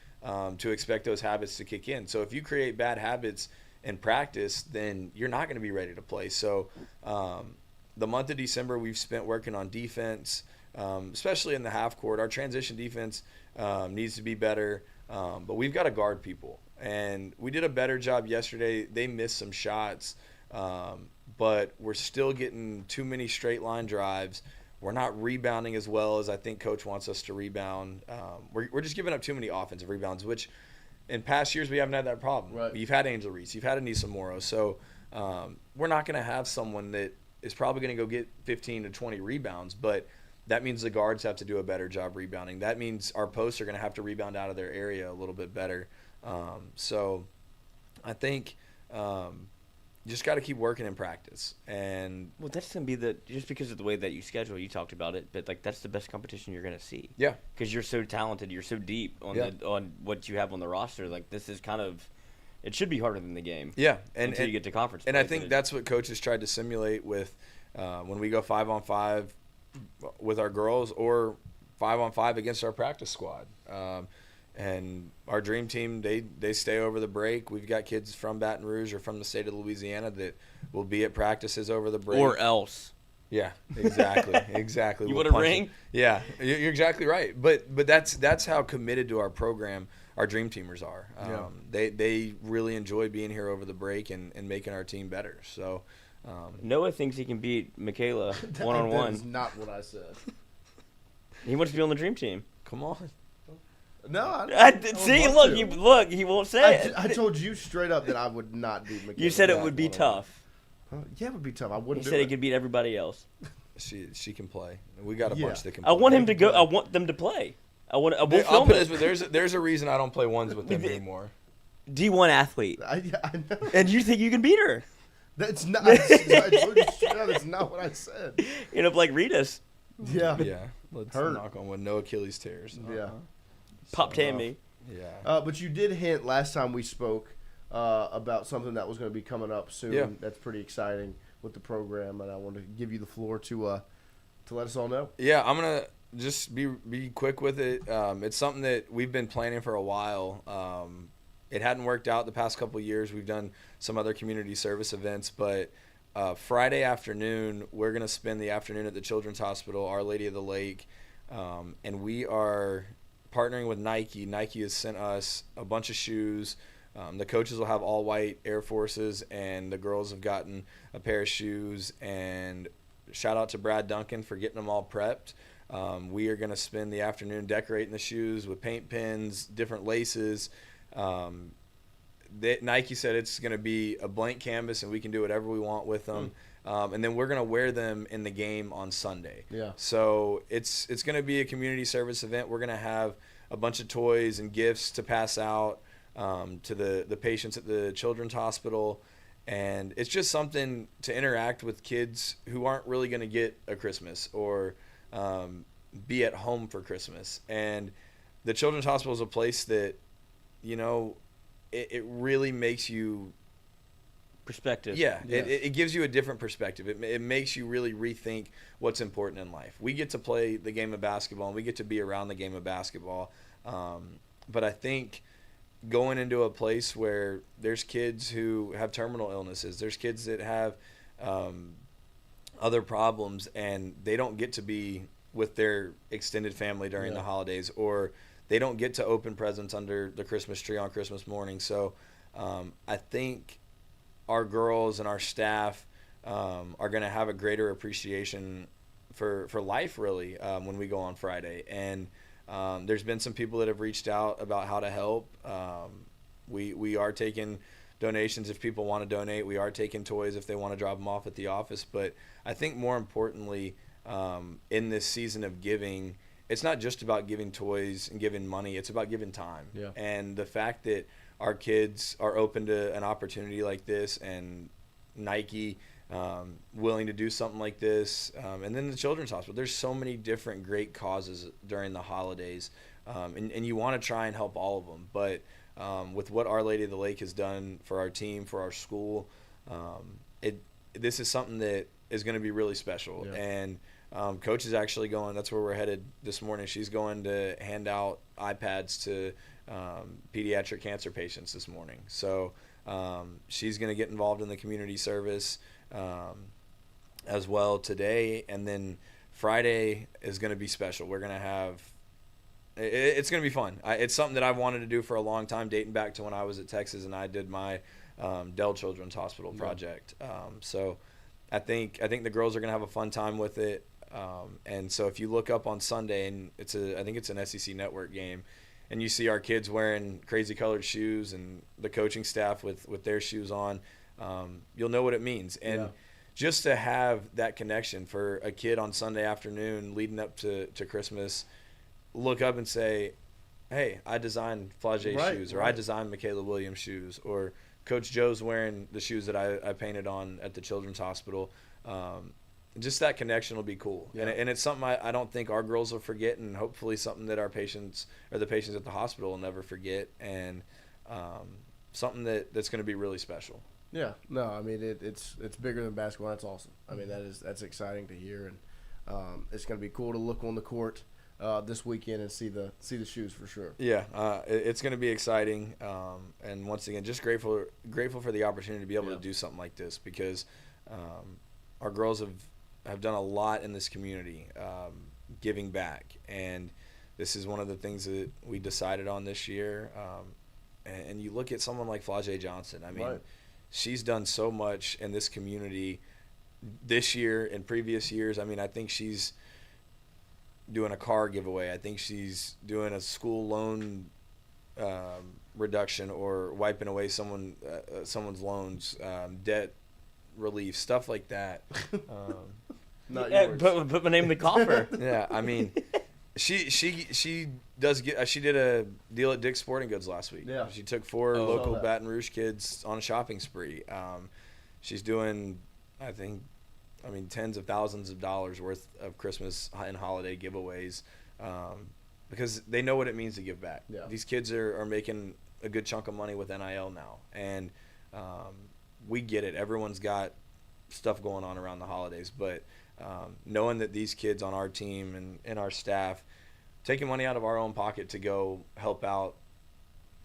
to expect those habits to kick in. So if you create bad habits in practice, then you're not going to be ready to play. So the month of December we've spent working on defense, especially in the half court. Our transition defense needs to be better, but we've got to guard people. And we did a better job yesterday. They missed some shots, but we're still getting too many straight line drives. We're not rebounding as well as I think Coach wants us to rebound. We're just giving up too many offensive rebounds, which in past years we haven't had that problem. Right. You've had Angel Reese. You've had Anissa Morrow. So we're not going to have someone that is probably going to go get 15 to 20 rebounds, but that means the guards have to do a better job rebounding. That means our posts are going to have to rebound out of their area a little bit better. So I think you just got to keep working in practice. And well, that's going to be just because of the way that you schedule, you talked about it, but like that's the best competition you're going to see. Yeah. Because you're so talented, you're so deep on what you have on the roster. Like this is kind of, it should be harder than the game. Yeah. Until you get to conference. And I think that's what coaches tried to simulate with when we go 5-on-5 with our girls or 5-on-5 against our practice squad. And our dream team, they stay over the break. We've got kids from Baton Rouge or from the state of Louisiana that will be at practices over the break. Or else. Yeah, exactly, exactly. You want a ring? Yeah, you're exactly right. But that's how committed to our program our dream teamers are. They really enjoy being here over the break and making our team better. So Noah thinks he can beat Michaela one-on-one. That's not what I said. He wants to be on the dream team. Come on. No, see, look, he won't say it. I told you straight up that I would not beat Michaela. You said it would be tough. Yeah, it would be tough. I wouldn't. He said he could beat everybody else. She can play. We got a bunch that can play. I want him to go. I want them to play. We'll film it. There's a reason I don't play ones with them anymore. D1 athlete. I know. And you think you can beat her? That's not. I told you straight up, that's not what I said. You end up like Ritas. Yeah. Yeah. Let's knock on wood. No Achilles tears. Yeah. Pop Tammy. Yeah. But you did hint last time we spoke about something that was going to be coming up soon. Yeah. That's pretty exciting with the program, and I want to give you the floor to let us all know. Yeah, I'm gonna just be quick with it. It's something that we've been planning for a while. It hadn't worked out the past couple of years. We've done some other community service events, but Friday afternoon we're gonna spend the afternoon at the Children's Hospital, Our Lady of the Lake, and we are partnering with Nike. Nike has sent us a bunch of shoes. The coaches will have all white Air Forces, and the girls have gotten a pair of shoes. And shout out to Brad Duncan for getting them all prepped. We are going to spend the afternoon decorating the shoes with paint pens, different laces. Nike said it's going to be a blank canvas, and we can do whatever we want with them. And then we're going to wear them in the game on Sunday. Yeah. So it's going to be a community service event. We're going to have a bunch of toys and gifts to pass out to the patients at the Children's Hospital. And it's just something to interact with kids who aren't really going to get a Christmas or be at home for Christmas. And the Children's Hospital is a place that, you know, it really makes you perspective. Yeah, it gives you a different perspective. It makes you really rethink what's important in life. We get to play the game of basketball, and we get to be around the game of basketball. But I think going into a place where there's kids who have terminal illnesses, there's kids that have other problems, and they don't get to be with their extended family during the holidays, or they don't get to open presents under the Christmas tree on Christmas morning. So I think our girls and our staff are going to have a greater appreciation for life, really, when we go on Friday. And there's been some people that have reached out about how to help. We are taking donations if people want to donate. We are taking toys if they want to drop them off at the office. But I think more importantly, in this season of giving, it's not just about giving toys and giving money. It's about giving time. Yeah. And the fact that our kids are open to an opportunity like this, and Nike willing to do something like this, and then the Children's Hospital. There's so many different great causes during the holidays, and you want to try and help all of them. But with what Our Lady of the Lake has done for our team, for our school, this is something that is going to be really special. Yeah. And Coach is actually going, that's where we're headed this morning. She's going to hand out iPads to pediatric cancer patients this morning. So she's going to get involved in the community service as well today. And then Friday is going to be special. We're going to have, it's going to be fun. It's something that I've wanted to do for a long time, dating back to when I was at Texas and I did my Dell Children's Hospital project. So I think the girls are going to have a fun time with it. And so if you look up on Sunday, and I think it's an SEC Network game, and you see our kids wearing crazy colored shoes and the coaching staff with their shoes on, you'll know what it means. And just to have that connection for a kid on Sunday afternoon leading up to Christmas, look up and say, hey, I designed Flage's shoes, or I designed Michaela Williams' shoes, or Coach Joe's wearing the shoes that I painted on at the Children's Hospital. Just that connection will be cool. Yeah. And it's something I don't think our girls will forget, and hopefully something that our patients, or the patients at the hospital, will never forget, and something that's going to be really special. Yeah, no, I mean it's bigger than basketball. That's awesome. I mean that's exciting to hear, and it's going to be cool to look on the court this weekend and see the shoes for sure. Yeah, it's going to be exciting, and once again, just grateful for the opportunity to be able to do something like this, because our girls have done a lot in this community, giving back, and this is one of the things that we decided on this year. And you look at someone like Flage Johnson. I mean, she's done so much in this community this year and previous years. I mean, I think she's doing a car giveaway. I think she's doing a school loan reduction, or wiping away someone's loans, debt relief, stuff like that. Put my name in the coffer. Yeah, I mean, she did a deal at Dick's Sporting Goods last week. Yeah, she took 4 local Baton Rouge kids on a shopping spree. She's doing, I mean, tens of thousands of dollars worth of Christmas and holiday giveaways, because they know what it means to give back. Yeah. These kids are making a good chunk of money with NIL now, and we get it. Everyone's got stuff going on around the holidays, but knowing that these kids on our team and our staff taking money out of our own pocket to go help out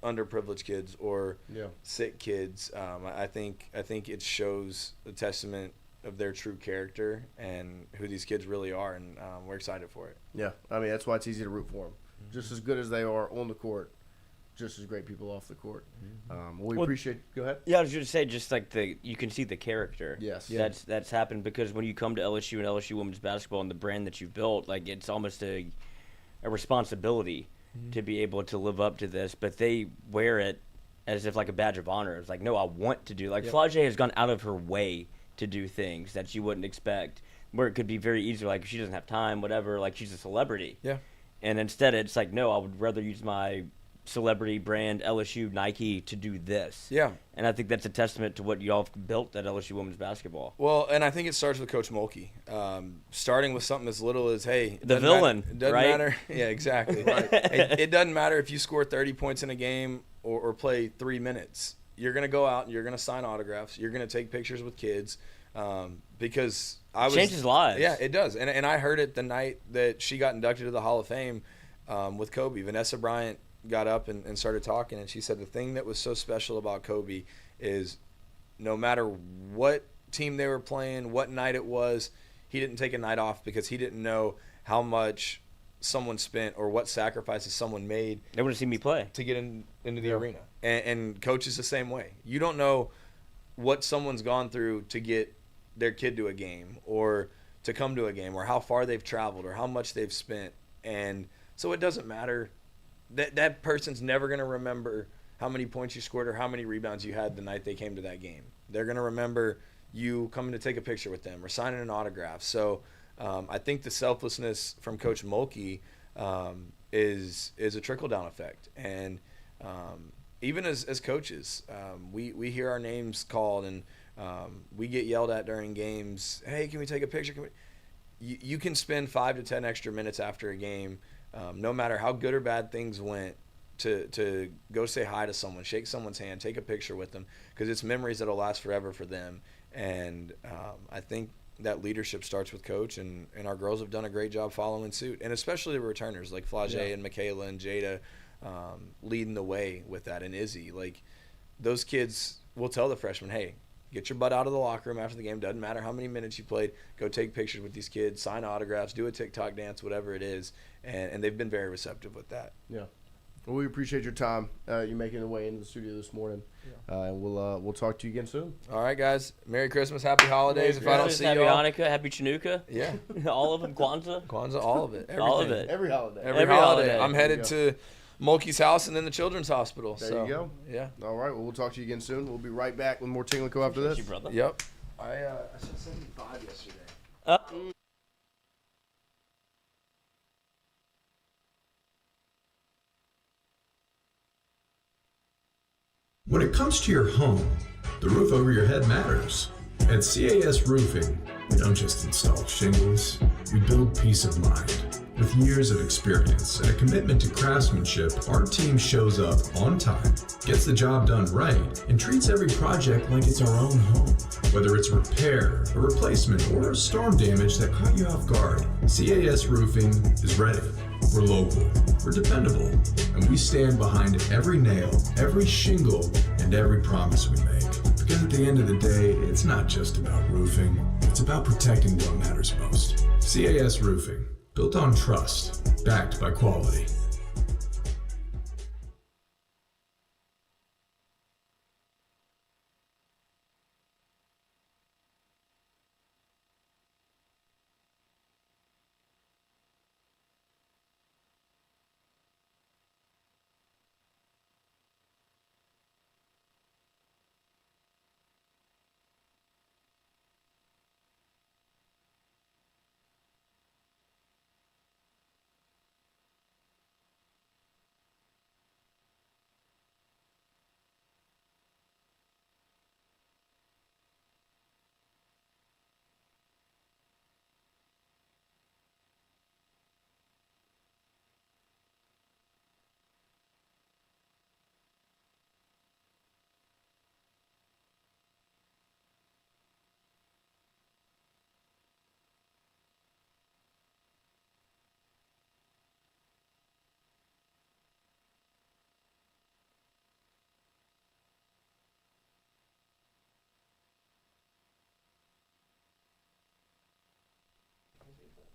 underprivileged kids or sick kids, I think it shows a testament of their true character and who these kids really are, and we're excited for it. Yeah, I mean, that's why it's easy to root for them. Just as good as they are on the court, just as great people off the court. We appreciate. Go ahead. Yeah, I was going to say, just like you can see the character. Yes. That's happened, because when you come to LSU and LSU women's basketball and the brand that you've built, like, it's almost a responsibility to be able to live up to this. But they wear it as if like a badge of honor. It's like, no, I want to do. Like, Flage has gone out of her way to do things that you wouldn't expect, where it could be very easy, like, if she doesn't have time, whatever, like, she's a celebrity. Yeah. And instead it's like, no, I would rather use my celebrity brand, LSU, Nike, to do this. Yeah. And I think that's a testament to what y'all have built at LSU women's basketball. Well, and I think it starts with Coach Mulkey. Starting with something as little as, hey, the villain, doesn't matter. Yeah, exactly. It doesn't matter if you score 30 points in a game or play 3 minutes. You're going to go out and you're going to sign autographs. You're going to take pictures with kids, because changes lives. Yeah, it does. And I heard it the night that she got inducted to the Hall of Fame with Kobe. Vanessa Bryant got up and started talking, and she said the thing that was so special about Kobe is no matter what team they were playing, what night it was, he didn't take a night off, because he didn't know how much someone spent or what sacrifices someone made. They want to see me play to get into the arena. And Coach is the same way. You don't know what someone's gone through to get their kid to a game or to come to a game, or how far they've traveled or how much they've spent. And so it doesn't matter. That person's never going to remember how many points you scored or how many rebounds you had the night they came to that game. They're going to remember you coming to take a picture with them or signing an autograph. So I think the selflessness from Coach Mulkey is a trickle-down effect. And even as coaches, we hear our names called and we get yelled at during games. Hey, can we take a picture? You can spend 5 to 10 extra minutes after a game, no matter how good or bad things went, to go say hi to someone, shake someone's hand, take a picture with them, because it's memories that'll last forever for them. And I think that leadership starts with Coach, and our girls have done a great job following suit, and especially the returners like Flagey and Michaela and Jada leading the way with that, and Izzy. Like, those kids will tell the freshmen, hey, get your butt out of the locker room after the game. Doesn't matter how many minutes you played. Go take pictures with these kids, sign autographs, do a TikTok dance, whatever it is. And they've been very receptive with that. Yeah. Well, we appreciate your time. You making the way into the studio this morning. And we'll talk to you again soon. All right, guys. Merry Christmas. Happy holidays. Merry Christmas, Happy Hanukkah. Happy Chanukah. Yeah. All of them. Kwanzaa. All of it. Everything. All of it. Every holiday. Every holiday. I'm headed to Mulkey's house and then the Children's Hospital. There you go. Yeah. All right. Well, we'll talk to you again soon. We'll be right back with more Tingle Co after this. You, brother. Yep. I said 75 yesterday. When it comes to your home, the roof over your head matters. At CAS Roofing, we don't just install shingles, we build peace of mind. With years of experience and a commitment to craftsmanship, our team shows up on time, gets the job done right, and treats every project like it's our own home. Whether it's repair, a replacement, or storm damage that caught you off guard, CAS Roofing is ready. We're local, we're dependable, and we stand behind every nail, every shingle, and every promise we make. Because at the end of the day, it's not just about roofing, it's about protecting what matters most. CAS Roofing, built on trust, backed by quality.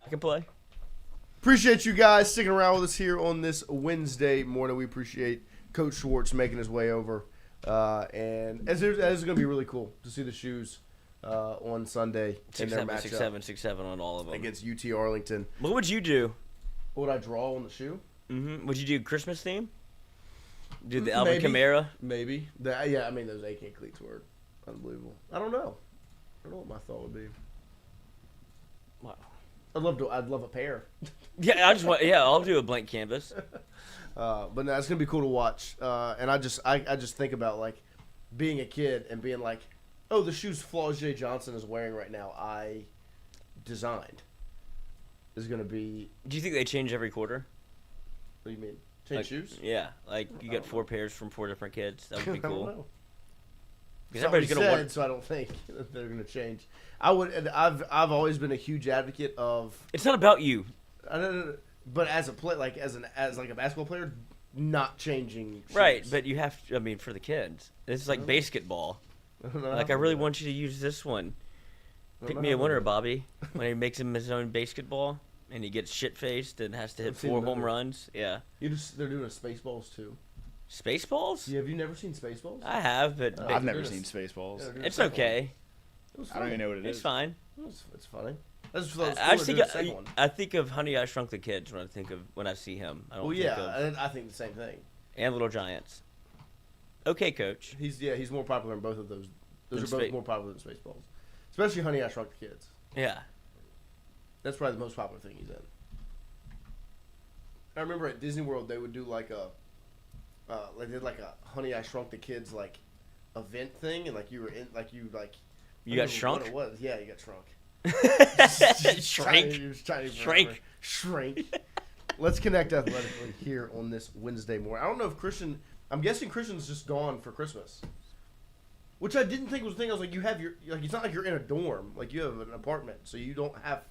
I can play. Appreciate you guys sticking around with us here on this Wednesday morning. We appreciate Coach Schwartz making his way over. And as it's going to be really cool to see the shoes on Sunday in their matchup. 6'7" on all of them. Against UT Arlington. What would you do? What would I draw on the shoe? Mm-hmm. Would you do Christmas theme? Do the Alvin Kamara? Maybe. Yeah, I mean, those AK cleats were unbelievable. I don't know. I don't know what my thought would be. Wow. I'd love a pair. Yeah, I'll do a blank canvas. But no, it's gonna be cool to watch. And I just think about like being a kid and being like, oh, the shoes Flagey Johnson is wearing right now, I designed. Is gonna be. Do you think they change every quarter? What do you mean? Change shoes? Yeah, like you get 4 pairs from 4 different kids. That would be cool. I don't know. Because everybody's gonna want. So I don't think that they're gonna change. I've always been a huge advocate of. It's not about you. But as a play, as a basketball player, not changing. Shoes. Right, but you have to. I mean, for the kids, it's like basketball. Like I really want you to use this one. Pick me a winner, Bobby. When he makes him his own basketball and he gets shit faced and has to hit 4 home runs. Yeah. They're doing a Spaceballs too. Spaceballs? Yeah, have you never seen Spaceballs? I have, but I've never seen Spaceballs. Yeah, it's okay. I don't even know what it is. It's fine. It's funny. That's what I think of Honey, I Shrunk the Kids when I see him. I don't Well, think yeah, of, I think the same thing. and Little Giants. Okay, Coach. He's more popular in both of those. Those Than are both more popular than Spaceballs, especially Honey, I Shrunk the Kids. Yeah. That's probably the most popular thing he's in. I remember at Disney World they would do like a Honey, I Shrunk the Kids like event thing, and like you were in You I got don't know shrunk? What it was? Yeah, you got shrunk. Shrink. Let's connect athletically here on this Wednesday morning. I don't know if Christian. I'm guessing Christian's just gone for Christmas, which I didn't think was the thing. I was like, you have your It's not like you're in a dorm. Like you have an apartment, so you don't have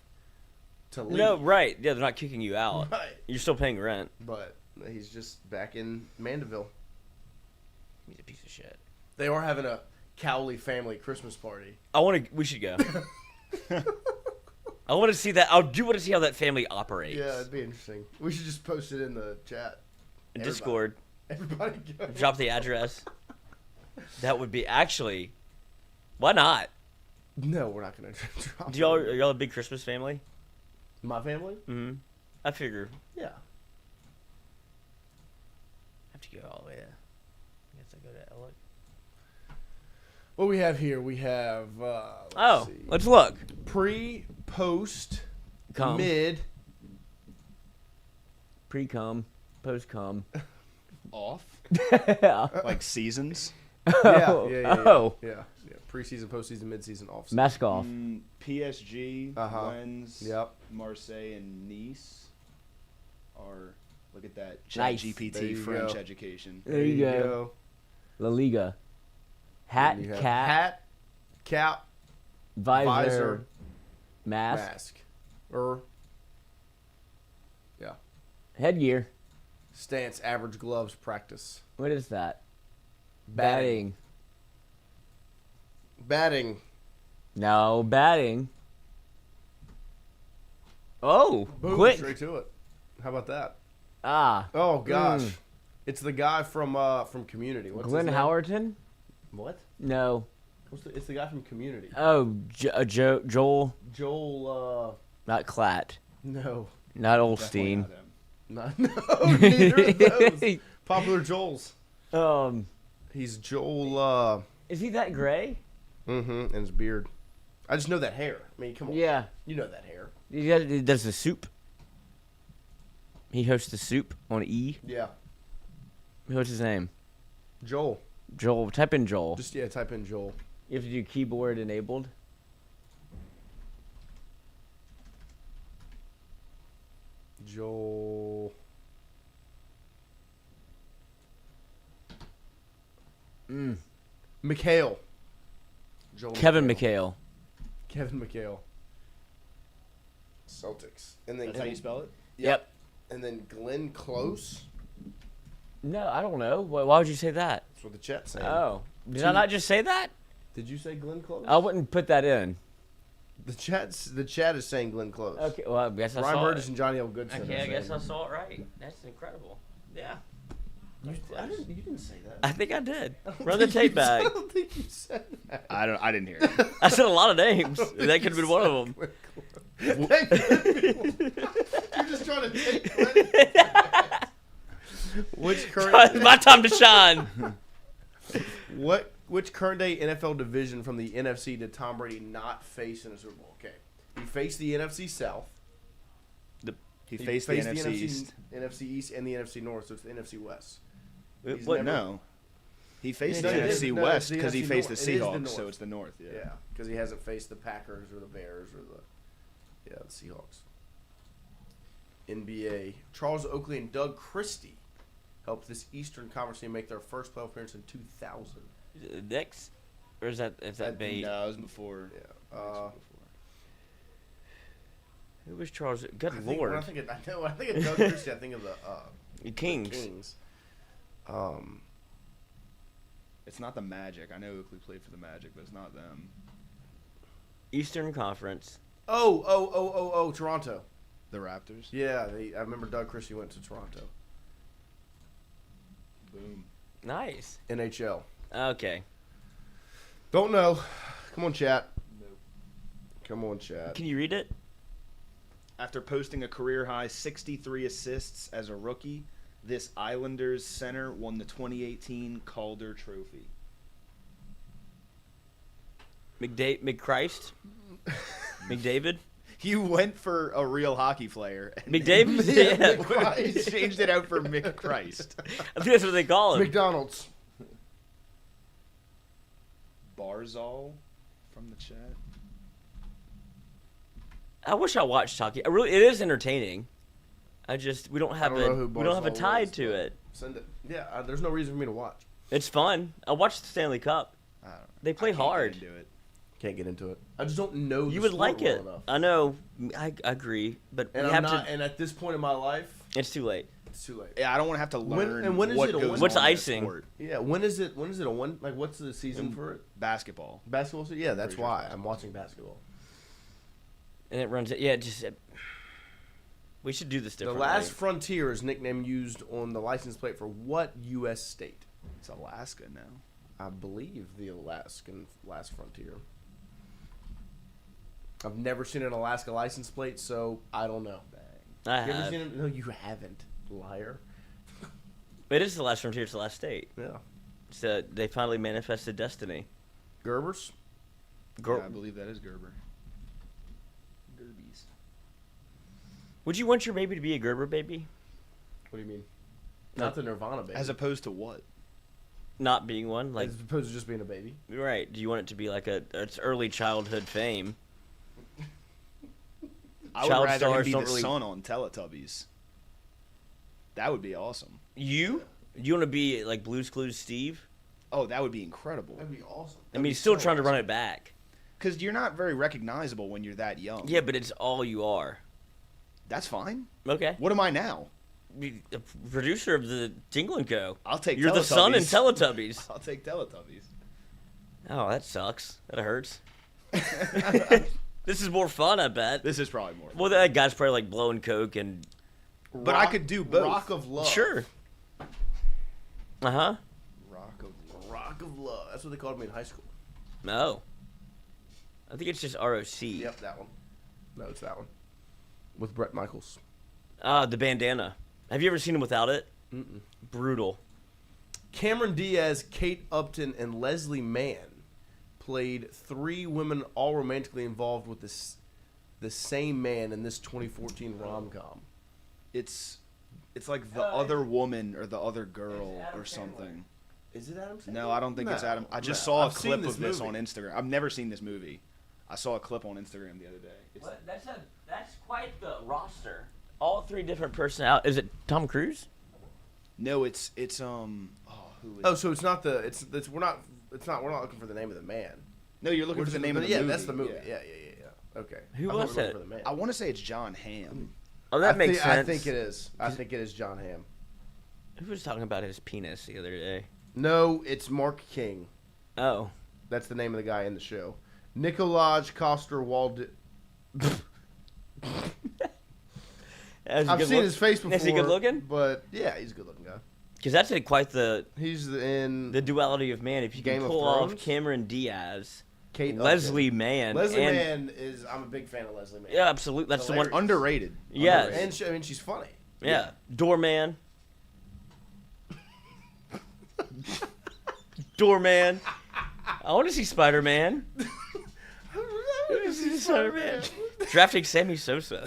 to leave. No, right. Yeah, they're not kicking you out. Right. You're still paying rent. But he's just back in Mandeville. He's a piece of shit. They are having a Cowley family Christmas party. We should go. I want to see that. I do want to see how that family operates. Yeah, it'd be interesting. We should just post it in the chat. Discord. Everybody go. Drop the address. That would be actually. Why not? No, we're not gonna drop. Are y'all a big Christmas family? My family? Mm-hmm. I figure. Yeah. I have to go all the way. I guess I go to Ellick. What we have here, we have. Let's look. Pre, post, Cum. mid, Pre-cum, post-cum. Off? Yeah. Like seasons? Yeah. Yeah. Preseason, postseason, midseason, off. Mask off. PSG, Lens, Yep. Marseille, and Nice are. Look at that. Nice. ChatGPT There you French go. education. There you go. La Liga. Hat, You have cap, hat, cap, visor, mask, mask. Yeah. headgear. Stance, average gloves, practice. What is that? Batting. No, batting. Oh, Boom, quick. straight to it. How about that? Ah. Oh gosh, it's the guy from Community. What's Glenn his name? Howerton? What? No. It's the guy from Community. Oh, Joel. Joel. Not Klatt. No. Not Olstein. No, neither of those. Popular Joels. He's Joel. Is he that gray? Mm-hmm. And his beard. I just know that hair. I mean, come on. Yeah. You know that hair. He does the soup. He hosts the soup on E. Yeah. What's his name? Joel. Joel. Type in Joel. Just type in Joel. You have to do keyboard enabled. Joel. McHale. Joel Kevin McHale. Kevin McHale. Celtics. And then That's how you spell it? Yep. And then Glenn Close. No, I don't know. Why would you say that? That's what the chat's saying. Oh. Did I not just say that? Did you say Glenn Close? I wouldn't put that in. The chat is saying Glenn Close. Okay, well, I guess I Ryan saw Burgess it. and Johnny L. Goodson. Okay, are I guess I saying- saw it right. That's incredible. Yeah. You didn't say that. I think I did. Run the tape back. I don't think you said that. I didn't hear it. I said a lot of names. That could have been one of them. You're just trying to take credit. Which current? My time to shine. Which current day NFL division from the NFC did Tom Brady not face in a Super Bowl? Okay, he faced the NFC South. He faced the NFC East. NFC East and the NFC North, so it's the NFC West. What? No. He faced the NFC West because he faced the Seahawks, so it's the North. Yeah, because he hasn't faced the Packers or the Bears or the Seahawks. NBA. Charles Oakley and Doug Christie helped this Eastern Conference team make their first playoff appearance in 2000. Knicks? Or is that Bait? No, it was before. Yeah. Who was Charles? Good Lord. Lord. When I think of Doug Christie, I think of the Kings. The Kings. It's not the Magic. I know Oakley played for the Magic, but it's not them. Eastern Conference. Oh, Toronto. The Raptors? Yeah, I remember Doug Christie went to Toronto. Boom. Nice. NHL. Okay. Don't know. Come on, chat. Come on, chat. Can you read it? After posting a career-high 63 assists as a rookie, this Islanders center won the 2018 Calder Trophy. McChrist? McDavid? You went for a real hockey player. McDavid? Yeah. McChrist. Changed it out for McChrist. I think that's what they call him. McDonald's. Barzal from the chat. I wish I watched hockey. It is entertaining. We don't have a tide to it. Send it. Yeah, there's no reason for me to watch. It's fun. I watched the Stanley Cup. They play hard. Can't get into it. I just don't know. You would like it. Well enough. I know. I agree, but and we I'm have not. to. And at this point in my life, it's too late. It's too late. Yeah, I don't want to have to learn. And when is it? What's icing? Yeah, when is it? When is it a one? Like, what's the season for it? Basketball. Basketball. Yeah, that's why I'm watching basketball. And it runs. Yeah, we should do this differently. The Last Frontier is nickname used on the license plate for what U.S. state? It's Alaska now. I believe the Alaskan Last Frontier. I've never seen an Alaska license plate, so I don't know. I you have. ever seen it? No, you haven't, liar. It is the Last Frontier. It's the last state. Yeah. So they finally manifested destiny. Gerbers? Yeah, I believe that is Gerber. Gerbies. Would you want your baby to be a Gerber baby? What do you mean? Not the Nirvana baby. As opposed to what? Not being one, like as opposed to just being a baby. Right? Do you want it to be like its early childhood fame? I would rather him be the son on Teletubbies. That would be awesome. You want to be like Blue's Clues Steve? Oh, that would be incredible. That'd be awesome. I mean, he's still trying to run it back. Because you're not very recognizable when you're that young. Yeah, but it's all you are. That's fine. Okay. What am I now? The producer of the Tingle & Co. I'll take You're Teletubbies. the son in Teletubbies. I'll take Teletubbies. Oh, that sucks. That hurts. This is more fun, I bet. This is probably more fun. Well, that guy's probably like blowing coke and... But I could do both. Rock of Love. Sure. Uh-huh. Rock of Love. That's what they called me in high school. No. I think it's just ROC. Yep, that one. No, it's that one. With Bret Michaels. The bandana. Have you ever seen him without it? Mm-mm. Brutal. Cameron Diaz, Kate Upton, and Leslie Mann played 3 women all romantically involved with the same man in this 2014 rom-com. It's like the other woman or the other girl or something. Is it Adam Sandler? No, I don't think it's Adam. I just saw a clip of this on Instagram. I've never seen this movie. I saw a clip on Instagram the other day. That's quite the roster. All 3 different personalities. Is it Tom Cruise? No, it's who is Oh, so it's not we're not looking for the name of the man. No, you're looking for the name of the movie. Yeah, that's the movie. Yeah. Okay. Who was it? I want to say it's John Hamm. Oh, that makes sense. I think it is. I think it is John Hamm. Who was talking about his penis the other day? No, it's Mark King. Oh. That's the name of the guy in the show. Nicolaj Coster-Waldau. I've seen his face before. Is he good looking? But yeah, he's a good looking guy. Because that's quite the... He's in... The duality of man. If you Game can of pull Thrones? off Cameron Diaz, Kate Leslie Upton. Mann. Leslie Mann is... I'm a big fan of Leslie Mann. Yeah, absolutely. That's Hilarious. the one... Underrated. Yeah. And I mean, she's funny. Yeah. Doorman. Doorman. I want to see Spider-Man. I want to see Spider-Man. Drafting Sammy Sosa.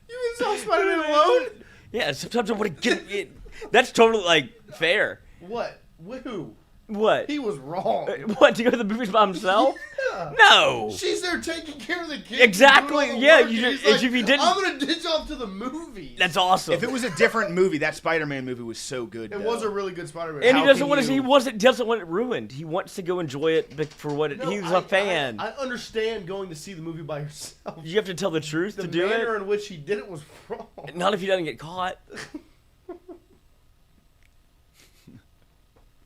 You saw Spider-Man alone? Yeah, sometimes I want to get it. That's totally, like, fair. What? Who? What? He was wrong. What, to go to the movies by himself? Yeah. No. She's there taking care of the kids. Exactly. doing all the Yeah, work, you and just- he's if you didn't- I'm going to ditch off to the movies. That's awesome. If it was a different movie, that Spider-Man movie was so good. It was a really good Spider-Man. And he How doesn't can want to. you- He doesn't want it ruined. He wants to go enjoy it for what it. No, He's a fan. I understand going to see the movie by yourself. You have to tell the truth The to do manner it. in which he did it was wrong. Not if he doesn't get caught.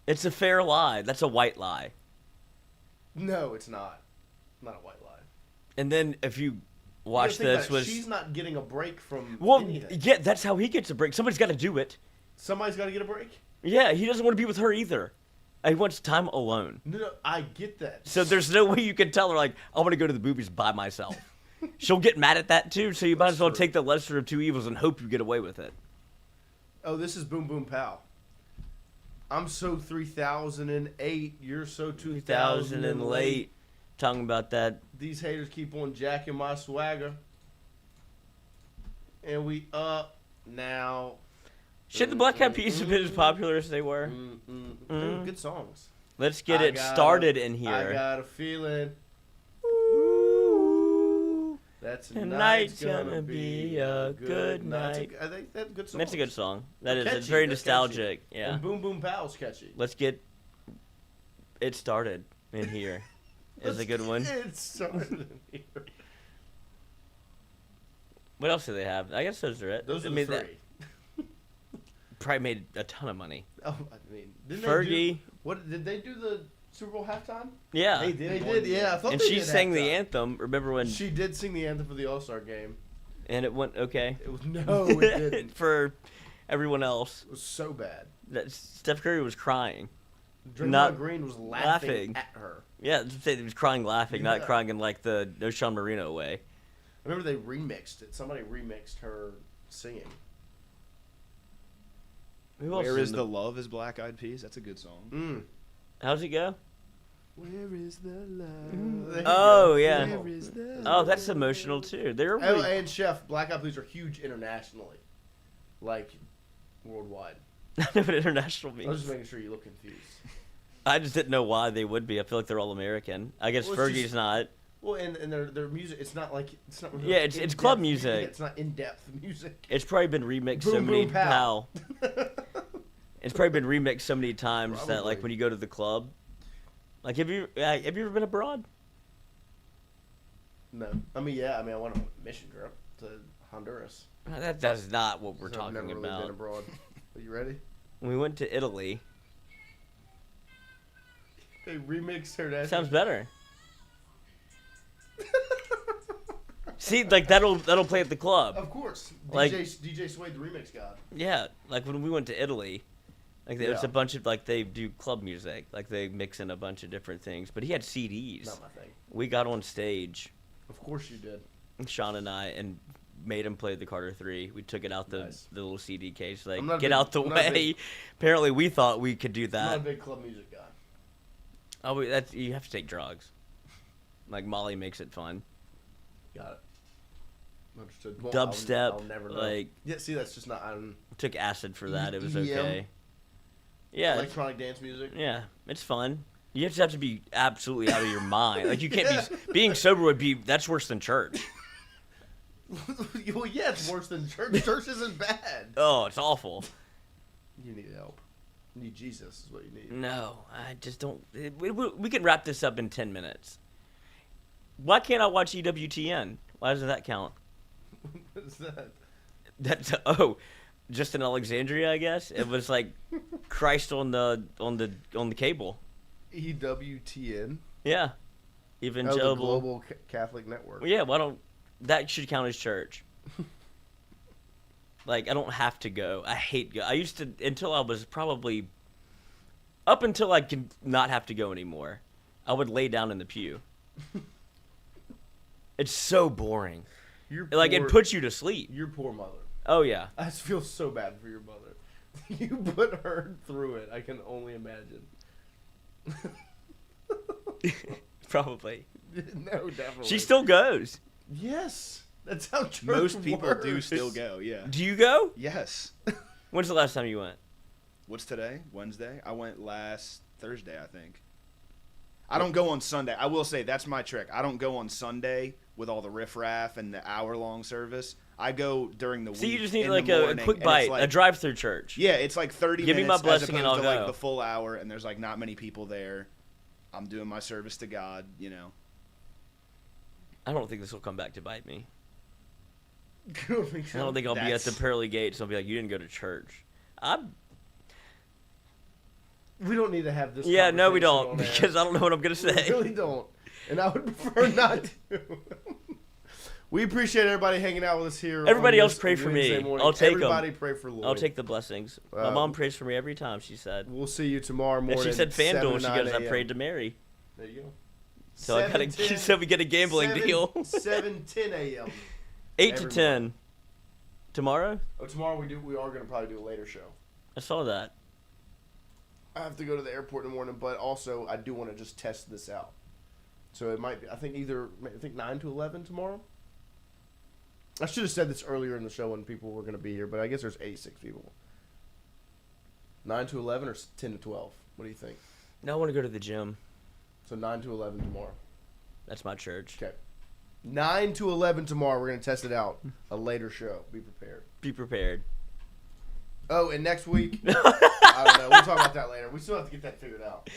It's a fair lie. That's a white lie. No, it's not. Not a white lie. And then if you watch You gotta think this, about it. She's not getting a break from well, anything. yeah, that's how he gets a break. Somebody's got to do it. Somebody's got to get a break. Yeah, he doesn't want to be with her either. He wants time alone. No, I get that. So there's no way you can tell her, like, I want to go to the movies by myself. She'll get mad at that, too, so you might as well take the lesser of two evils and hope you get away with it. Oh, this is Boom Boom Pow. I'm so 3008. You're so 2000 and late. Talking about that. These haters keep on jacking my swagger. And we up now. Should the Black Eyed Peas have been as popular as they were? Good songs. Let's get it started in here. I got a feeling. That's Tonight's gonna be a good night. I think that's a good song. That's a good song. That is. Catchy, It's very that's nostalgic. catchy. Yeah. And Boom Boom Pow's catchy. Let's get it started in here. Is a good one. It started in here. What else do they have? I guess those are it. Those are I the mean, three. Probably made a ton of money. Oh, I mean, didn't Fergie. They do, what did they do the Super Bowl halftime? Yeah. They did. Yeah, I thought and they she did sang the halftime. anthem. Remember when? She did sing the anthem for the All-Star game. And it went okay. It was, no, it didn't. For everyone else. It was so bad. That Steph Curry was crying. Draymond Green was laughing at her. Yeah, he was crying laughing, not Yeah. crying in like the No Sean Marino way. I remember they remixed it. Somebody remixed her singing. Where is the love is Black Eyed Peas? That's a good song. How's it go? Where is the love? Oh, yeah. Where is the Oh, that's emotional too. They're Oh, really... and Chef, Black Eyed Peas are huge internationally. Like, worldwide. I know what international I means. was just making sure you look confused. I just didn't know why they would be. I feel like they're all American. I guess Well, it's Fergie's just- not. Well, and their music, it's not like it's not. Yeah, it's club music. It's not in depth music. It's probably been remixed so Boom, many boom, pow. It's probably been remixed so many times that like Probably. when you go to the club, like have you ever been abroad? No, I mean I went on a mission trip to Honduras. That's not what we're So I've talking never really about. been abroad. Are you ready? We went to Italy. They remixed her. That Sounds better. See, like that'll play at the club. Of course, Like- DJ Suede, the remix god. Yeah, like when we went to Italy, like there's Yeah. a bunch of like they do club music, like they mix in a bunch of different things. But he had CDs. Not my thing. We got on stage, Of course you did. Sean and I, and made him play the Carter 3. We took it out the little CD case, like I'm not a get big- out the I'm not a way. big- Apparently, we thought we could do I'm not a that. big club music guy. Oh, that's you have to take drugs. Like Molly makes it fun. Got it. Understood. Well, Dubstep, I'll never know. like Yeah, see, that's just not. took acid for that. It was EDM? okay. Yeah, Electronic dance music. yeah, it's fun. You just have to be absolutely out of your mind. Like you can't be being sober would be that's worse than church. Well, yeah, it's worse than church. Church isn't bad. Oh, it's awful. You need help. You need Jesus, is what you need. No, I just don't. We can wrap this up in 10 minutes. Why can't I watch EWTN? Why doesn't that count? What is that? That's just in Alexandria, I guess. It was like Christ on the cable. EWTN. Yeah, Oh, the evangelical. Global Catholic Network. Well, yeah, why don't that should count as church? Like I don't have to go. I hate go. I used to until I was probably up until I could not have to go anymore. I would lay down in the pew. It's so boring. Your Like it poor- puts you to sleep. Your poor mother. Oh yeah. I just feel so bad for your mother. You put her through it. I can only imagine. Probably. No, definitely. She still goes. Yes. That's how church Most people do works. still go, yeah. Do you go? Yes. When's the last time you went? What's today? Wednesday? I went last Thursday, I think. I don't go on Sunday. I will say that's my trick. I don't go on Sunday with all the riffraff and the hour-long service. I go during the week. See, you just need in like the a morning, quick and it's bite, like- a drive-through church. Yeah, it's like 30 Give me minutes my blessing as and opposed I'll to go. like the full hour, and there's like not many people there. I'm doing my service to God, you know. I don't think this will come back to bite me. I don't think so. I don't think I'll be at the That's- pearly gates. I'll be like, you didn't go to church. We don't need to have this. Yeah, no, we don't, conversation on air. because I don't know what I'm gonna say. We really don't, and I would prefer not to. We appreciate everybody hanging out with us here. Everybody on else this pray for me. Wednesday morning. I'll take them. Everybody pray for Lloyd. I'll take the blessings. My mom prays for me every time, she said. We'll see you tomorrow morning. And she said FanDuel. She goes, I 7-9 prayed to Mary. There you go. So I gotta. She said we get a gambling deal. 7:10 a.m. 8 to 10. Tomorrow? Oh, tomorrow we are gonna probably do a later show. I saw that. I have to go to the airport in the morning, but also I do want to just test this out. So it might be. I think 9 to 11 tomorrow. I should have said this earlier in the show when people were gonna be here, but I guess there's 86 people. 9 to 11 or 10 to 12? What do you think? No, I want to go to the gym. So 9 to 11 tomorrow. That's my church. Okay. 9 to 11 tomorrow. We're going to test it out. A later show. Be prepared. Be prepared. Oh, and next week, I don't know. We'll talk about that later. We still have to get that figured out.